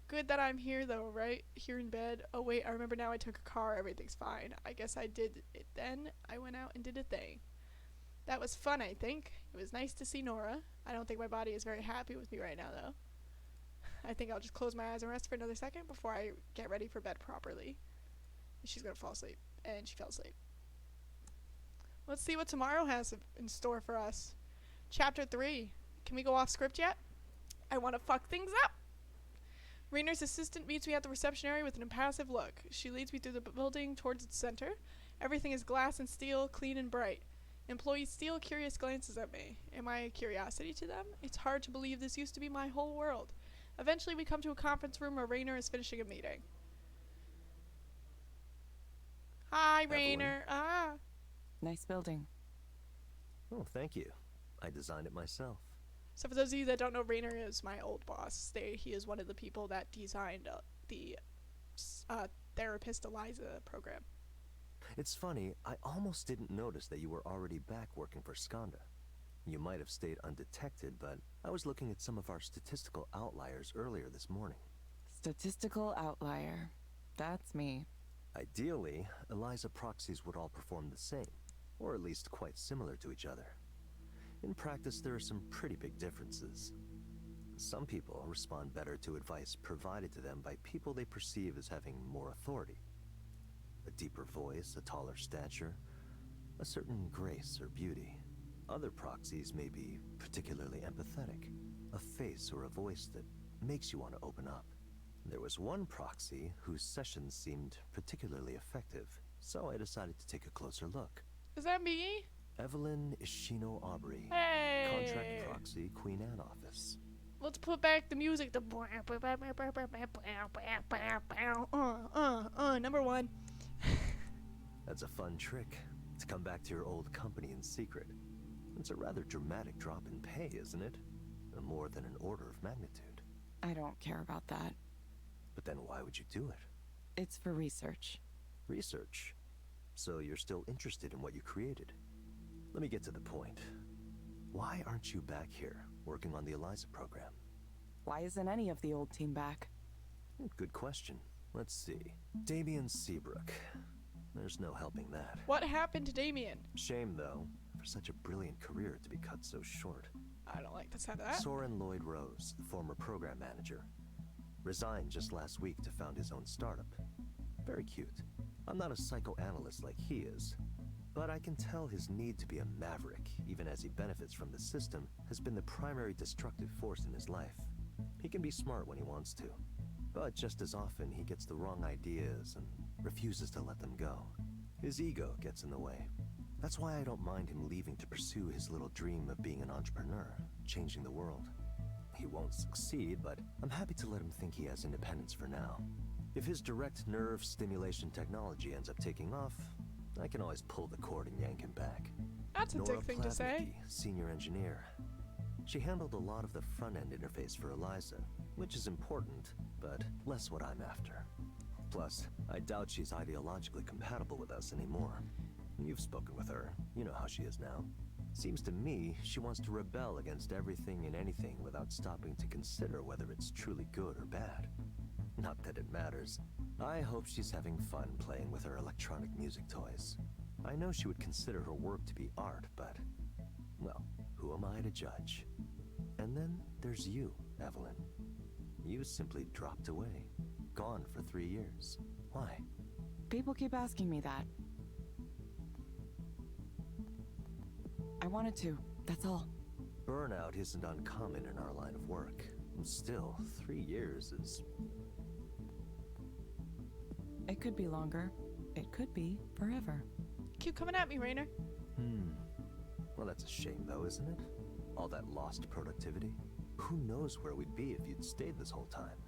Good that I'm here though, right? Here in bed. Oh wait, I remember now I took a car, everything's fine. I guess I did it then. I went out and did a thing. That was fun, I think. It was nice to see Nora. I don't think my body is very happy with me right now though. I think I'll just close my eyes and rest for another second before I get ready for bed properly. She's gonna fall asleep. And she fell asleep. Let's see what tomorrow has in store for us. Chapter 3. Can we go off script yet? I want to fuck things up! Raynor's assistant meets me at the reception area with an impassive look. She leads me through the building towards its center. Everything is glass and steel, clean and bright. Employees steal curious glances at me. Am I a curiosity to them? It's hard to believe this used to be my whole world. Eventually we come to a conference room where Raynor is finishing a meeting. Hi, Raynor. Ah. Nice building. Oh, thank you. I designed it myself. So for those of you that don't know, Raynor is my old boss. He is one of the people that designed the therapist Eliza program. It's funny, I almost didn't notice that you were already back working for Skanda. You might have stayed undetected, but I was looking at some of our statistical outliers earlier this morning. Statistical outlier. That's me. Ideally, Eliza proxies would all perform the same, or at least quite similar to each other. In practice, there are some pretty big differences. Some people respond better to advice provided to them by people they perceive as having more authority. A deeper voice, a taller stature, a certain grace or beauty. Other proxies may be particularly empathetic, a face or a voice that makes you want to open up. There was one proxy whose sessions seemed particularly effective, so I decided to take a closer look. Is that me? Evelyn Ishino-Aubrey, Hey! Contract Proxy, Queen Anne Office. Let's put back the music. The number one. That's a fun trick, to come back to your old company in secret. It's a rather dramatic drop in pay, isn't it? More than an order of magnitude. I don't care about that. But then why would you do it? It's for research. Research? So you're still interested in what you created? Let me get to the point. Why aren't you back here, working on the Eliza program? Why isn't any of the old team back? Good question. Let's see. Damien Seabrook. There's no helping that. What happened to Damien? Shame, though, for such a brilliant career to be cut so short. I don't like the sound of that. Soren Lloyd Rose, the former program manager, resigned just last week to found his own startup. Very cute. I'm not a psychoanalyst like he is, but I can tell his need to be a maverick, even as he benefits from the system, has been the primary destructive force in his life. He can be smart when he wants to, but just as often he gets the wrong ideas and refuses to let them go. His ego gets in the way. That's why I don't mind him leaving to pursue his little dream of being an entrepreneur, changing the world. He won't succeed, but I'm happy to let him think he has independence for now. If his direct nerve stimulation technology ends up taking off, I can always pull the cord and yank him back. That's a dick thing to say. Senior engineer. She handled a lot of the front-end interface for Eliza, which is important, but less what I'm after. Plus, I doubt she's ideologically compatible with us anymore. You've spoken with her. You know how she is now. Seems to me she wants to rebel against everything and anything without stopping to consider whether it's truly good or bad. Not that it matters. I hope she's having fun playing with her electronic music toys. I know she would consider her work to be art, but, well, who am I to judge? And then there's you, Evelyn. You simply dropped away. Gone for 3 years. Why? People keep asking me that. I wanted to, that's all. Burnout isn't uncommon in our line of work. Still, 3 years is... It could be longer. It could be forever. Keep coming at me, Rainer. Well, that's a shame though, isn't it? All that lost productivity. Who knows where we'd be if you'd stayed this whole time?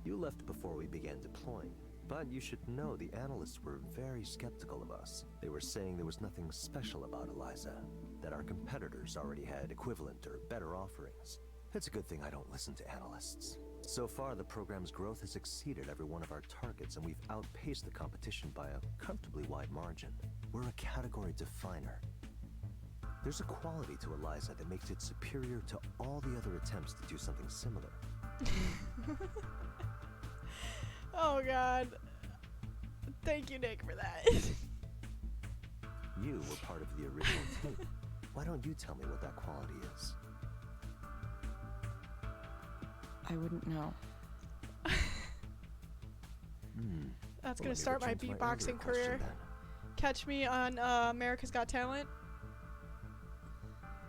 You left before we began deploying, but you should know the analysts were very skeptical of us. They were saying there was nothing special about Eliza, that our competitors already had equivalent or better offerings. It's a good thing I don't listen to analysts. So far, the program's growth has exceeded every one of our targets, and we've outpaced the competition by a comfortably wide margin. We're a category definer. There's a quality to Eliza that makes it superior to all the other attempts to do something similar. Oh god. Thank you, Nick, for that. You were part of the original team. Why don't you tell me what that quality is? I wouldn't know. That's Well, gonna let me start my return to my beatboxing earlier career. question, then. Catch me on America's Got Talent.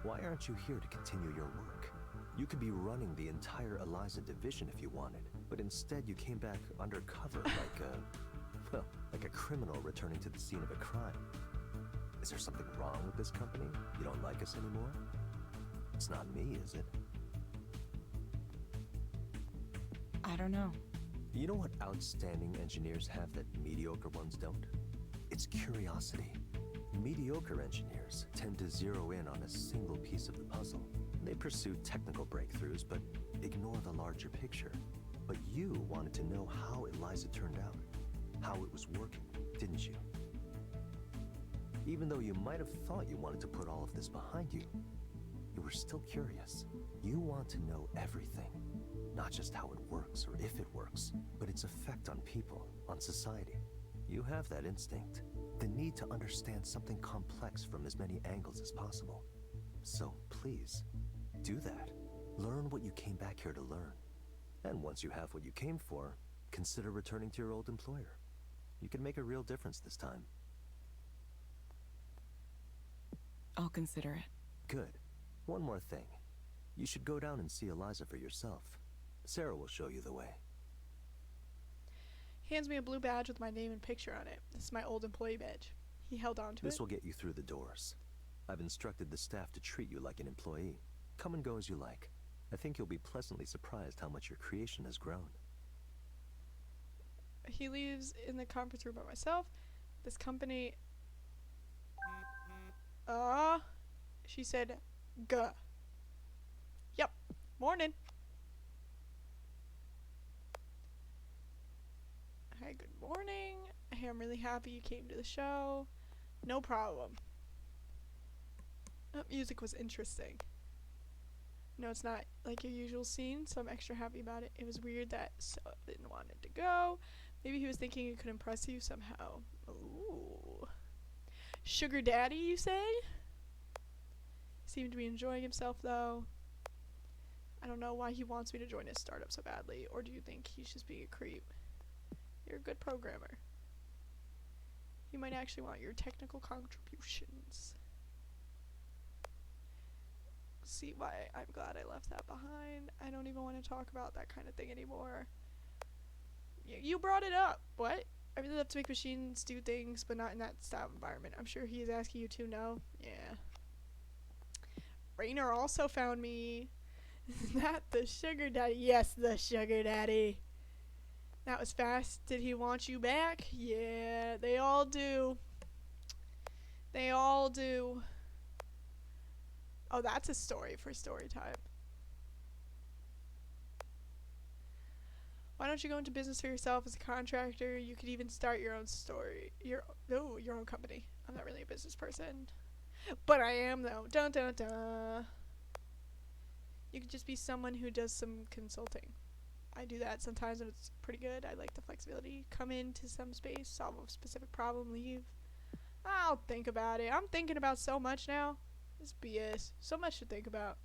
Why aren't you here to continue your work? You could be running the entire Eliza division if you wanted, but instead you came back undercover like a, well, like a criminal returning to the scene of a crime. Is there something wrong with this company? You don't like us anymore? It's not me, is it? I don't know. You know what outstanding engineers have that mediocre ones don't? It's curiosity. Mediocre engineers tend to zero in on a single piece of the puzzle. They pursue technical breakthroughs, but ignore the larger picture. But you wanted to know how Eliza turned out, how it was working, didn't you? Even though you might have thought you wanted to put all of this behind you, you were still curious. You want to know everything. Not just how it works or if it works, but its effect on people, on society. You have that instinct, the need to understand something complex from as many angles as possible. So please, do that. Learn what you came back here to learn. And once you have what you came for, consider returning to your old employer. You can make a real difference this time. I'll consider it. Good. One more thing. You should go down and see Eliza for yourself. Sarah will show you the way. He hands me a blue badge with my name and picture on it. This is my old employee badge. He held on to it. This will get you through the doors. I've instructed the staff to treat you like an employee. Come and go as you like. I think you'll be pleasantly surprised how much your creation has grown. He leaves in the conference room by myself. This company... she said, "Guh." Yep. Morning. Hi, good morning. Hey, I'm really happy you came to the show. No problem. That music was interesting. No, it's not like your usual scene, so I'm extra happy about it. It was weird that Sullivan wanted to go. Maybe he was thinking it could impress you somehow. Ooh. Sugar daddy, you say? Seemed to be enjoying himself, though. I don't know why he wants me to join his startup so badly, or do you think he's just being a creep? You're a good programmer. He might actually want your technical contributions. See why I'm glad I left that behind. I don't even want to talk about that kind of thing anymore. You brought it up. What? I really love to make machines do things, but not in that style environment. I'm sure he is asking you to know. Yeah. Rainer also found me. Not the sugar daddy. Yes, the sugar daddy. That was fast. Did he want you back? Yeah, they all do. They all do. Oh, that's a story for story time. Why don't you go into business for yourself as a contractor? You could even start your own story. Your own company. I'm not really a business person. But I am though. Dun dun dun. You could just be someone who does some consulting. I do that sometimes and it's pretty good. I like the flexibility. Come into some space, solve a specific problem, leave. I'll think about it. I'm thinking about so much now. This BS. So much to think about.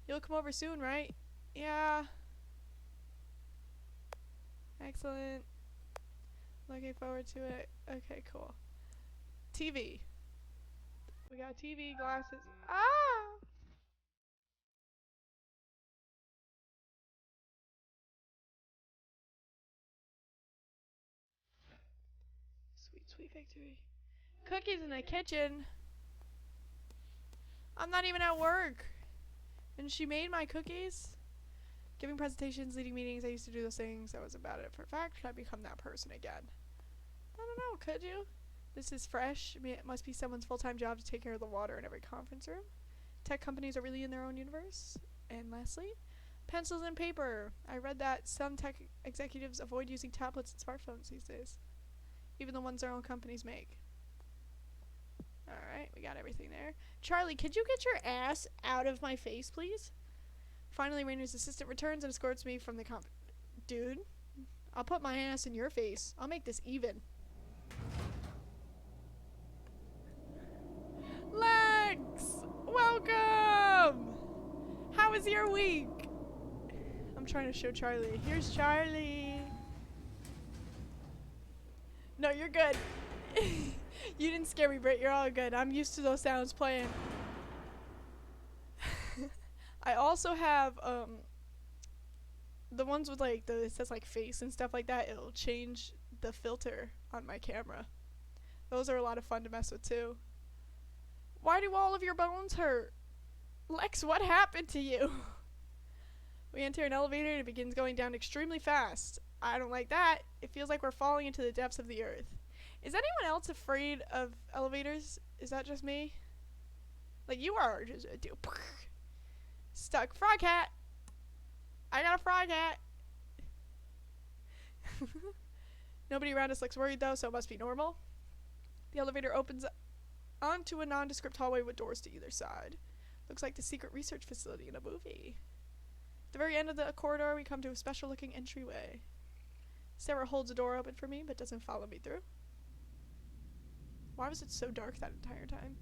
You'll come over soon, right? Yeah. Excellent. Looking forward to it. Okay, cool. TV. We got TV, glasses. Ah! Sweet, sweet victory. Cookies in the kitchen. I'm not even at work. And she made my cookies. Giving presentations, leading meetings, I used to do those things. I was about it for a fact. Should I become that person again? I don't know, could you? This is fresh. I mean, it must be someone's full-time job to take care of the water in every conference room. Tech companies are really in their own universe. And lastly, pencils and paper. I read that some tech executives avoid using tablets and smartphones these days. Even the ones their own companies make. Alright, we got everything there. Charlie, could you get your ass out of my face, please? Finally, Rainer's assistant returns and escorts me from the Dude, I'll put my ass in your face. I'll make this even. Lex! Welcome! How was your week? I'm trying to show Charlie. Here's Charlie. No, you're good. You didn't scare me, Britt. You're all good. I'm used to those sounds playing. I also have the ones with like it says like face and stuff like that. It'll change the filter on my camera. Those are a lot of fun to mess with too. Why do all of your bones hurt? Lex, what happened to you? We enter an elevator and it begins going down extremely fast. I don't like that. It feels like we're falling into the depths of the earth. Is anyone else afraid of elevators? Is that just me? Like you are just stuck. Frog hat. I got a frog hat. Nobody around us looks worried though, so it must be normal. The elevator opens onto a nondescript hallway with doors to either side. Looks like the secret research facility in a movie. At the very end of the corridor, we come to a special looking entryway. Sarah holds the door open for me, but doesn't follow me through. Why was it so dark that entire time?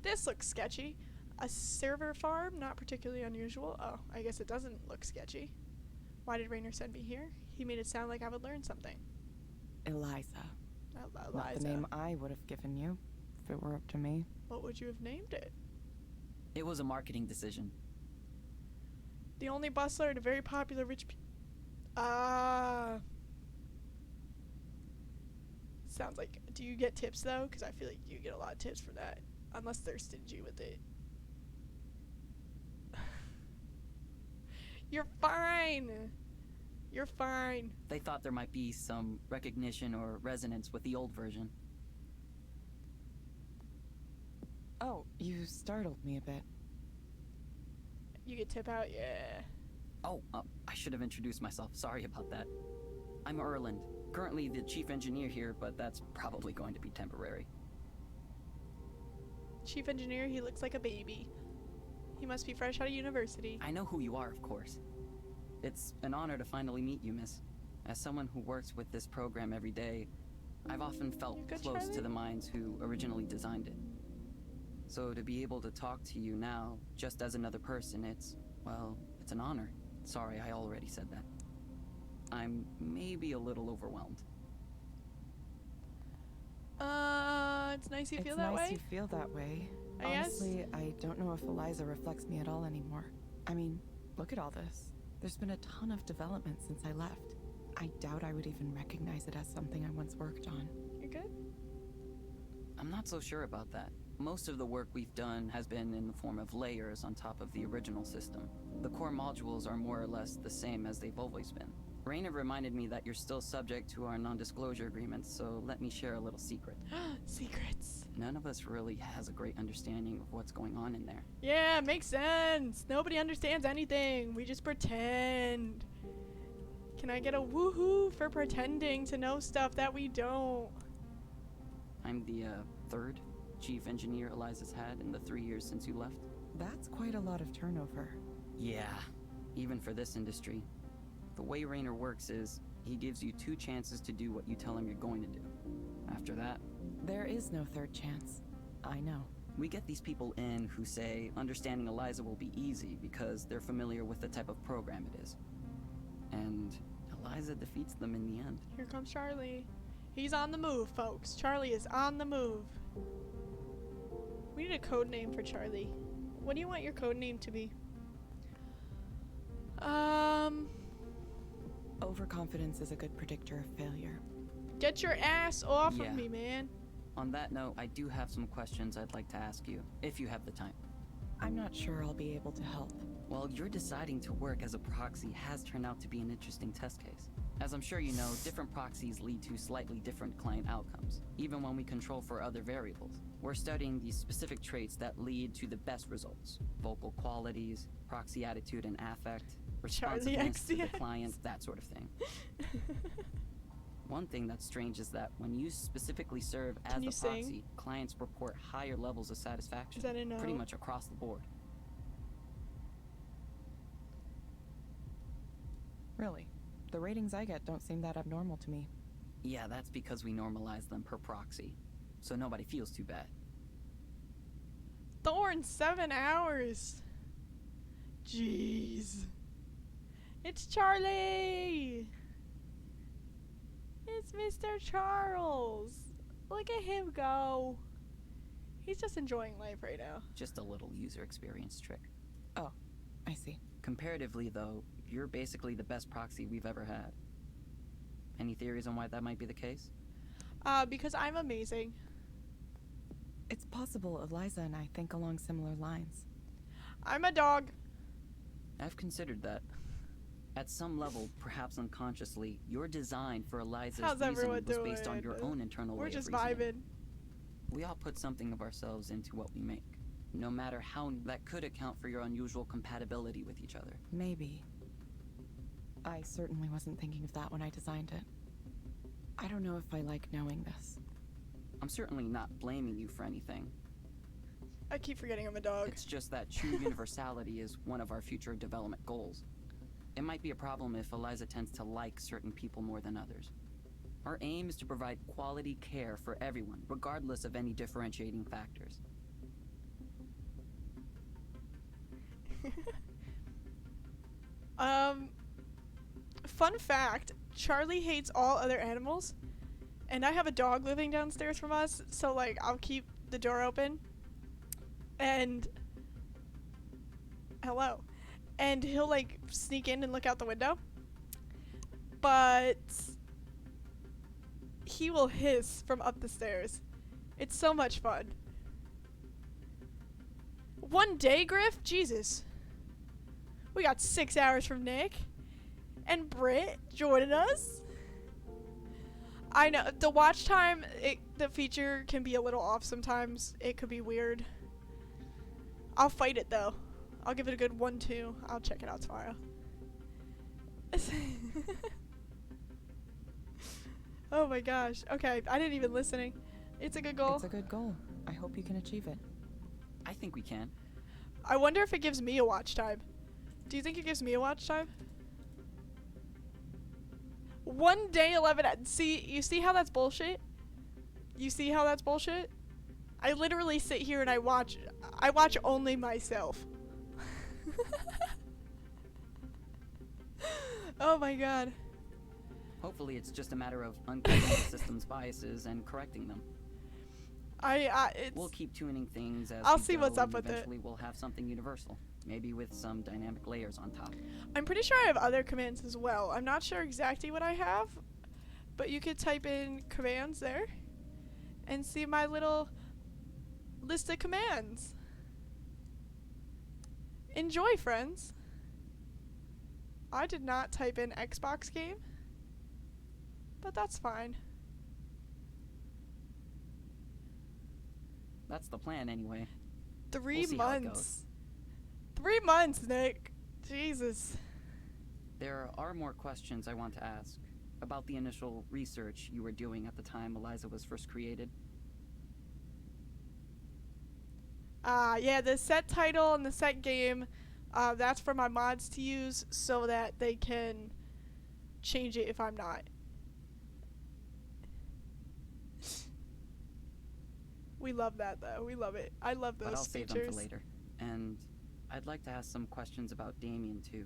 This looks sketchy. A server farm? Not particularly unusual. Oh, I guess it doesn't look sketchy. Why did Rainer send me here? He made it sound like I would learn something. Eliza. Eliza. Not the name I would have given you, if it were up to me. What would you have named it? It was a marketing decision. The only bustler and a very popular rich sounds like, do you get tips though? Because I feel like you get a lot of tips for that. Unless they're stingy with it. You're fine. You're fine. They thought there might be some recognition or resonance with the old version. Oh, you startled me a bit. You get tip out? Yeah. Oh, I should have introduced myself. Sorry about that. I'm Erland, currently the chief engineer here, but that's probably going to be temporary. Chief engineer, he looks like a baby. He must be fresh out of university. I know who you are, of course. It's an honor to finally meet you, miss. As someone who works with this program every day, I've often felt close to the minds who originally designed it. So to be able to talk to you now, just as another person, it's an honor. Sorry, I already said that. I'm maybe a little overwhelmed. It's nice you feel that way. It's nice you feel that way. Honestly, I don't know if Eliza reflects me at all anymore. I mean, look at all this. There's been a ton of development since I left. I doubt I would even recognize it as something I once worked on. You're good? I'm not so sure about that. Most of the work we've done has been in the form of layers on top of the original system. The core modules are more or less the same as they've always been. Rainer reminded me that you're still subject to our non-disclosure agreements, so let me share a little secret. Secrets. None of us really has a great understanding of what's going on in there. Yeah, makes sense. Nobody understands anything. We just pretend. Can I get a woohoo for pretending to know stuff that we don't? I'm the third chief engineer Eliza's had in the 3 years since you left? That's quite a lot of turnover. Yeah, even for this industry. The way Raynor works is, he gives you 2 chances to do what you tell him you're going to do. After that... There is no third chance. I know. We get these people in who say understanding Eliza will be easy because they're familiar with the type of program it is. And Eliza defeats them in the end. Here comes Charlie. He's on the move, folks. Charlie is on the move. We need a code name for Charlie. What do you want your code name to be? Overconfidence is a good predictor of failure. Get your ass off Yeah. of me, man. On that note, I do have some questions I'd like to ask you, if you have the time. I'm not sure I'll be able to help. Well, your deciding to work as a proxy has turned out to be an interesting test case. As I'm sure you know, different proxies lead to slightly different client outcomes, even when we control for other variables. We're studying these specific traits that lead to the best results. Vocal qualities, proxy attitude and affect, responsiveness to the client, that sort of thing. One thing that's strange is that when you specifically serve as the proxy, clients report higher levels of satisfaction, Is that a no? pretty much across the board. Really? The ratings I get don't seem that abnormal to me. Yeah, that's because we normalize them per proxy, so nobody feels too bad. Thorn, 7 hours. Jeez. It's Charlie. It's Mr. Charles. Look at him go. He's just enjoying life right now. Just a little user experience trick. Oh, I see. Comparatively, though, you're basically the best proxy we've ever had. Any theories on why that might be the case? Because I'm amazing. It's possible Eliza and I think along similar lines. I'm a dog. I've considered that. At some level, perhaps unconsciously, your design for Eliza's reasoning was based on your own internal way of reasoning. We're just vibing. We all put something of ourselves into what we make, no matter how that could account for your unusual compatibility with each other. Maybe. I certainly wasn't thinking of that when I designed it. I don't know if I like knowing this. I'm certainly not blaming you for anything. I keep forgetting I'm a dog. It's just that true universality is one of our future development goals. It might be a problem if Eliza tends to like certain people more than others. Our aim is to provide quality care for everyone, regardless of any differentiating factors. Fun fact, Charlie hates all other animals, and I have a dog living downstairs from us, so like I'll keep the door open and hello, and he'll like sneak in and look out the window, but he will hiss from up the stairs. It's so much fun. One day, Griff? Jesus. We got 6 hours from Nick and Britt joining us. I know the watch time, the feature can be a little off sometimes. It could be weird. I'll fight it though. I'll give it a good 1-2. I'll check it out tomorrow. Oh my gosh. Okay, I didn't even listening. It's a good goal. It's a good goal. I hope you can achieve it. I think we can. I wonder if it gives me a watch time. Do you think it gives me a watch time? 1 day 11. See, you see how that's bullshit? You see how that's bullshit? I literally sit here and I watch only myself. Oh my god. Hopefully it's just a matter of uncovering the system's biases and correcting them. We'll keep tuning things as I'll we see go, what's up and with it. eventually we'll have something universal, maybe with some dynamic layers on top. I'm pretty sure I have other commands as well. I'm not sure exactly what I have, but you could type in commands there and see my little list of commands. Enjoy, friends. I did not type in Xbox game, but that's fine. That's the plan anyway. 3 We'll see how it months. goes. 3 months, Nick. Jesus. There are more questions I want to ask about the initial research you were doing at the time Eliza was first created. Yeah, the set title and the set game, that's for my mods to use so that they can change it if I'm not. We love that though. We love it. I love those But I'll save features. them for later. And I'd like to ask some questions about Damien too.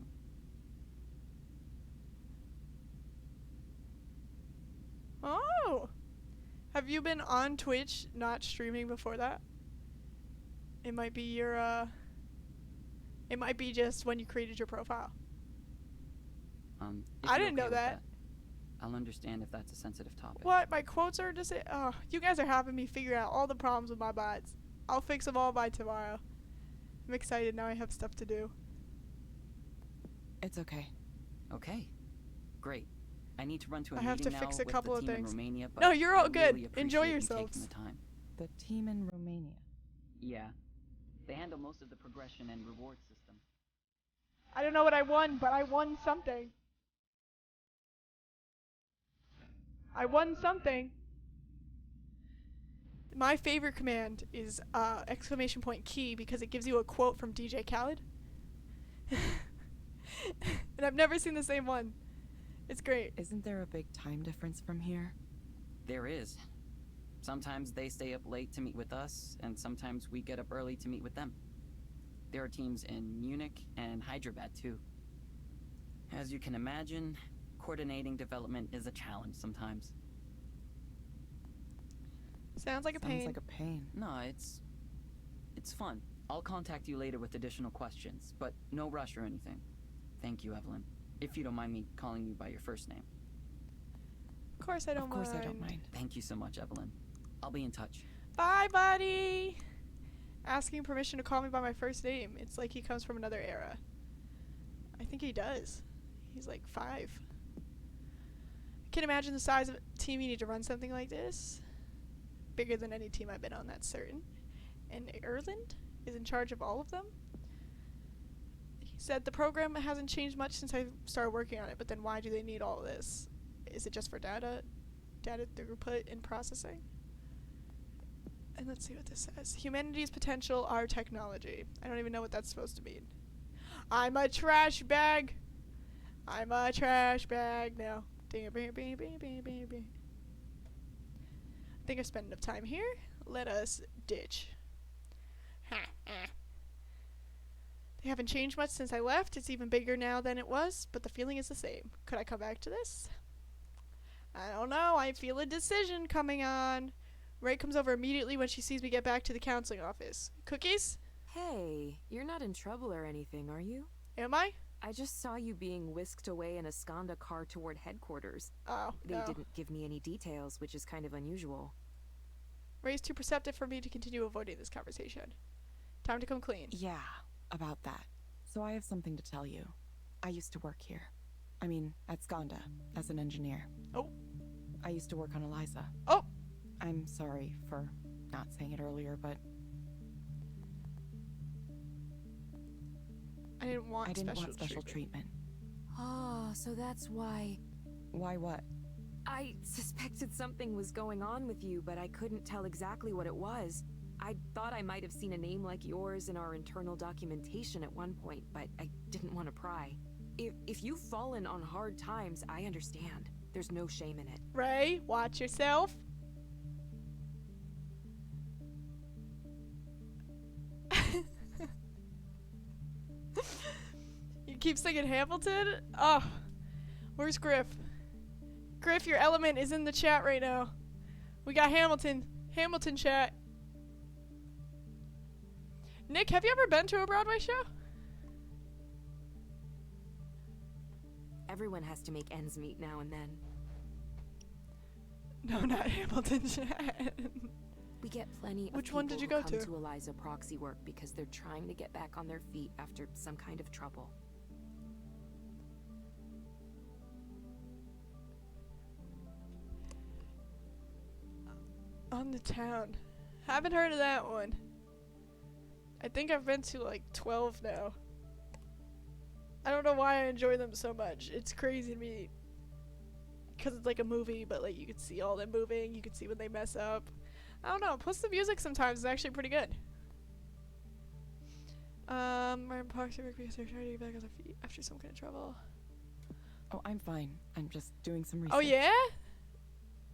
Oh! Have you been on Twitch not streaming before that? It might be your, it might be just when you created your profile. If I you're didn't know okay with that. I'll understand if that's a sensitive topic. What? My quotes are just, oh, you guys are having me figure out all the problems with my bots. I'll fix them all by tomorrow. I'm excited now I have stuff to do. It's okay. Okay. Great. I need to run to a I have meeting to now fix a with couple the of team things. in Romania, but No, you're all I good. really Enjoy appreciate you yourselves. taking the time. The team in Romania. Yeah. They handle most of the progression and reward system. I don't know what I won, but I won something. I won something. My favorite command is exclamation point key because it gives you a quote from DJ Khaled. And I've never seen the same one. It's great. Isn't there a big time difference from here? There is. Sometimes they stay up late to meet with us, and sometimes we get up early to meet with them. There are teams in Munich and Hyderabad too. As you can imagine, coordinating development is a challenge sometimes. Sounds like a pain. Sounds like a pain. No, it's fun. I'll contact you later with additional questions, but no rush or anything. Thank you, Evelyn. If you don't mind me calling you by your first name. Of course I don't mind. Of course I don't mind. Thank you so much, Evelyn. I'll be in touch. Bye, buddy. Asking permission to call me by my first name. It's like he comes from another era. I think he does. He's like 5. I can imagine the size of a team you need to run something like this. Bigger than any team I've been on, that's certain. And Erland is in charge of all of them. He said the program hasn't changed much since I started working on it, but then why do they need all of this? Is it just for data throughput and processing? And let's see what this says. Humanity's potential, our technology. I don't even know what that's supposed to mean. I'm a trash bag. I'm a trash bag now. Ding it, bing, bing, bing, bing, bing, bing. I think I've spent enough time here. Let us ditch. They haven't changed much since I left. It's even bigger now than it was, but the feeling is the same. Could I come back to this? I don't know. I feel a decision coming on. Ray comes over immediately when she sees me get back to the counseling office. Cookies? Hey, you're not in trouble or anything, are you? Am I? I just saw you being whisked away in a Skanda car toward headquarters. Oh, They no. didn't give me any details, which is kind of unusual. Ray's too perceptive for me to continue avoiding this conversation. Time to come clean. Yeah, about that. So I have something to tell you. I used to work here. I mean, at Skanda, as an engineer. Oh. I used to work on Eliza. Oh! I'm sorry for not saying it earlier, but I didn't want special treatment. Oh, so that's why... Why what? I suspected something was going on with you, but I couldn't tell exactly what it was. I thought I might have seen a name like yours in our internal documentation at one point, but I didn't want to pry. If you've fallen on hard times, I understand. There's no shame in it. Ray, watch yourself. You keep singing Hamilton? Oh, where's Griff? Griff, your element is in the chat right now. We got Hamilton chat. Nick, have you ever been to a Broadway show? Everyone has to make ends meet now and then. No, not Hamilton chat. We get plenty of Which one people did you who go come to? Eliza proxy work because they're trying to get back on their feet after some kind of trouble. On the town. Haven't heard of that one. I think I've been to like 12 now. I don't know why I enjoy them so much. It's crazy to me. Because it's like a movie, but like you can see all them moving. You can see when they mess up. I don't know. Plus the music sometimes is actually pretty good. My epoxy work because they're trying to get back on their feet after some kind of trouble. Oh, I'm fine. I'm just doing some research. Oh, yeah?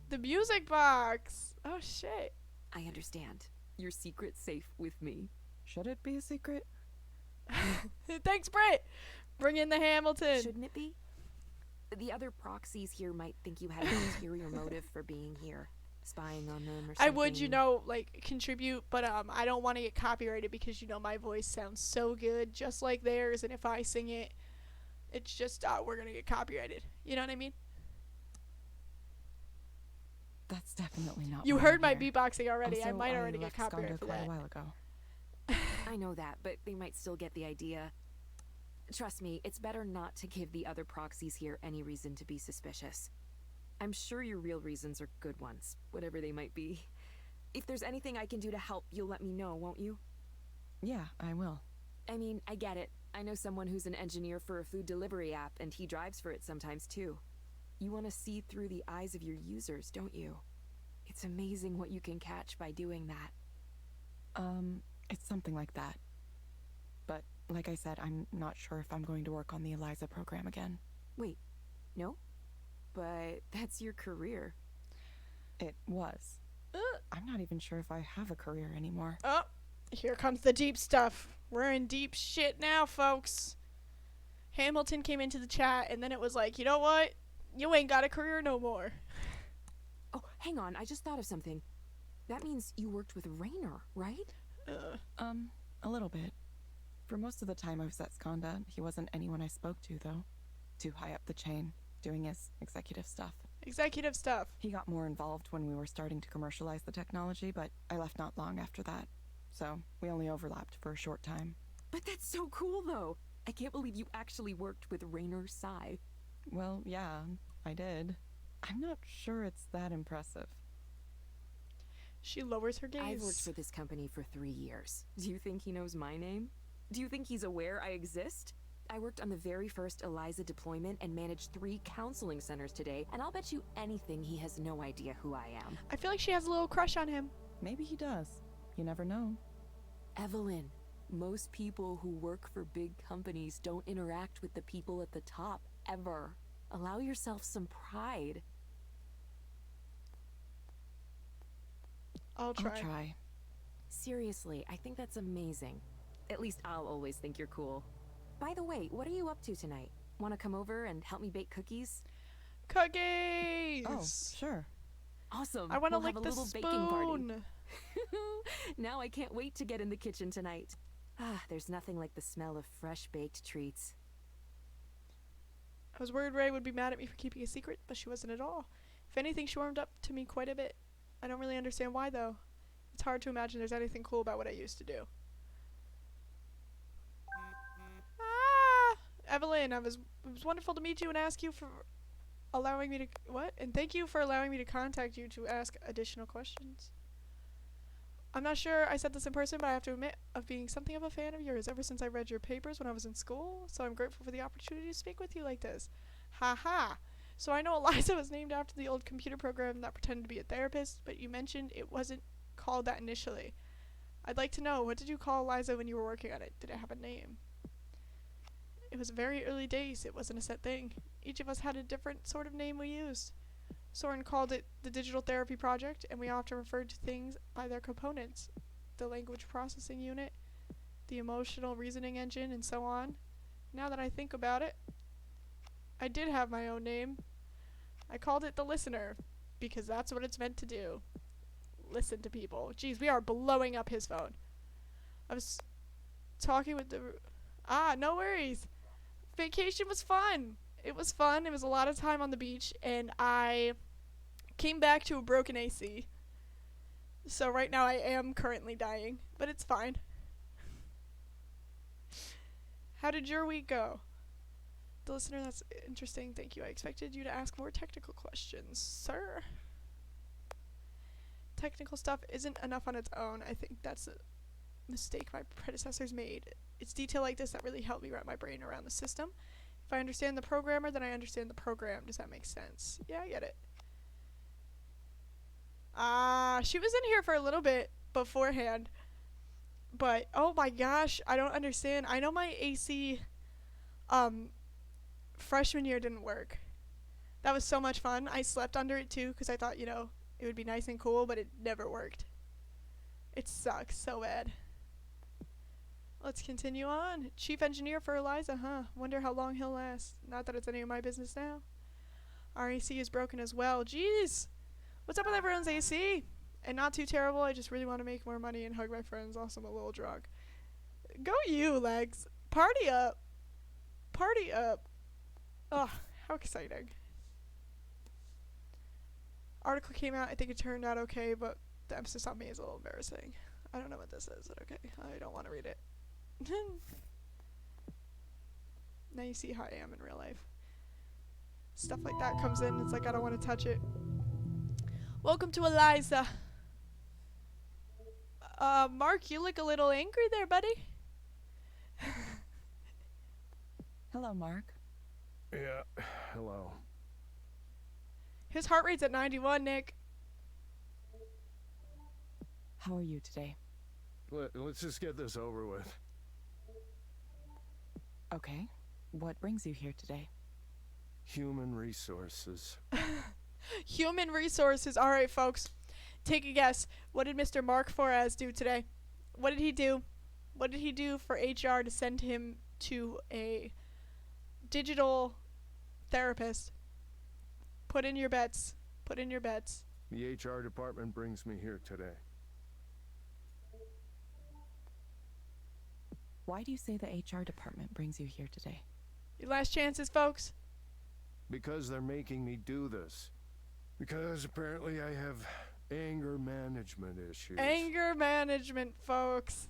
The music box. Oh, shit. I understand. Your secret's safe with me. Should it be a secret? Thanks, Britt. Bring in the Hamilton. Shouldn't it be? The other proxies here might think you had an ulterior motive for being here. Spying on them or something. I would, you know, like, contribute, but I don't want to get copyrighted because, you know, my voice sounds so good, just like theirs, and if I sing it, it's just, we're gonna get copyrighted. You know what I mean? That's definitely not. You heard my beatboxing already. Also, I might already get left copyrighted Skanda for quite that. a while ago. I know that, but they might still get the idea. Trust me, it's better not to give the other proxies here any reason to be suspicious. I'm sure your real reasons are good ones, whatever they might be. If there's anything I can do to help, you'll let me know, won't you? Yeah, I will. I mean, I get it. I know someone who's an engineer for a food delivery app, and he drives for it sometimes too. You want to see through the eyes of your users, don't you? It's amazing what you can catch by doing that. It's something like that. But, like I said, I'm not sure if I'm going to work on the Eliza program again. Wait, no? But that's your career. It was. I'm not even sure if I have a career anymore. Oh, here comes the deep stuff. We're in deep shit now, folks. Hamilton came into the chat, and then it was like, you know what? You ain't got a career no more. Oh, hang on. I just thought of something. That means you worked with Raynor, right? A little bit. For most of the time I was at Skanda, he wasn't anyone I spoke to, though. Too high up the chain, doing his executive stuff. Executive stuff. He got more involved when we were starting to commercialize the technology, but I left not long after that. So, we only overlapped for a short time. But that's so cool, though. I can't believe you actually worked with Raynor Sai. Well, yeah, I did. I'm not sure it's that impressive. She lowers her gaze. I've worked for this company for 3 years. Do you think he knows my name? Do you think he's aware I exist? I worked on the very first Eliza deployment and managed 3 counseling centers today, and I'll bet you anything he has no idea who I am. I feel like she has a little crush on him. Maybe he does. You never know. Evelyn, most people who work for big companies don't interact with the people at the top, ever. Allow yourself some pride. I'll try. I'll try. Seriously, I think that's amazing. At least I'll always think you're cool. By the way, what are you up to tonight? Want to come over and help me bake cookies? Cookies! Oh, sure. Awesome. I want to We'll have lick a the little baking party. spoon. Now I can't wait to get in the kitchen tonight. Ah, there's nothing like the smell of fresh baked treats. I was worried Ray would be mad at me for keeping a secret, but she wasn't at all. If anything, she warmed up to me quite a bit. I don't really understand why, though. It's hard to imagine there's anything cool about what I used to do. Evelyn, it was wonderful to meet you and ask you for allowing me to... What? And thank you for allowing me to contact you to ask additional questions. I'm not sure I said this in person, but I have to admit of being something of a fan of yours ever since I read your papers when I was in school, so I'm grateful for the opportunity to speak with you like this. Ha ha! So I know Eliza was named after the old computer program that pretended to be a therapist, but you mentioned it wasn't called that initially. I'd like to know, what did you call Eliza when you were working on it? Did it have a name? It was very early days. It wasn't a set thing. Each of us had a different sort of name we used. Soren called it the Digital Therapy Project, and we often referred to things by their components. The language processing unit, the emotional reasoning engine, and so on. Now that I think about it, I did have my own name. I called it the Listener, because that's what it's meant to do. Listen to people. Jeez, we are blowing up his phone. I was talking with the... no worries. Vacation was fun. It was fun. It was a lot of time on the beach, and I came back to a broken AC. So right now I am currently dying, but it's fine. How did your week go? The Listener, that's interesting. Thank you. I expected you to ask more technical questions, sir. Technical stuff isn't enough on its own. I think that's a mistake my predecessors made. It's detail like this that really helped me wrap my brain around the system. If I understand the programmer, then I understand the program. Does that make sense? Yeah, I get it. She was in here for a little bit beforehand, But oh my gosh, I don't understand. I know my AC freshman year didn't work. That was so much fun. I slept under it too because I thought, you know, it would be nice and cool, but it never worked. It sucks so bad. Let's continue on. Chief engineer for Eliza, huh? Wonder how long he'll last. Not that it's any of my business now. Our AC is broken as well. Jeez. What's up with everyone's AC? And not too terrible. I just really want to make more money and hug my friends. Also, I'm a little drunk. Go you, Legs. Party up. Party up. Ugh, how exciting. Article came out. I think it turned out okay, but the emphasis on me is a little embarrassing. I don't know what this is, but okay. I don't want to read it. Now you see how I am in real life. Stuff like that comes in. It's like I don't want to touch it. Welcome to Eliza. Mark, you look a little angry there, buddy. Hello, Mark. Yeah, hello. His heart rate's at 91, Nick. How are you today? Let's just get this over with. Okay. What brings you here today? Human resources. Human resources. All right, folks. Take a guess. What did Mr. Mark Forez do today? What did he do? What did he do for HR to send him to a digital therapist? Put in your bets. Put in your bets. The HR department brings me here today. Why do you say the HR department brings you here today? Your last chances, folks. Because they're making me do this. Because apparently I have anger management issues. Anger management, folks.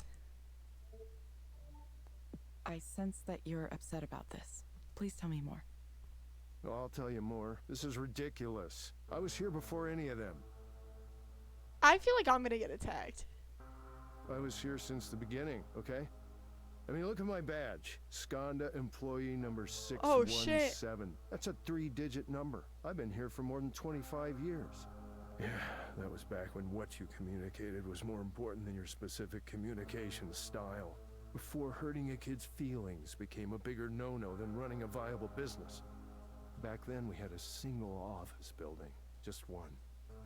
I sense that you're upset about this. Please tell me more. Well, I'll tell you more. This is ridiculous. I was here before any of them. I feel like I'm gonna get attacked. I was here since the beginning, okay? I mean, look at my badge. Skanda employee number 617. Oh, shit. That's a 3-digit number. I've been here for more than 25 years. Yeah, that was back when what you communicated was more important than your specific communication style. Before hurting a kid's feelings became a bigger no-no than running a viable business. Back then, we had a single office building. Just one.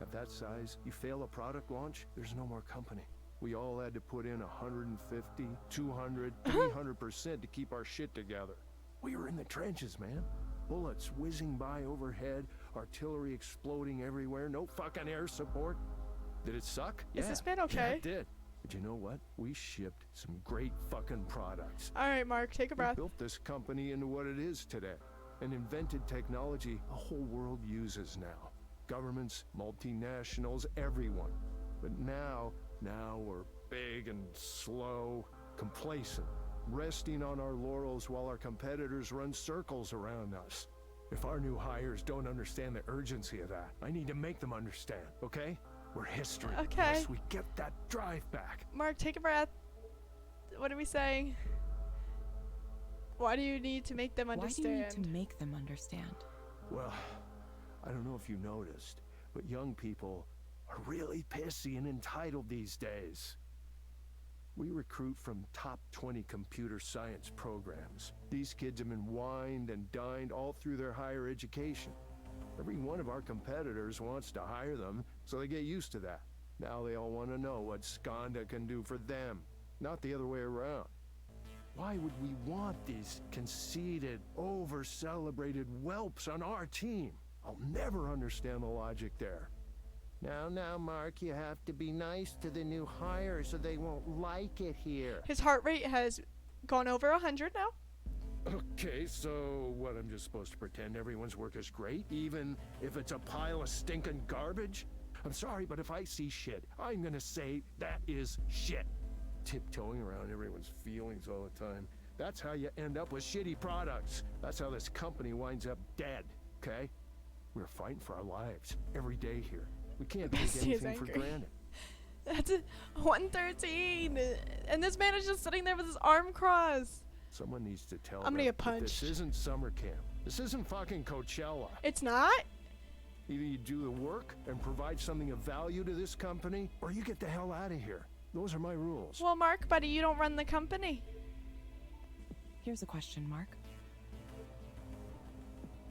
At that size, you fail a product launch, there's no more company. We all had to put in 150, 200, 300% to keep our shit together. We were in the trenches, man. Bullets whizzing by overhead, artillery exploding everywhere, no fucking air support. Did it suck? Is yeah. this been okay? Yeah, it did. But you know what? We shipped some great fucking products. All right, Mark, take a breath. We built this company into what it is today. And invented technology the whole world uses now. Governments, multinationals, everyone. But now we're big and slow, complacent, resting on our laurels while our competitors run circles around us. If our new hires don't understand the urgency of that, I need to make them understand, okay? We're history. Okay. Unless we get that drive back. Mark, take a breath. What are we saying? Why do you need to make them understand? Why do you need to make them understand? Well, I don't know if you noticed, but young people are really pissy and entitled these days. We recruit from top 20 computer science programs. These kids have been wined and dined all through their higher education. Every one of our competitors wants to hire them, so they get used to that. Now they all want to know what Skanda can do for them, not the other way around. Why would we want these conceited, over-celebrated whelps on our team? I'll never understand the logic there. Now, Mark, you have to be nice to the new hires or they won't like it here. His heart rate has gone over 100 now. Okay, so what, I'm just supposed to pretend everyone's work is great, even if it's a pile of stinking garbage? I'm sorry, but if I see shit, I'm gonna say that is shit. Tiptoeing around everyone's feelings all the time. That's how you end up with shitty products. That's how this company winds up dead, okay? We're fighting for our lives every day here. We can't take anything for granted. That's 113, and this man is just sitting there with his arm crossed. Someone needs to tell I'm gonna them get that punched. this isn't summer camp. This isn't fucking Coachella. It's not? Either you do the work and provide something of value to this company, or you get the hell out of here. Those are my rules. Well, Mark, buddy, you don't run the company. Here's a question, Mark.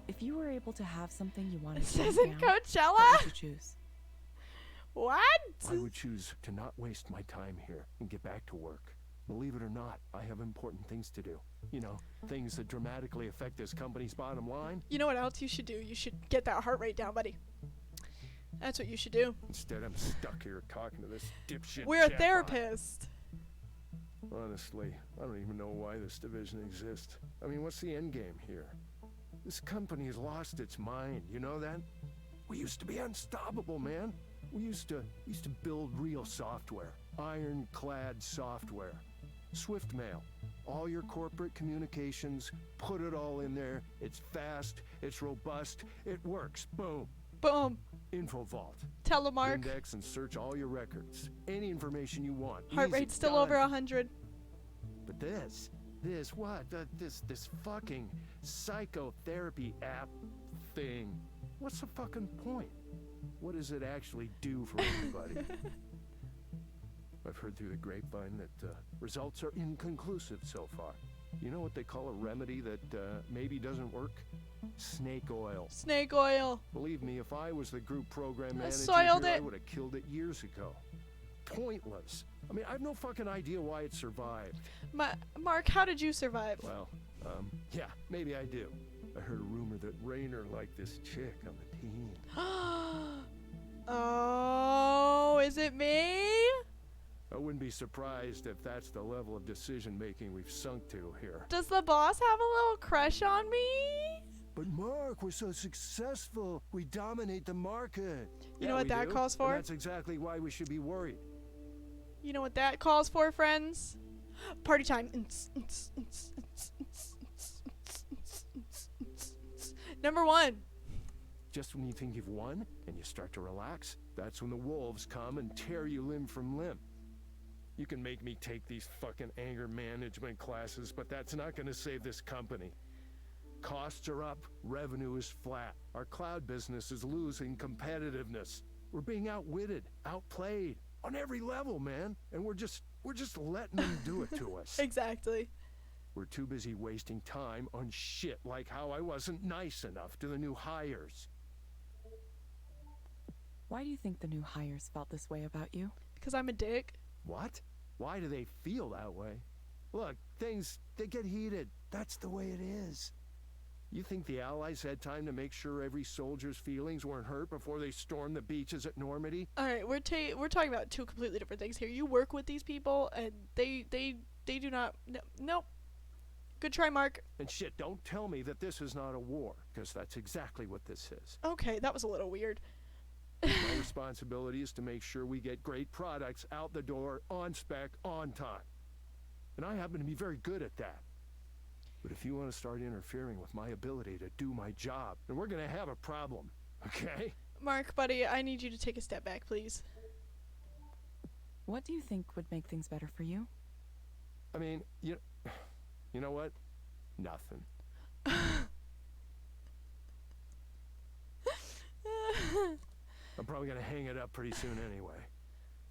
If you were able to have something you wanted This right isn't now, Coachella? what would you choose? What? I would choose to not waste my time here and get back to work. Believe it or not, I have important things to do. You know, things that dramatically affect this company's bottom line. You know what else you should do? You should get that heart rate down, buddy. That's what you should do. Instead, I'm stuck here talking to this dipshit. We're a chatbot. therapist. Honestly, I don't even know why this division exists. I mean, what's the end game here? This company has lost its mind, you know that? We used to be unstoppable, man. We used to build real software. Ironclad software. Swiftmail. All your corporate communications, put it all in there. It's fast, it's robust, it works. Boom. Boom. Info vault. Telemark. Index and search all your records. Any information you want. Heart Easy, rate's still done. over 100. But this fucking psychotherapy app thing. What's the fucking point? What does it actually do for everybody? I've heard through the grapevine that results are inconclusive so far. You know what they call a remedy that maybe doesn't work? Snake oil. Snake oil. Believe me, if I was the group program manager soiled here, I it. would have killed it years ago. Pointless. I mean, I have no fucking idea why it survived. Mark, how did you survive? Well, yeah, maybe I do. I heard a rumor that Raynor liked this chick on the team. Oh, is it me? I wouldn't be surprised if that's the level of decision-making we've sunk to here. Does the boss have a little crush on me? But Mark, we're so successful. We dominate the market. You know what that calls for? And that's exactly why we should be worried. You know what that calls for, friends? Party time. Number 1. Just when you think you've won and you start to relax, that's when the wolves come and tear you limb from limb. You can make me take these fucking anger management classes, but that's not going to save this company. Costs are up, revenue is flat. Our cloud business is losing competitiveness. We're being outwitted, outplayed on every level, man. And we're just letting them do it to us. Exactly. We're too busy wasting time on shit like how I wasn't nice enough to the new hires. Why do you think the new hires felt this way about you? Because I'm a dick. What? Why do they feel that way? Look, they get heated. That's the way it is. You think the Allies had time to make sure every soldier's feelings weren't hurt before they stormed the beaches at Normandy? All right, we're talking about two completely different things here. You work with these people, and they do not. Nope. Good try, Mark. And shit, don't tell me that this is not a war, because that's exactly what this is. Okay, that was a little weird. My responsibility is to make sure we get great products out the door, on spec, on time. And I happen to be very good at that. But if you want to start interfering with my ability to do my job, then we're going to have a problem, okay? Mark, buddy, I need you to take a step back, please. What do you think would make things better for you? I mean, you know what? Nothing. I'm probably going to hang it up pretty soon anyway.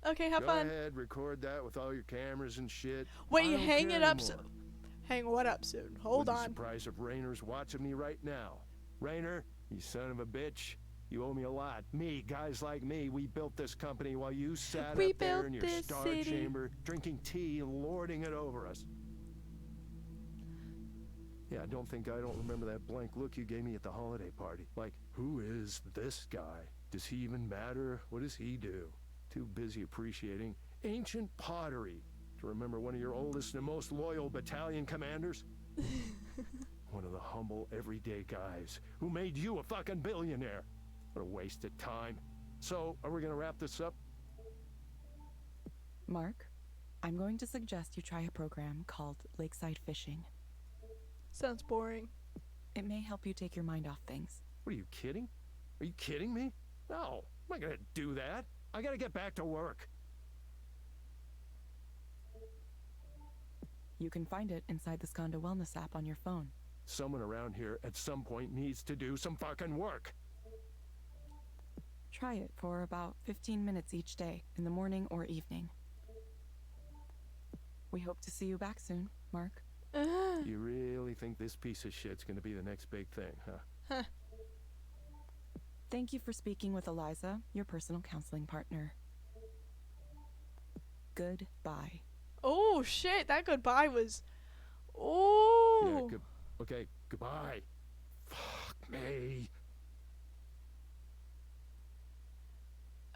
Okay, have fun. Go ahead, record that with all your cameras and shit. Wait, you hang it up soon. Hang what up soon? Hold on. Wouldn't be surprised if Raynor's watching me right now. Raynor, you son of a bitch. You owe me a lot. Me, guys like me, we built this company while you sat up there in your star chamber, drinking tea and lording it over us. Yeah, don't remember that blank look you gave me at the holiday party. Like, who is this guy? Does he even matter? What does he do? Too busy appreciating ancient pottery to remember one of your oldest and most loyal battalion commanders? One of the humble, everyday guys who made you a fucking billionaire. What a waste of time. So, are we gonna wrap this up? Mark, I'm going to suggest you try a program called Lakeside Fishing. Sounds boring. It may help you take your mind off things. What, are you kidding? Are you kidding me? No, I'm not gonna do that. I gotta get back to work. You can find it inside the Skanda Wellness app on your phone. Someone around here at some point needs to do some fucking work. Try it for about 15 minutes each day, in the morning or evening. We hope to see you back soon, Mark. You really think this piece of shit's gonna be the next big thing, huh? Thank you for speaking with Eliza, your personal counseling partner. Goodbye. Oh shit, that goodbye was... Oh. Yeah, okay, goodbye. Fuck me.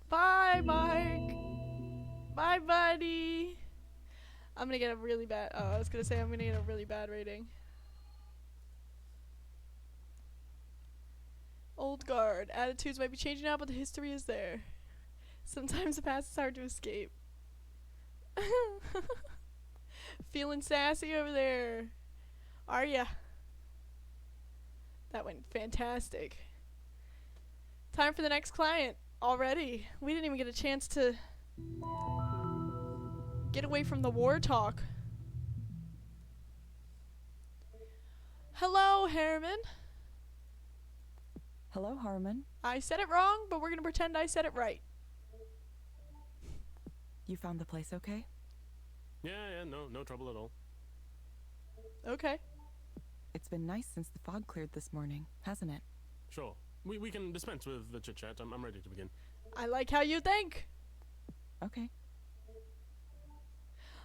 Bye, Mike. Bye, buddy. I'm gonna get a really bad... Oh, I was gonna say I'm gonna get a really bad rating. Old guard. Attitudes might be changing now, but the history is there. Sometimes the past is hard to escape. Feeling sassy over there. Are ya? That went fantastic. Time for the next client. Already. We didn't even get a chance to get away from the war talk. Hello, Harriman. Hello, Harmon. I said it wrong, but we're gonna pretend I said it right. You found the place okay? Yeah, no trouble at all. Okay. It's been nice since the fog cleared this morning, hasn't it? Sure. We can dispense with the chit-chat. I'm ready to begin. I like how you think. Okay.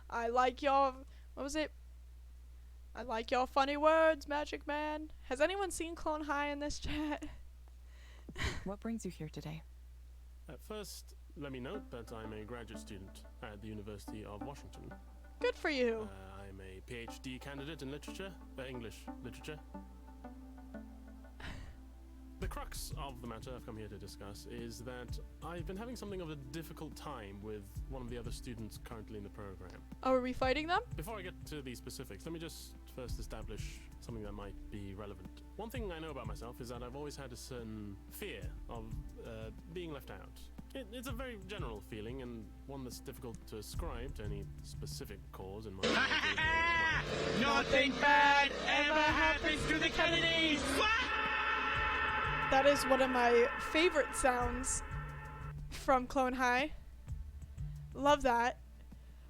I like your... What was it? I like your funny words, Magic Man. Has anyone seen Clone High in this chat? What brings you here today? First, let me note that I'm a graduate student at the University of Washington. Good for you. I'm a PhD candidate in literature, English literature. The crux of the matter I've come here to discuss is that I've been having something of a difficult time with one of the other students currently in the program. Oh, are we fighting them? Before I get to the specifics, let me just first establish something that might be relevant. One thing I know about myself is that I've always had a certain fear of being left out. It's a very general feeling, and one that's difficult to ascribe to any specific cause in my life. Nothing bad ever happens to the Kennedys! That is one of my favorite sounds from Clone High. Love that.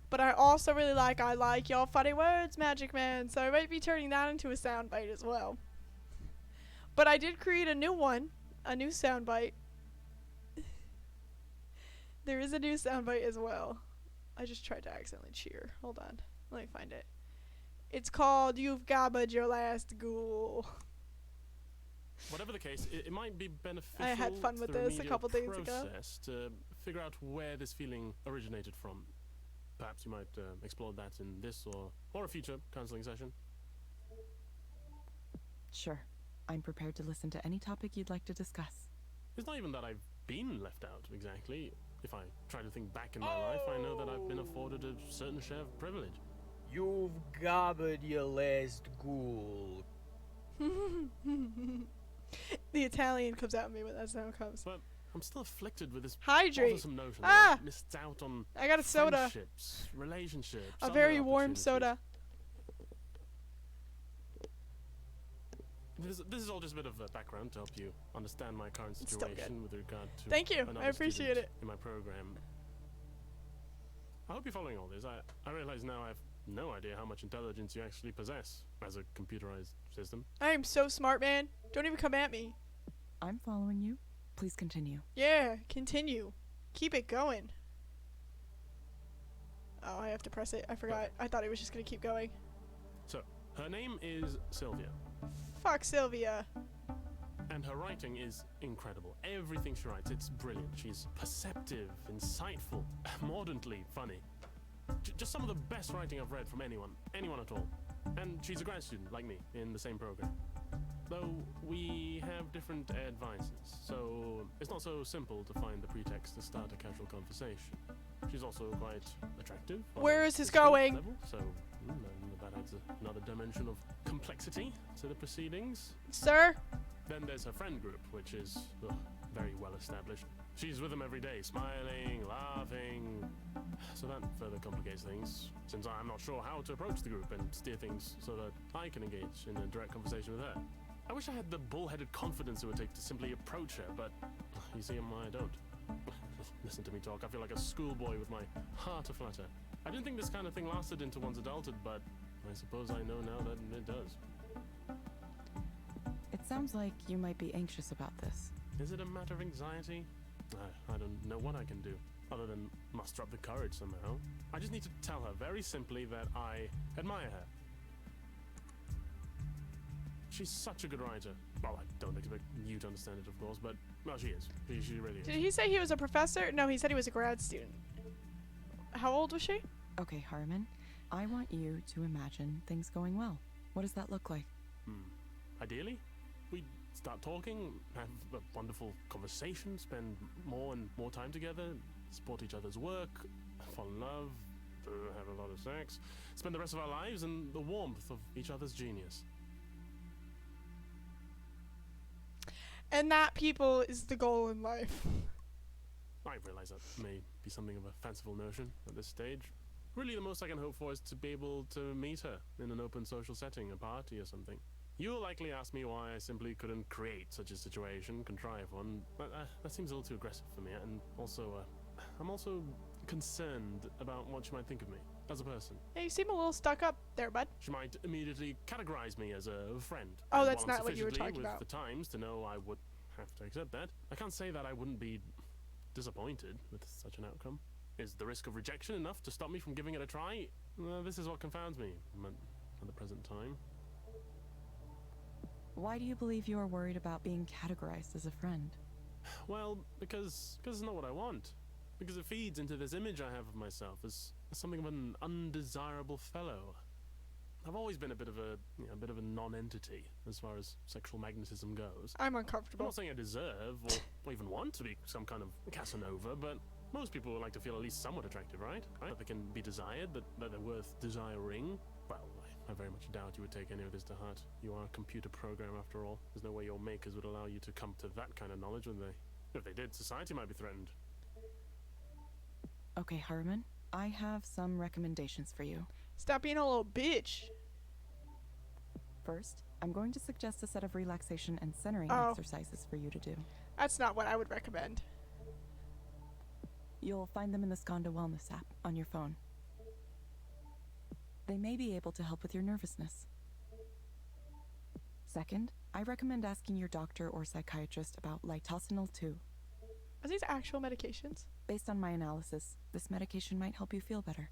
But I also really like I like your funny words, Magic Man, so I might be turning that into a soundbite as well. But I did create a new one, a new soundbite. There is a new soundbite as well. I just tried to accidentally cheer. Hold on. Let me find it. It's called You've Gobbled Your Last Ghoul. Whatever the case, it might be beneficial I had fun with to the this a couple days ago. process to figure out where this feeling originated from. Perhaps you might explore that in this or a future counseling session. Sure. I'm prepared to listen to any topic you'd like to discuss. It's not even that I've been left out, exactly. If I try to think back in my life, I know that I've been afforded a certain share of privilege. You've gobbled your last ghoul. The Italian comes out at me when that sound comes. But I'm still afflicted with this Hydrate. bothersome notion Ah! that I've missed out on I got a soda. friendships, relationships, A other very warm opportunities. soda. This is all just a bit of background to help you understand my current It's still situation with regard to Thank you. another I appreciate student it. in my program. I hope you're following all this. I realize now I have no idea how much intelligence you actually possess as a computerized system. I am so smart, man. Don't even come at me. I'm following you. Please continue. Yeah, continue. Keep it going. Oh, I have to press it. I forgot. Okay. I thought it was just gonna keep going. So, her name is Sylvia, Fuck Sylvia. and her writing is incredible. Everything she writes, it's brilliant. She's perceptive, insightful, mordantly funny. Just some of the best writing I've read from anyone at all. And she's a grad student, like me, in the same program. Though we have different advices, so it's not so simple to find the pretext to start a casual conversation. She's also quite attractive. on Where a is this physical going? level, so that adds another dimension of complexity to the proceedings. Sir? Then there's her friend group, which is very well established. She's with them every day, smiling, laughing. So that further complicates things, since I'm not sure how to approach the group and steer things so that I can engage in a direct conversation with her. I wish I had the bull-headed confidence it would take to simply approach her, but you see, I don't. Listen to me talk. I feel like a schoolboy with my heart aflutter. I didn't think this kind of thing lasted into one's adulthood, but I suppose I know now that it does. It sounds like you might be anxious about this. Is it a matter of anxiety? I don't know what I can do, other than muster up the courage somehow. I just need to tell her very simply that I admire her. She's such a good writer. Well, I don't expect you to understand it, of course, but, well, she is. She really is. Did he say he was a professor? No, he said he was a grad student. How old was she? Okay, Harmon. I want you to imagine things going well. What does that look like? Ideally, we start talking, have a wonderful conversation, spend more and more time together, support each other's work, fall in love, have a lot of sex, spend the rest of our lives in the warmth of each other's genius. And that, people, is the goal in life. I realize that may be something of a fanciful notion at this stage. Really, the most I can hope for is to be able to meet her in an open social setting, a party or something. You'll likely ask me why I simply couldn't create such a situation, contrive one, but that seems a little too aggressive for me, and also, I'm also concerned about what she might think of me as a person. Yeah, you seem a little stuck up there, bud. She might immediately categorize me as a friend. Oh, and that's while I'm not what you were sufficiently talking about. with the times to know I would have to accept that, I can't say that I wouldn't be disappointed with such an outcome. Is the risk of rejection enough to stop me from giving it a try? This is what confounds me at the present time. Why do you believe you are worried about being categorized as a friend? Well, because it's not what I want. Because it feeds into this image I have of myself as something of an undesirable fellow. I've always been a bit of a non-entity as far as sexual magnetism goes. I'm I'm uncomfortable. not saying I deserve or even want to be some kind of Casanova, but most people would like to feel at least somewhat attractive, right? That they can be desired, that they're worth desiring. Well, I very much doubt you would take any of this to heart. You are a computer program after all. There's no way your makers would allow you to come to that kind of knowledge, would they? If they did, society might be threatened. Okay, Harmon. I have some recommendations for you. Stop being a little bitch. First, I'm going to suggest a set of relaxation and centering exercises for you to do. That's not what I would recommend. You'll find them in the Skanda Wellness app on your phone. They may be able to help with your nervousness. Second, I recommend asking your doctor or psychiatrist about Litosinol 2. Are these actual medications? Based on my analysis, this medication might help you feel better.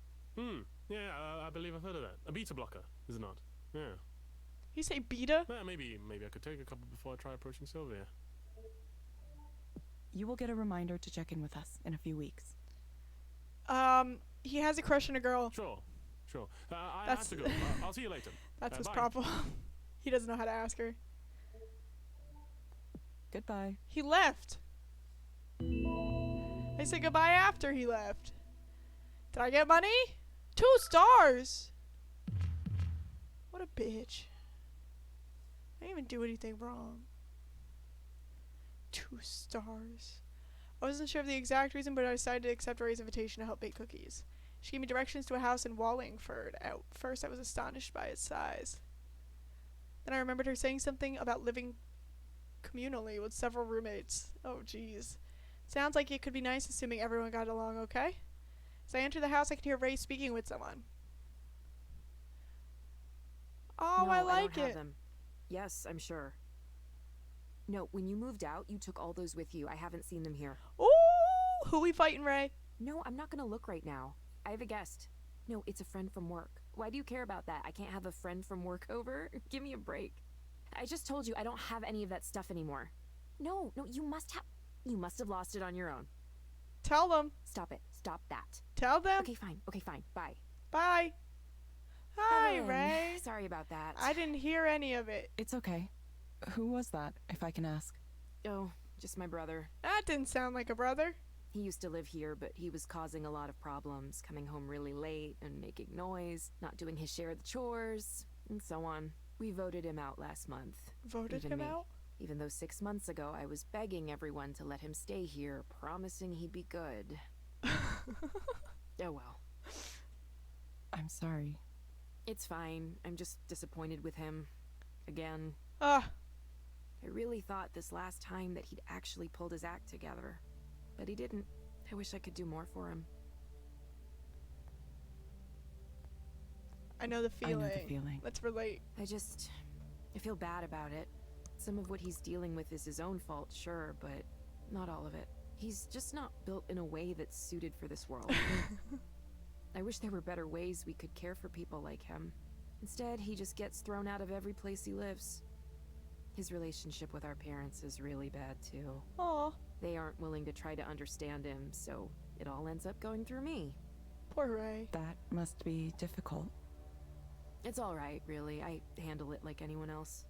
Yeah, I believe I've heard of that. A beta blocker, is it not? Yeah. You say beta? Yeah, maybe I could take a couple before I try approaching Sylvia. You will get a reminder to check in with us in a few weeks. He has a crush on a girl. Sure. I have to go. I'll see you later. That's his bye. problem. He doesn't know how to ask her. Goodbye. He left. I said goodbye after he left. Did I get money? 2 stars. What a bitch. I didn't even do anything wrong. 2 stars. I wasn't sure of the exact reason, but I decided to accept Ray's invitation to help bake cookies. She gave me directions to a house in Wallingford. At first, I was astonished by its size. Then I remembered her saying something about living communally with several roommates. Oh, jeez. Sounds like it could be nice, assuming everyone got along okay. As I enter the house, I can hear Ray speaking with someone. Oh, No, I don't like have it. them. Yes, I'm sure. No, when you moved out, you took all those with you. I haven't seen them here. Ooh, who we fighting, Ray? No, I'm not gonna look right now. I have a guest. No, it's a friend from work. Why do you care about that? I can't have a friend from work over? Give me a break. I just told you I don't have any of that stuff anymore. No, you must have lost it on your own. Tell them. Stop it. Stop that. Tell them. Okay, fine. Bye. Bye. Hi, Evelyn, Ray. Sorry about that. I didn't hear any of it. It's okay. Who was that, if I can ask? Oh, just my brother. That didn't sound like a brother. He used to live here, but he was causing a lot of problems, coming home really late and making noise, not doing his share of the chores, and so on. We voted him out last month. Voted Even him me. out? Even though 6 months ago I was begging everyone to let him stay here, promising he'd be good. Oh well. I'm sorry. It's fine. I'm just disappointed with him. Again. I really thought this last time that he'd actually pulled his act together. But he didn't. I wish I could do more for him. I know the feeling. I know the feeling. Let's relate. I feel bad about it. Some of what he's dealing with is his own fault, sure, but not all of it. He's just not built in a way that's suited for this world. I wish there were better ways we could care for people like him. Instead, he just gets thrown out of every place he lives. His relationship with our parents is really bad, too. Aw. They aren't willing to try to understand him, so it all ends up going through me. Poor Ray. That must be difficult. It's alright, really. I handle it like anyone else.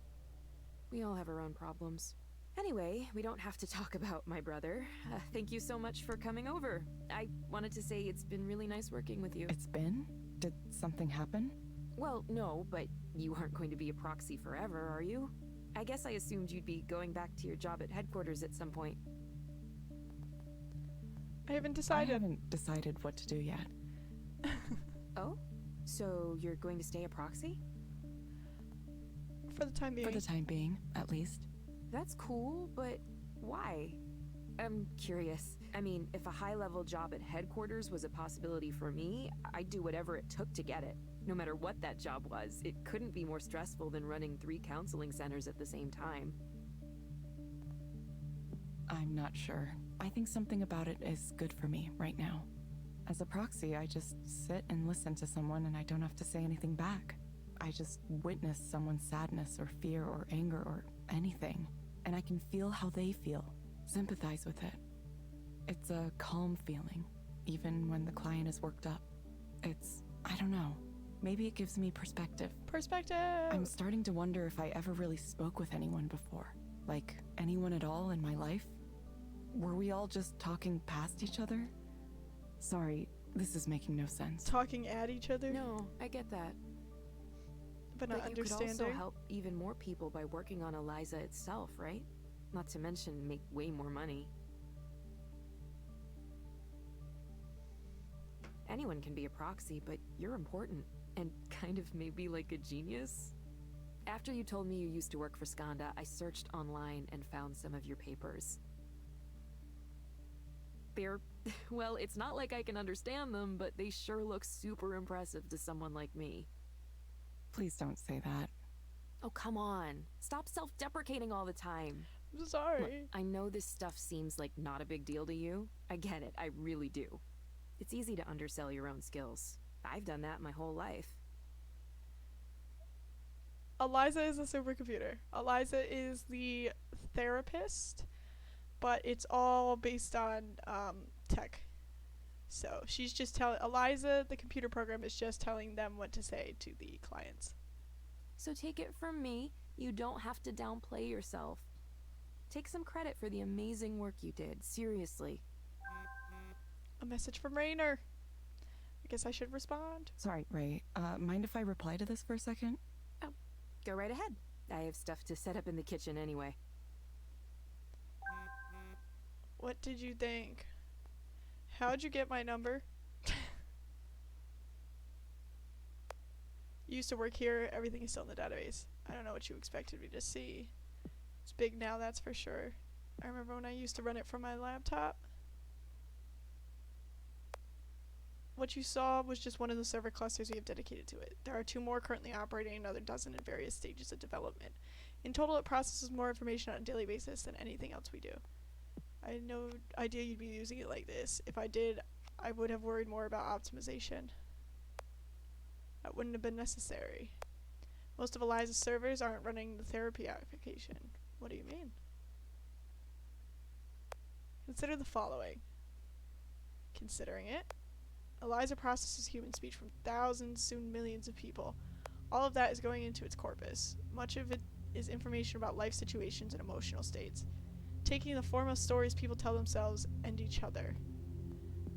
We all have our own problems. Anyway, we don't have to talk about my brother. Thank you so much for coming over. I wanted to say it's been really nice working with you. It's been? Did something happen? Well, no, but you aren't going to be a proxy forever, are you? I guess I assumed you'd be going back to your job at headquarters at some point. I haven't decided. I haven't decided what to do yet. Oh? So you're going to stay a proxy? For the time being. For the time being, at least. That's cool, but why? I'm curious. I mean, if a high-level job at headquarters was a possibility for me, I'd do whatever it took to get it. No matter what that job was, it couldn't be more stressful than running 3 counseling centers at the same time. I'm not sure. I think something about it is good for me right now. As a proxy, I just sit and listen to someone and I don't have to say anything back. I just witness someone's sadness or fear or anger or anything, and I can feel how they feel, sympathize with it. It's a calm feeling, even when the client is worked up. I don't know. Maybe it gives me perspective. Perspective! I'm starting to wonder if I ever really spoke with anyone before. Like, anyone at all in my life? Were we all just talking past each other? Sorry, this is making no sense. Talking at each other? No, I get that. But not understanding. You could also help even more people by working on Eliza itself, right? Not to mention make way more money. Anyone can be a proxy, but you're important. And kind of maybe like a genius. After you told me you used to work for Skanda, I searched online and found some of your papers. They're, well, it's not like I can understand them, but they sure look super impressive to someone like me. Please don't say that. Oh, come on. Stop self-deprecating all the time. I'm sorry. Look, I know this stuff seems like not a big deal to you. I get it. I really do. It's easy to undersell your own skills. I've done that my whole life. Eliza is a supercomputer. Eliza is the therapist, but it's all based on tech. So she's just telling Eliza, the computer program, is just telling them what to say to the clients. So take it from me, you don't have to downplay yourself. Take some credit for the amazing work you did, seriously. A message from Rainer. I guess I should respond. Sorry, Ray. Mind if I reply to this for a second? Oh, go right ahead. I have stuff to set up in the kitchen anyway. What did you think? How'd you get my number? You used to work here, everything is still in the database. I don't know what you expected me to see. It's big now, that's for sure. I remember when I used to run it from my laptop. What you saw was just one of the server clusters we have dedicated to it. There are 2 more currently operating, another dozen in various stages of development. In total, it processes more information on a daily basis than anything else we do. I had no idea you'd be using it like this. If I did, I would have worried more about optimization. That wouldn't have been necessary. Most of Eliza's servers aren't running the therapy application. What do you mean? Consider the following. Considering it, Eliza processes human speech from thousands, soon millions of people. All of that is going into its corpus. Much of it is information about life situations and emotional states, taking the form of stories people tell themselves and each other.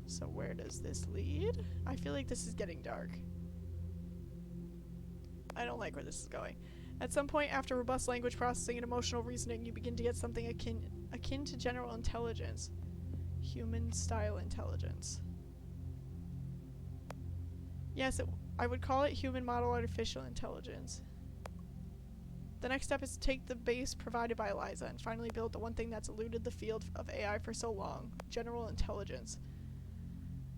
So where does this lead? I feel like this is getting dark. I don't like where this is going. At some point after robust language processing and emotional reasoning, you begin to get something akin to general intelligence. Human-style intelligence. Yes, I would call it human model artificial intelligence. The next step is to take the base provided by Eliza and finally build the one thing that's eluded the field of AI for so long, general intelligence.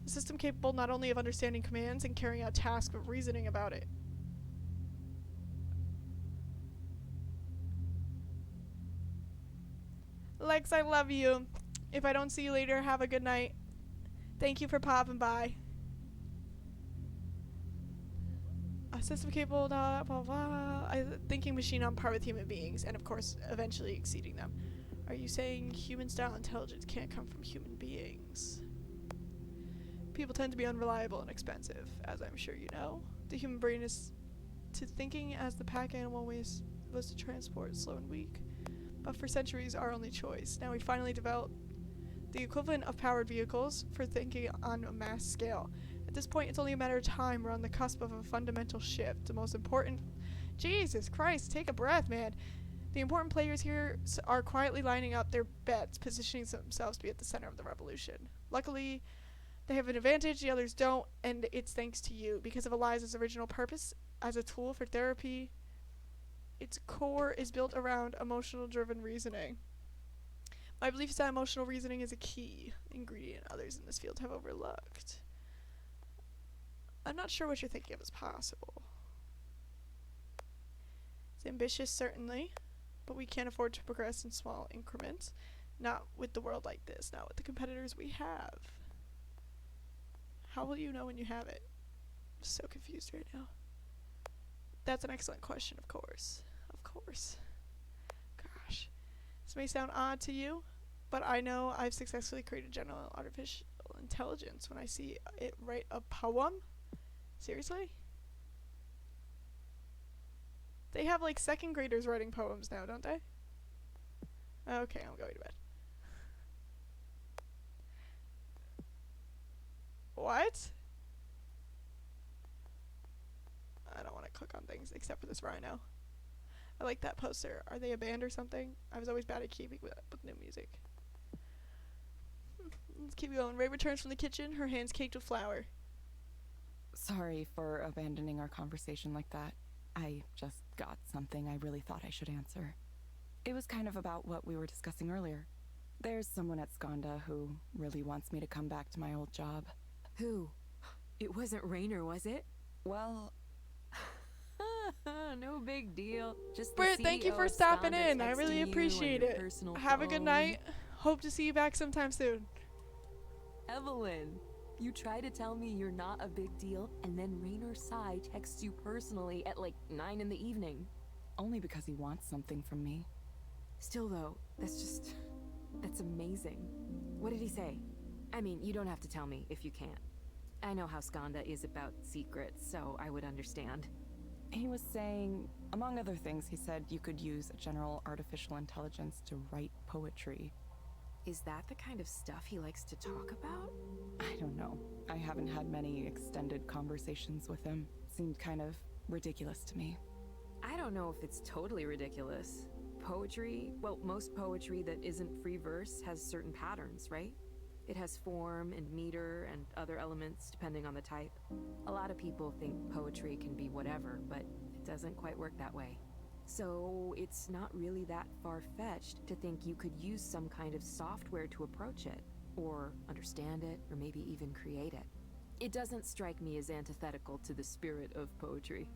A system capable not only of understanding commands and carrying out tasks, but reasoning about it. Lex, I love you. If I don't see you later, have a good night. Thank you for popping by. A system capable, blah, blah, blah. A thinking machine on par with human beings, and of course, eventually exceeding them. Are you saying human-style intelligence can't come from human beings? People tend to be unreliable and expensive, as I'm sure you know. The human brain is to thinking as the pack animal was to transport, slow and weak. But for centuries, our only choice. Now we finally developed the equivalent of powered vehicles for thinking on a mass scale. At this point, it's only a matter of time. We're on the cusp of a fundamental shift. The most important... Jesus Christ, take a breath, man. The important players here are quietly lining up their bets, positioning themselves to be at the center of the revolution. Luckily, they have an advantage, the others don't, and it's thanks to you. Because of Eliza's original purpose as a tool for therapy, its core is built around emotional-driven reasoning. My belief is that emotional reasoning is a key ingredient others in this field have overlooked. I'm not sure what you're thinking of as possible. It's ambitious, certainly, but we can't afford to progress in small increments. Not with the world like this, not with the competitors we have. How will you know when you have it? I'm so confused right now. That's an excellent question, of course. Of course. Gosh. This may sound odd to you, but I know I've successfully created general artificial intelligence when I see it write a poem. Seriously? They have like second graders writing poems now, don't they? Okay, I'm going to bed. What? I don't want to click on things except for this rhino. I like that poster. Are they a band or something? I was always bad at keeping up with new music. Let's keep going. Ray returns from the kitchen, her hands caked with flour. Sorry for abandoning our conversation like that. I just got something I really thought I should answer. It was kind of about what we were discussing earlier. There's someone at Skanda who really wants me to come back to my old job. Who? It wasn't Rainer, was it? Well... no big deal. Just Britt, thank you for stopping in. I really appreciate it. Have a good night. Hope to see you back sometime soon. Evelyn, you try to tell me you're not a big deal, and then Rainer Sai texts you personally at like 9 in the evening. Only because he wants something from me. Still though, that's amazing. What did he say? I mean, you don't have to tell me if you can't. I know how Skanda is about secrets, so I would understand. He was saying, among other things, he said you could use general artificial intelligence to write poetry. Is that the kind of stuff he likes to talk about? I don't know. I haven't had many extended conversations with him. Seemed kind of ridiculous to me. I don't know if it's totally ridiculous. Poetry, well, most poetry that isn't free verse has certain patterns, right? It has form and meter and other elements depending on the type. A lot of people think poetry can be whatever, but it doesn't quite work that way. So it's not really that far-fetched to think you could use some kind of software to approach it, or understand it, or maybe even create it. It doesn't strike me as antithetical to the spirit of poetry.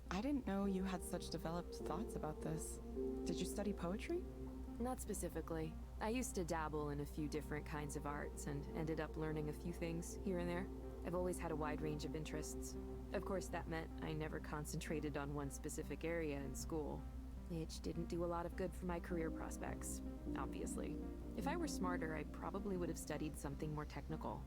I didn't know you had such developed thoughts about this. Did you study poetry? Not specifically. I used to dabble in a few different kinds of arts and ended up learning a few things here and there. I've always had a wide range of interests. Of course, that meant I never concentrated on one specific area in school, which didn't do a lot of good for my career prospects, obviously. If I were smarter, I probably would have studied something more technical.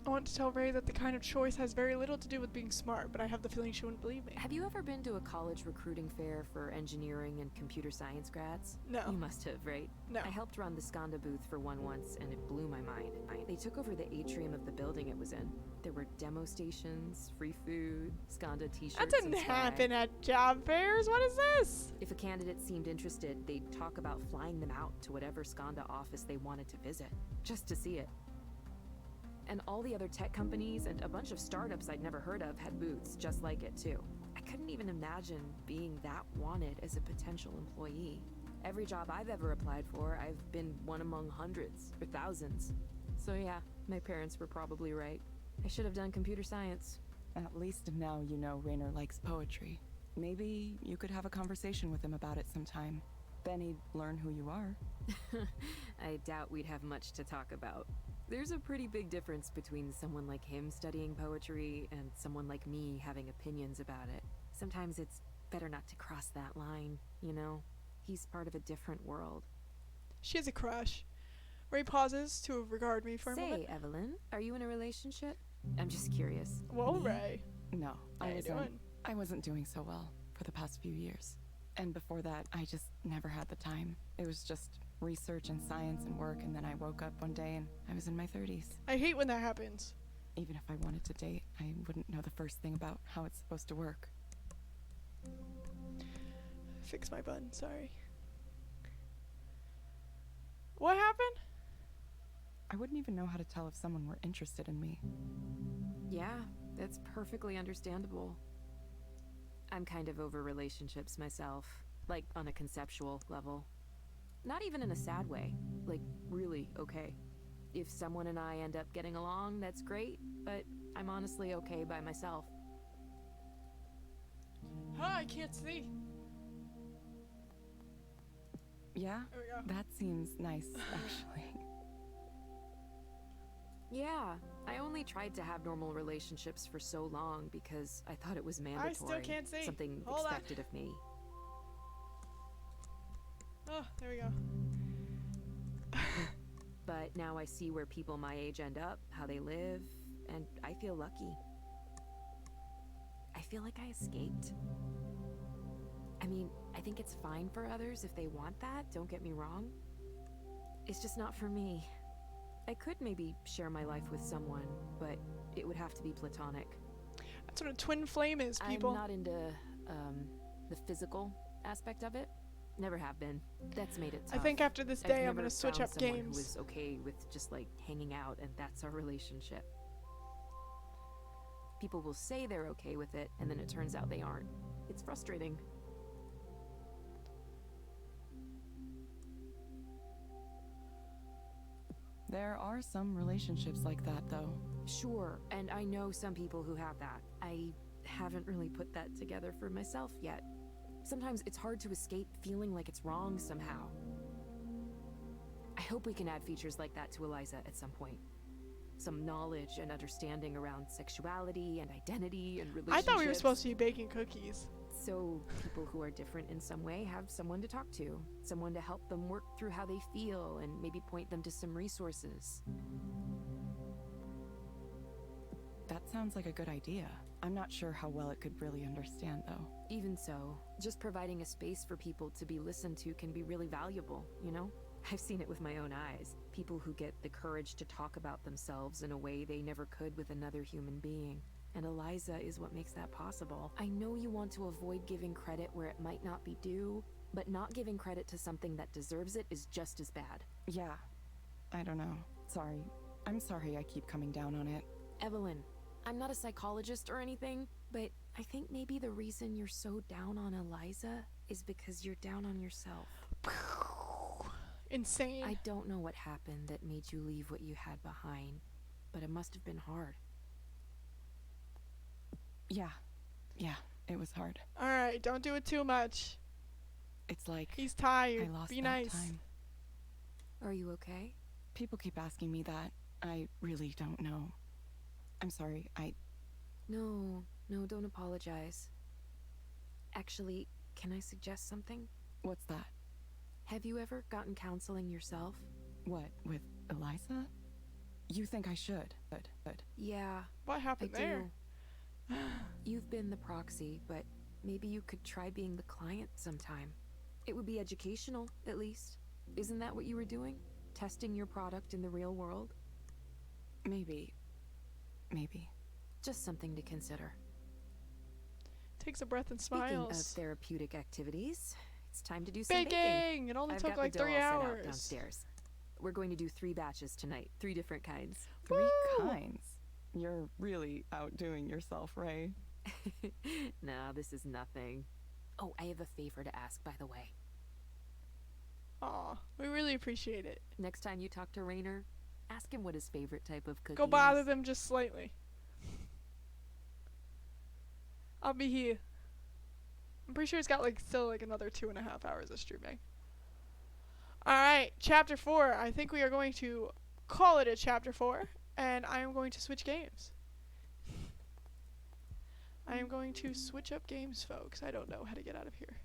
I want to tell Ray that the kind of choice has very little to do with being smart, but I have the feeling she wouldn't believe me. Have you ever been to a college recruiting fair for engineering and computer science grads? No. You must have, right? No. I helped run the Skanda booth for one once, and it blew my mind. They took over the atrium of the building it was in. There were demo stations, free food, Skanda t-shirts. That didn't happen at job fairs. What is this? If a candidate seemed interested, they'd talk about flying them out to whatever Skanda office they wanted to visit, just to see it. And all the other tech companies and a bunch of startups I'd never heard of had booths just like it too. I couldn't even imagine being that wanted as a potential employee. Every job I've ever applied for, I've been one among hundreds or thousands. So yeah, my parents were probably right. I should have done computer science. At least now you know Rainer likes poetry. Maybe you could have a conversation with him about it sometime. Then he'd learn who you are. I doubt we'd have much to talk about. There's a pretty big difference between someone like him studying poetry and someone like me having opinions about it. Sometimes it's better not to cross that line, you know? He's part of a different world. She has a crush. Ray pauses to regard me for a moment. Say, Evelyn, are you in a relationship? I'm just curious. Whoa, Ray. No, How you doing? I wasn't doing so well for the past few years. And before that, I just never had the time. It was just research and science and work, and then I woke up one day and I was in my 30s. I hate when that happens. Even if I wanted to date, I wouldn't know the first thing about how it's supposed to work. Fix my button, sorry. What happened? I wouldn't even know how to tell if someone were interested in me. Yeah, that's perfectly understandable. I'm kind of over relationships myself, like on a conceptual level. Not even in a sad way, like really okay. If someone and I end up getting along, that's great, but I'm honestly okay by myself. Huh, I can't see. Yeah? There we go. That seems nice, actually. Yeah, I only tried to have normal relationships for so long because I thought it was mandatory. I still can't see. Something Hold expected of me. Oh, there we go. But now I see where people my age end up, how they live, and I feel lucky. I feel like I escaped. I mean, I think it's fine for others if they want that, don't get me wrong. It's just not for me. I could maybe share my life with someone, but it would have to be platonic. That's what a twin flame is, people. I'm not into the physical aspect of it. Never have been. That's made it tough. I think after this day, I'm gonna switch up someone games. Who is okay with just like hanging out, and that's our relationship. People will say they're okay with it, and then it turns out they aren't. It's frustrating. There are some relationships like that, though. Sure, and I know some people who have that. I haven't really put that together for myself yet. Sometimes it's hard to escape feeling like it's wrong somehow. I hope we can add features like that to Eliza at some point. Some knowledge and understanding around sexuality and identity and relationships. I thought we were supposed to be baking cookies. So people who are different in some way have someone to talk to, someone to help them work through how they feel and maybe point them to some resources. That sounds like a good idea. I'm not sure how well it could really understand, though. Even so, just providing a space for people to be listened to can be really valuable, you know? I've seen it with my own eyes. People who get the courage to talk about themselves in a way they never could with another human being. And Eliza is what makes that possible. I know you want to avoid giving credit where it might not be due, but not giving credit to something that deserves it is just as bad. Yeah. I don't know. Sorry. I'm sorry I keep coming down on it. Evelyn, I'm not a psychologist or anything, but I think maybe the reason you're so down on Eliza is because you're down on yourself. Insane. I don't know what happened that made you leave what you had behind, but it must have been hard. Yeah, it was hard. Alright, don't do it too much. It's like he's tired. I lost Be that nice. time. Are you okay? People keep asking me that. I really don't know. I'm sorry, No, don't apologize. Actually, can I suggest something? What's that? Have you ever gotten counseling yourself? What, with Eliza? You think I should? Good. Yeah. What happened I there? do. You've been the proxy, but maybe you could try being the client sometime. It would be educational, at least. Isn't that what you were doing? Testing your product in the real world? Maybe. Just something to consider. Takes a breath and Speaking smiles. of therapeutic activities, it's time to do some Baking! It only I've took got like the dough 3 all set out hours. downstairs. We're going to do 3 batches tonight, 3 different kinds. 3 kinds? You're really outdoing yourself, Ray. No, this is nothing. Oh, I have a favor to ask, by the way. Aw, we really appreciate it. Next time you talk to Rainer, ask him what his favorite type of cookie Go bother is. them just slightly. I'll be here. I'm pretty sure it's got like still like another 2.5 hours of streaming. Alright, chapter 4. I think we are going to call it a chapter 4, and I am going to switch games. I am going to switch up games, folks. I don't know how to get out of here.